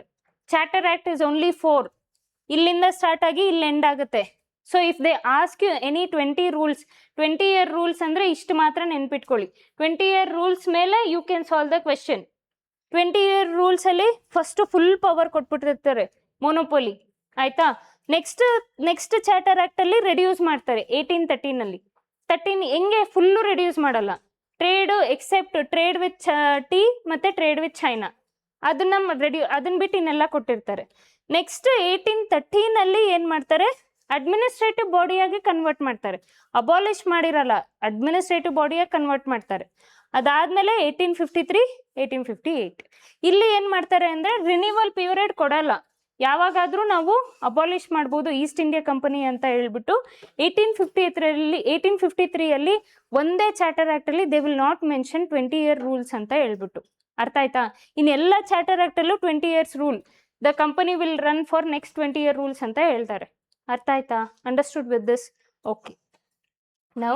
Charter act is only 4. ಇಲ್ಲಿಂದ ಸ್ಟಾರ್ಟ್ ಆಗಿ ಇಲ್ಲಿ ಎಂಡ್ ಆಗುತ್ತೆ. So if they ask you any 20 rules, 20 year rules ಅಂದ್ರೆ ಇಷ್ಟು ಮಾತ್ರ ನೆನ್ಪಿಟ್ಕೊಳ್ಳಿ. 20 year ರೂಲ್ಸ್ ಮೇಲೆ you can solve the question. 20 year rules ಅಲ್ಲಿ ಫಸ್ಟ್ ಫುಲ್ ಪವರ್ ಕೊಟ್ಬಿಟ್ಟಿರ್ತಾರೆ, ಮೊನೋಪೊಲಿ ಆಯ್ತಾ. ನೆಕ್ಸ್ಟ್ ಚಾರ್ಟರ್ ಆಕ್ಟ್ ಅಲ್ಲಿ ರೆಡ್ಯೂಸ್ ಮಾಡ್ತಾರೆ 1813 ಅಲ್ಲಿ. 13 ಹೆಂಗೆ ಫುಲ್ಲು ರೆಡ್ಯೂಸ್ ಮಾಡಲ್ಲ, trade except trade with tea ಮತ್ತೆ ಟ್ರೇಡ್ ವಿತ್ ಚೈನಾ, ಅದನ್ನ ಬಿಟ್ಟು ಇನ್ನೆಲ್ಲ ಕೊಟ್ಟಿರ್ತಾರೆ. ನೆಕ್ಸ್ಟ್ 1813 ಅಲ್ಲಿ ಏನ್ ಮಾಡ್ತಾರೆ, ಅಡ್ಮಿನಿಸ್ಟ್ರೇಟಿವ್ ಬಾಡಿಯಾಗಿ ಕನ್ವರ್ಟ್ ಮಾಡ್ತಾರೆ. ಅಬಾಲಿಷ್ ಮಾಡಿರಲ್ಲ, ಅಡ್ಮಿನಿಸ್ಟ್ರೇಟಿವ್ ಬಾಡಿಯಾಗಿ ಕನ್ವರ್ಟ್ ಮಾಡ್ತಾರೆ. ಅದಾದ್ಮೇಲೆ 1853, 1858 ಇಲ್ಲಿ ಏನ್ ಮಾಡ್ತಾರೆ ಅಂದ್ರೆ ರಿನಿವಲ್ ಪೀರಿಯಡ್ ಕೊಡಲ್ಲ. ಯಾವಾಗಾದ್ರೂ ನಾವು ಅಬಾಲಿಷ್ ಮಾಡ್ಬೋದು ಈಸ್ಟ್ ಇಂಡಿಯಾ ಕಂಪನಿ ಅಂತ ಹೇಳ್ಬಿಟ್ಟು 1853 ಅಲ್ಲಿ ಒಂದೇ ಚಾರ್ಟರ್ ಆಕ್ಟ್ ಅಲ್ಲಿ they will not mention 20 year rules ಅಂತ ಹೇಳ್ಬಿಟ್ಟು. ಅರ್ಥ ಆಯ್ತಾ? ಇನ್ನೆಲ್ಲ ಚಾರ್ಟರ್ ಆಕ್ಟ್ ಅಲ್ಲೂ 20 years rule, the company will run for next 20 year rules ಅಂತ ಹೇಳ್ತಾರೆ. ಅರ್ಥ ಆಯ್ತಾ? Understood with this? Okay, now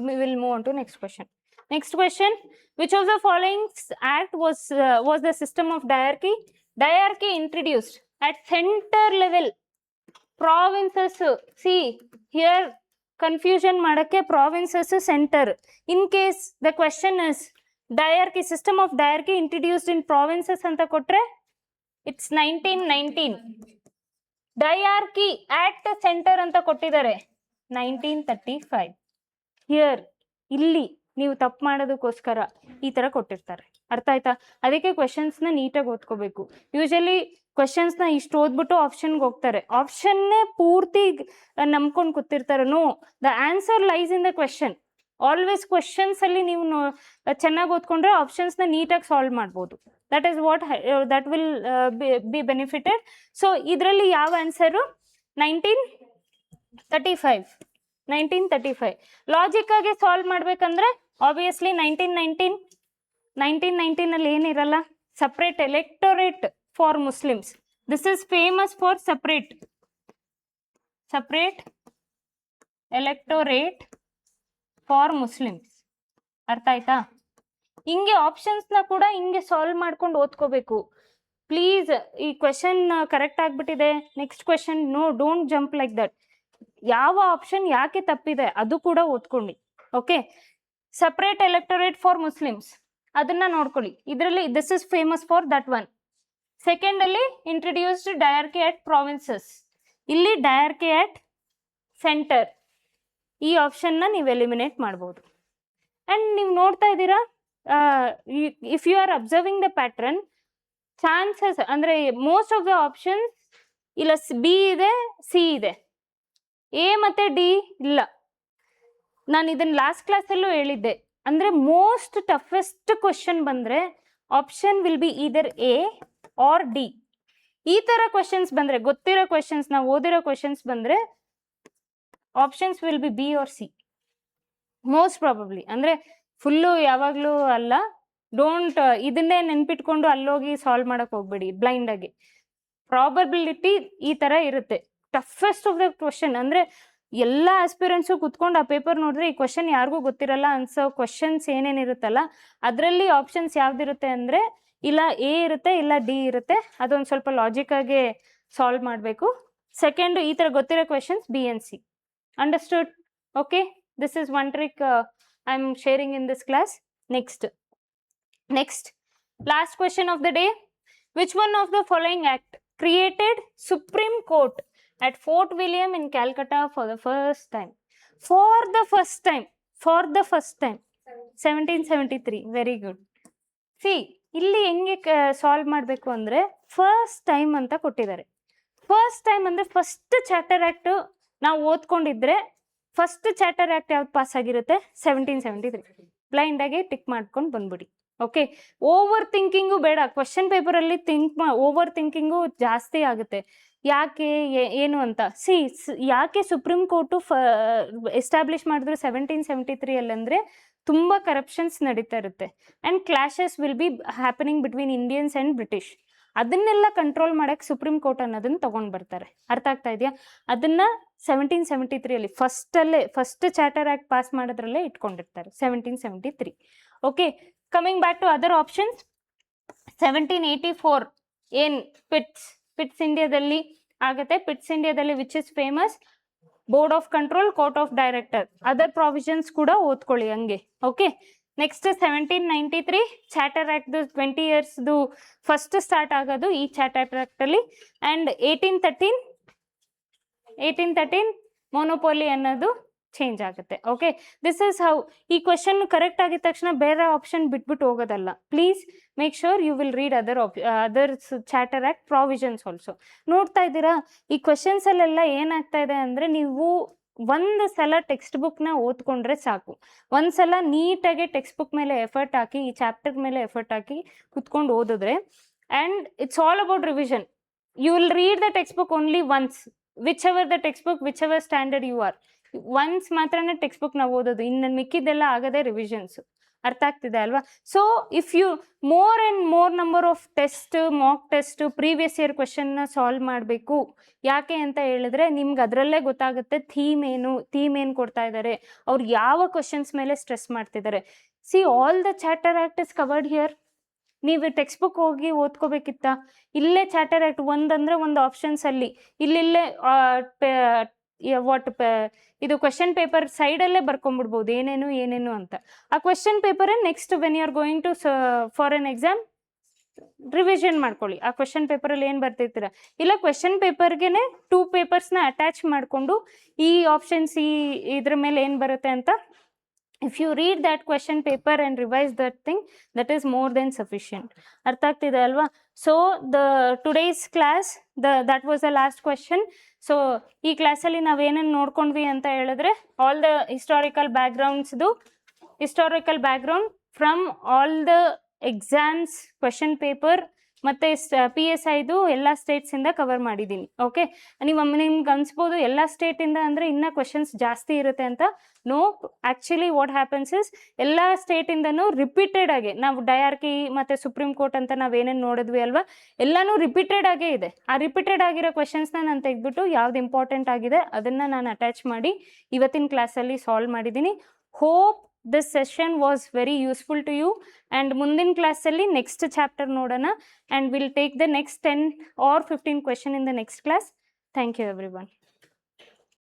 we will move on to next question. Next question, which of the following act was the system of diarchy? Diarchy introduced at center level. Provinces, see here confusion ಮಾಡಕ್ಕೆ provinces center. In case the question is diarchy, system of diarchy introduced in provinces ಅಂತ ಕೊಟ್ರೆ it's 1919. Diarchy at center ಅಂತ ಕೊಟ್ಟಿದ್ದಾರೆ 1935. Here ಇಲ್ಲಿ ನೀವು ತಪ್ಪು ಮಾಡೋದಕ್ಕೋಸ್ಕರ ಈ ತರ ಕೊಟ್ಟಿರ್ತಾರೆ. ಅರ್ಥ ಆಯ್ತಾ? ಅದಕ್ಕೆ ಕ್ವೆಶನ್ಸ್ನ ನೀಟಾಗಿ ಓದ್ಕೋಬೇಕು. ಯೂಶಲಿ ಕ್ವೆಶನ್ಸ್ನ ಇಷ್ಟು ಓದ್ಬಿಟ್ಟು ಆಪ್ಷನ್ಗೆ ಹೋಗ್ತಾರೆ, ಆಪ್ಷನ್ನೇ ಪೂರ್ತಿ ನಂಬ್ಕೊಂಡು ಕೂತಿರ್ತಾರೆ. No, the answer lies in the question. Always questions ಅಲ್ಲಿ ನೀವು ಚೆನ್ನಾಗಿ ಓದ್ಕೊಂಡ್ರೆ ಆಪ್ಷನ್ಸ್ನ ನೀಟಾಗಿ ಸಾಲ್ವ್ ಮಾಡ್ಬೋದು. That is what that will be benefited. So ಇದರಲ್ಲಿ ಯಾವ ಆನ್ಸರು? 1935. ಲಾಜಿಕ್ ಆಗಿ ಸಾಲ್ವ್ ಮಾಡ್ಬೇಕಂದ್ರೆ ಆಬ್ವಿಯಸ್ಲಿ 1919 ಅಲ್ಲಿ ಏನಿರಲ್ಲ, separate electorate for Muslims. This is famous for separate electorate for Muslims. ಅರ್ಥ ಆಯ್ತಾ? ಹಿಂಗೆ ಆಪ್ಷನ್ಸ್ನ ಕೂಡ ಹಿಂಗೆ ಸಾಲ್ವ್ ಮಾಡ್ಕೊಂಡು ಓದ್ಕೋಬೇಕು. ಪ್ಲೀಸ್, ಈ ಕ್ವೆಶನ್ ಕರೆಕ್ಟ್ ಆಗ್ಬಿಟ್ಟಿದೆ, next question no, don't jump like that. ಯಾವ ಆಪ್ಷನ್ ಯಾಕೆ ತಪ್ಪಿದೆ ಅದು ಕೂಡ ಓದ್ಕೊಳ್ಳಿ. Okay, separate electorate for Muslims ಅದನ್ನ ನೋಡ್ಕೊಳ್ಳಿ. ಇದರಲ್ಲಿ this is famous for that one. Second ಅಲ್ಲಿ ಇಂಟ್ರೊಡ್ಯೂಸ್ಡ್ ಡಯಾರ್ಕಿ ಅಟ್ ಪ್ರಾವಿನ್ಸಸ್, ಇಲ್ಲಿ ಡಯಾರ್ಕಿ ಅಟ್ ಸೆಂಟರ್. ಈ ಆಪ್ಷನ್ನ ನೀವು ಎಲಿಮಿನೇಟ್ ಮಾಡ್ಬೋದು. ಅಂಡ್ ನೀವು ನೋಡ್ತಾ ಇದ್ದೀರಾ, if you are observing the pattern, chances ಅಂದ್ರೆ ಮೋಸ್ಟ್ ಆಫ್ ದ ಆಪ್ಷನ್ಸ್ ಇಲ್ಲ ಬಿ ಇದೆ, ಸಿ ಇದೆ, ಎ ಮತ್ತೆ ಡಿ ಇಲ್ಲ. ನಾನು ಇದನ್ನ ಲಾಸ್ಟ್ ಕ್ಲಾಸಲ್ಲೂ ಹೇಳಿದ್ದೆ. ಅಂದ್ರೆ ಮೋಸ್ಟ್ ಟಫೆಸ್ಟ್ ಕ್ವಶನ್ ಬಂದ್ರೆ option will be either A or D. ಈ ತರ ಕ್ವಶನ್ಸ್ ಬಂದ್ರೆ, ಗೊತ್ತಿರೋ ಕ್ವಶನ್ಸ್, ನಾವು ಓದಿರೋ ಕ್ವಶನ್ಸ್ ಬಂದ್ರೆ options will be B or C most probably. ಅಂದ್ರೆ ಫುಲ್ಲು ಯಾವಾಗ್ಲೂ ಅಲ್ಲ. ಡೋಂಟ್ ಇದನ್ನೇ ನೆನ್ಪಿಟ್ಕೊಂಡು ಅಲ್ಲೋಗಿ ಸಾಲ್ವ್ ಮಾಡಕ್ ಹೋಗ್ಬೇಡಿ ಬ್ಲೈಂಡ್ ಆಗಿ. ಪ್ರಾಬಬಿಲಿಟಿ ಈ ತರ ಇರುತ್ತೆ. ಟಫೆಸ್ಟ್ ಆಫ್ ದ ಕ್ವಶನ್ ಅಂದ್ರೆ ಎಲ್ಲ ಆಸ್ಪಿರೆಂಟ್ಸು ಕುತ್ಕೊಂಡು ಆ ಪೇಪರ್ ನೋಡಿದ್ರೆ ಈ ಕ್ವಶನ್ ಯಾರಿಗೂ ಗೊತ್ತಿರಲ್ಲ ಅನ್ಸೋ ಕ್ವಶನ್ಸ್ ಏನೇನಿರುತ್ತಲ್ಲ, ಅದರಲ್ಲಿ ಆಪ್ಷನ್ಸ್ ಯಾವ್ದಿರುತ್ತೆ ಅಂದ್ರೆ ಇಲ್ಲ ಎ ಇರುತ್ತೆ, ಇಲ್ಲ ಡಿ ಇರುತ್ತೆ. ಅದೊಂದು ಸ್ವಲ್ಪ ಲಾಜಿಕ್ ಆಗಿ ಸಾಲ್ವ್ ಮಾಡಬೇಕು. ಸೆಕೆಂಡ್, ಈ ತರ ಗೊತ್ತಿರೋ questions B and C. Understood? Okay, this is one trick I am sharing in this class. Next last question of the day. Which one of the following act created Supreme Court at Fort William in Calcutta for the first time? For the first time. 1773. Very good. C ಇಲ್ಲಿ ಹೆಂಗೆ solve ಮಾಡಬೇಕು ಅಂದರೆ first time ಅಂತ ಕೊಟ್ಟಿದ್ದಾರೆ. First time ಅಂದರೆ first charter act ನಾವು ಓದ್ಕೊಂಡಿದ್ರೆ first charter act ಯಾವ್ದು pass ಆಗಿರುತ್ತೆ? 1773. ಬ್ಲೈಂಡಾಗಿ ಟಿಕ್ ಮಾಡ್ಕೊಂಡು ಬಂದ್ಬಿಡಿ. ಓಕೆ, ಓವರ್ ಥಿಂಕಿಂಗು ಬೇಡ. ಕ್ವಶನ್ ಪೇಪರಲ್ಲಿ ಓವರ್ ಥಿಂಕಿಂಗು ಜಾಸ್ತಿ ಆಗುತ್ತೆ. ಯಾಕೆ ಏನು ಅಂತ ಯಾಕೆ ಸುಪ್ರೀಂ ಕೋರ್ಟು ಎಸ್ಟಾಬ್ಲಿಷ್ ಮಾಡಿದ್ರು 1773 ಅಂದರೆ ತುಂಬ ಕರಪ್ಷನ್ಸ್ ನಡೀತಾ ಇರುತ್ತೆ and clashes will be happening between Indians and British. ಅದನ್ನೆಲ್ಲ ಕಂಟ್ರೋಲ್ ಮಾಡೋಕ್ಕೆ ಸುಪ್ರೀಂ ಕೋರ್ಟ್ ಅನ್ನೋದನ್ನ ತೊಗೊಂಡು ಬರ್ತಾರೆ. ಅರ್ಥ ಆಗ್ತಾ ಇದೆಯಾ? ಅದನ್ನು 1773 ಫಸ್ಟ್ ಚಾರ್ಟರ್ ಆ್ಯಕ್ಟ್ ಪಾಸ್ ಮಾಡೋದ್ರಲ್ಲೇ ಇಟ್ಕೊಂಡಿರ್ತಾರೆ 1773. Okay, coming back to other options. 1784 ಏನು ಪಿಟ್ಸ್ ಇಂಡಿಯಾದಲ್ಲಿ ಆಗುತ್ತೆ. ಪಿಟ್ಸ್ ಇಂಡಿಯಾದಲ್ಲಿ which is famous? Board of control, court of director. Other provisions ಕೂಡ ಓದ್ಕೊಳ್ಳಿ ಹಂಗೆ. ಓಕೆ, ನೆಕ್ಸ್ಟ್ 1793 ಚಾರ್ಟರ್ ಆ್ಯಕ್ಟ್ದು 20 ಇಯರ್ಸ್ದು ಫಸ್ಟ್ ಸ್ಟಾರ್ಟ್ ಆಗೋದು ಈ ಚಾರ್ಟರ್ ಆ್ಯಕ್ಟಲ್ಲಿ. ಆ್ಯಂಡ್ 1813 ಮೊನೋಪೋಲಿ ಅನ್ನೋದು ಚೇಂಜ್ ಆಗುತ್ತೆ. Okay, this is how. ಈ ಕ್ವೆಶನ್ ಕರೆಕ್ಟ್ ಆಗಿದ ತಕ್ಷಣ ಬೇರೆ ಆಪ್ಷನ್ ಬಿಟ್ಬಿಟ್ಟು ಹೋಗೋದಲ್ಲ. Please make sure you will read other charter act provisions also. ನೋಡ್ತಾ ಇದ್ದೀರಾ, ಈ ಕ್ವೆಶನ್ಸಲ್ಲೆಲ್ಲ ಏನಾಗ್ತಾ ಇದೆ ಅಂದರೆ ನೀವು ಒಂದು ಸಲ ಟೆಕ್ಸ್ಟ್ ಬುಕ್ನ ಓದ್ಕೊಂಡ್ರೆ ಸಾಕು. ಒಂದು ಸಲ ನೀಟಾಗಿ ಟೆಕ್ಸ್ಟ್ ಬುಕ್ ಮೇಲೆ ಎಫರ್ಟ್ ಹಾಕಿ, ಈ ಚಾಪ್ಟರ್ ಮೇಲೆ ಎಫರ್ಟ್ ಹಾಕಿ ಕುತ್ಕೊಂಡು ಓದಿದ್ರೆ, and it's all about revision. You will read the text book only once, which ever the text book, which ever standard you are. Once ಮಾತ್ರನೇ ಟೆಕ್ಸ್ಟ್ ಬುಕ್ ನಾವು ಓದೋದು, ಇನ್ನು ಮಿಕ್ಕಿದ್ದೆಲ್ಲ ಆಗದೆ ರಿವಿಷನ್ಸು. ಅರ್ಥ ಆಗ್ತಿದೆ ಅಲ್ವಾ? So if you more and more number of test, mock test, previous year ಕ್ವೆಶನ್ನ ಸಾಲ್ವ್ ಮಾಡಬೇಕು. ಯಾಕೆ ಅಂತ ಹೇಳಿದ್ರೆ ನಿಮ್ಗೆ ಅದರಲ್ಲೇ ಗೊತ್ತಾಗುತ್ತೆ ಥೀಮ್ ಏನು ಕೊಡ್ತಾ ಇದ್ದಾರೆ, ಅವ್ರು ಯಾವ ಕ್ವೆಶನ್ಸ್ ಮೇಲೆ ಸ್ಟ್ರೆಸ್ ಮಾಡ್ತಿದ್ದಾರೆ. All the charter act is covered here. ನೀವು ಟೆಕ್ಸ್ಟ್ ಬುಕ್ ಹೋಗಿ ಓದ್ಕೋಬೇಕಿತ್ತ? ಇಲ್ಲೇ ಚಾರ್ಟರ್ ಆ್ಯಕ್ಟ್ ಒಂದಂದರೆ ಒಂದು ಆಪ್ಷನ್ಸಲ್ಲಿ ಇಲ್ಲೇ ಇದು ಕ್ವೆಶನ್ ಪೇಪರ್ ಸೈಡಲ್ಲೇ ಬರ್ಕೊಂಡ್ಬಿಡ್ಬೋದು ಏನೇನು ಅಂತ. ಆ ಕ್ವೆಶನ್ ಪೇಪರೇ next when you are going to for an exam revision ಮಾಡ್ಕೊಳ್ಳಿ. ಆ ಕ್ವೆಶನ್ ಪೇಪರಲ್ಲಿ ಏನು ಬರ್ತಿರ್ತೀರ, ಇಲ್ಲ ಕ್ವೆಶನ್ ಪೇಪರ್ಗೆ 2 ಪೇಪರ್ಸ್ನ ಅಟ್ಯಾಚ್ ಮಾಡಿಕೊಂಡು ಈ ಆಪ್ಷನ್ಸ್ ಇದ್ರ ಮೇಲೆ ಏನು ಬರುತ್ತೆ ಅಂತ if you read that question paper and revise that thing, that is more than sufficient. ಅರ್ಥ ಆಗ್ತಿದೆ ಅಲ್ವಾ? So today's class that was the last question. So ಈ ಕ್ಲಾಸಲ್ಲಿ ನಾವೇನೇನು ನೋಡ್ಕೊಂಡ್ವಿ ಅಂತ ಹೇಳಿದ್ರೆ, all the historical background from all the exams, question paper ಮತ್ತು PSIದು ಎಲ್ಲ ಸ್ಟೇಟ್ಸಿಂದ cover ಮಾಡಿದ್ದೀನಿ. ಓಕೆ, ನಿಮ್ಗೆ ಅನ್ಸ್ಬೋದು ಎಲ್ಲ ಸ್ಟೇಟಿಂದ ಅಂದರೆ ಇನ್ನೂ ಕ್ವೆಶನ್ಸ್ ಜಾಸ್ತಿ ಇರುತ್ತೆ ಅಂತ. No, actually what happens is ಎಲ್ಲ ಸ್ಟೇಟಿಂದನೂ ರಿಪೀಟೆಡ್ ಆಗಿ ನಾವು ಡಯಾರ್ಕಿ ಮತ್ತು ಸುಪ್ರೀಂ ಕೋರ್ಟ್ ಅಂತ ನಾವೇನೇನು ನೋಡಿದ್ವಿ ಅಲ್ವಾ, ಎಲ್ಲನೂ ರಿಪೀಟೆಡ್ ಆಗೇ ಇದೆ. ಆ ರಿಪೀಟೆಡ್ ಆಗಿರೋ ಕ್ವೆಶನ್ಸ್ನ ನಾನು ತೆಗೆದ್ಬಿಟ್ಟು ಯಾವ್ದು ಇಂಪಾರ್ಟೆಂಟ್ ಆಗಿದೆ ಅದನ್ನು ನಾನು ಅಟ್ಯಾಚ್ ಮಾಡಿ ಇವತ್ತಿನ ಕ್ಲಾಸಲ್ಲಿ ಸಾಲ್ವ್ ಮಾಡಿದ್ದೀನಿ. Hope this session was very useful to you, and ಮುಂದಿನ ಕ್ಲಾಸಲ್ಲಿ ನೆಕ್ಸ್ಟ್ ಚಾಪ್ಟರ್ ನೋಡೋಣ, and we'll take the next 10 or 15 question in the next class. Thank you everyone.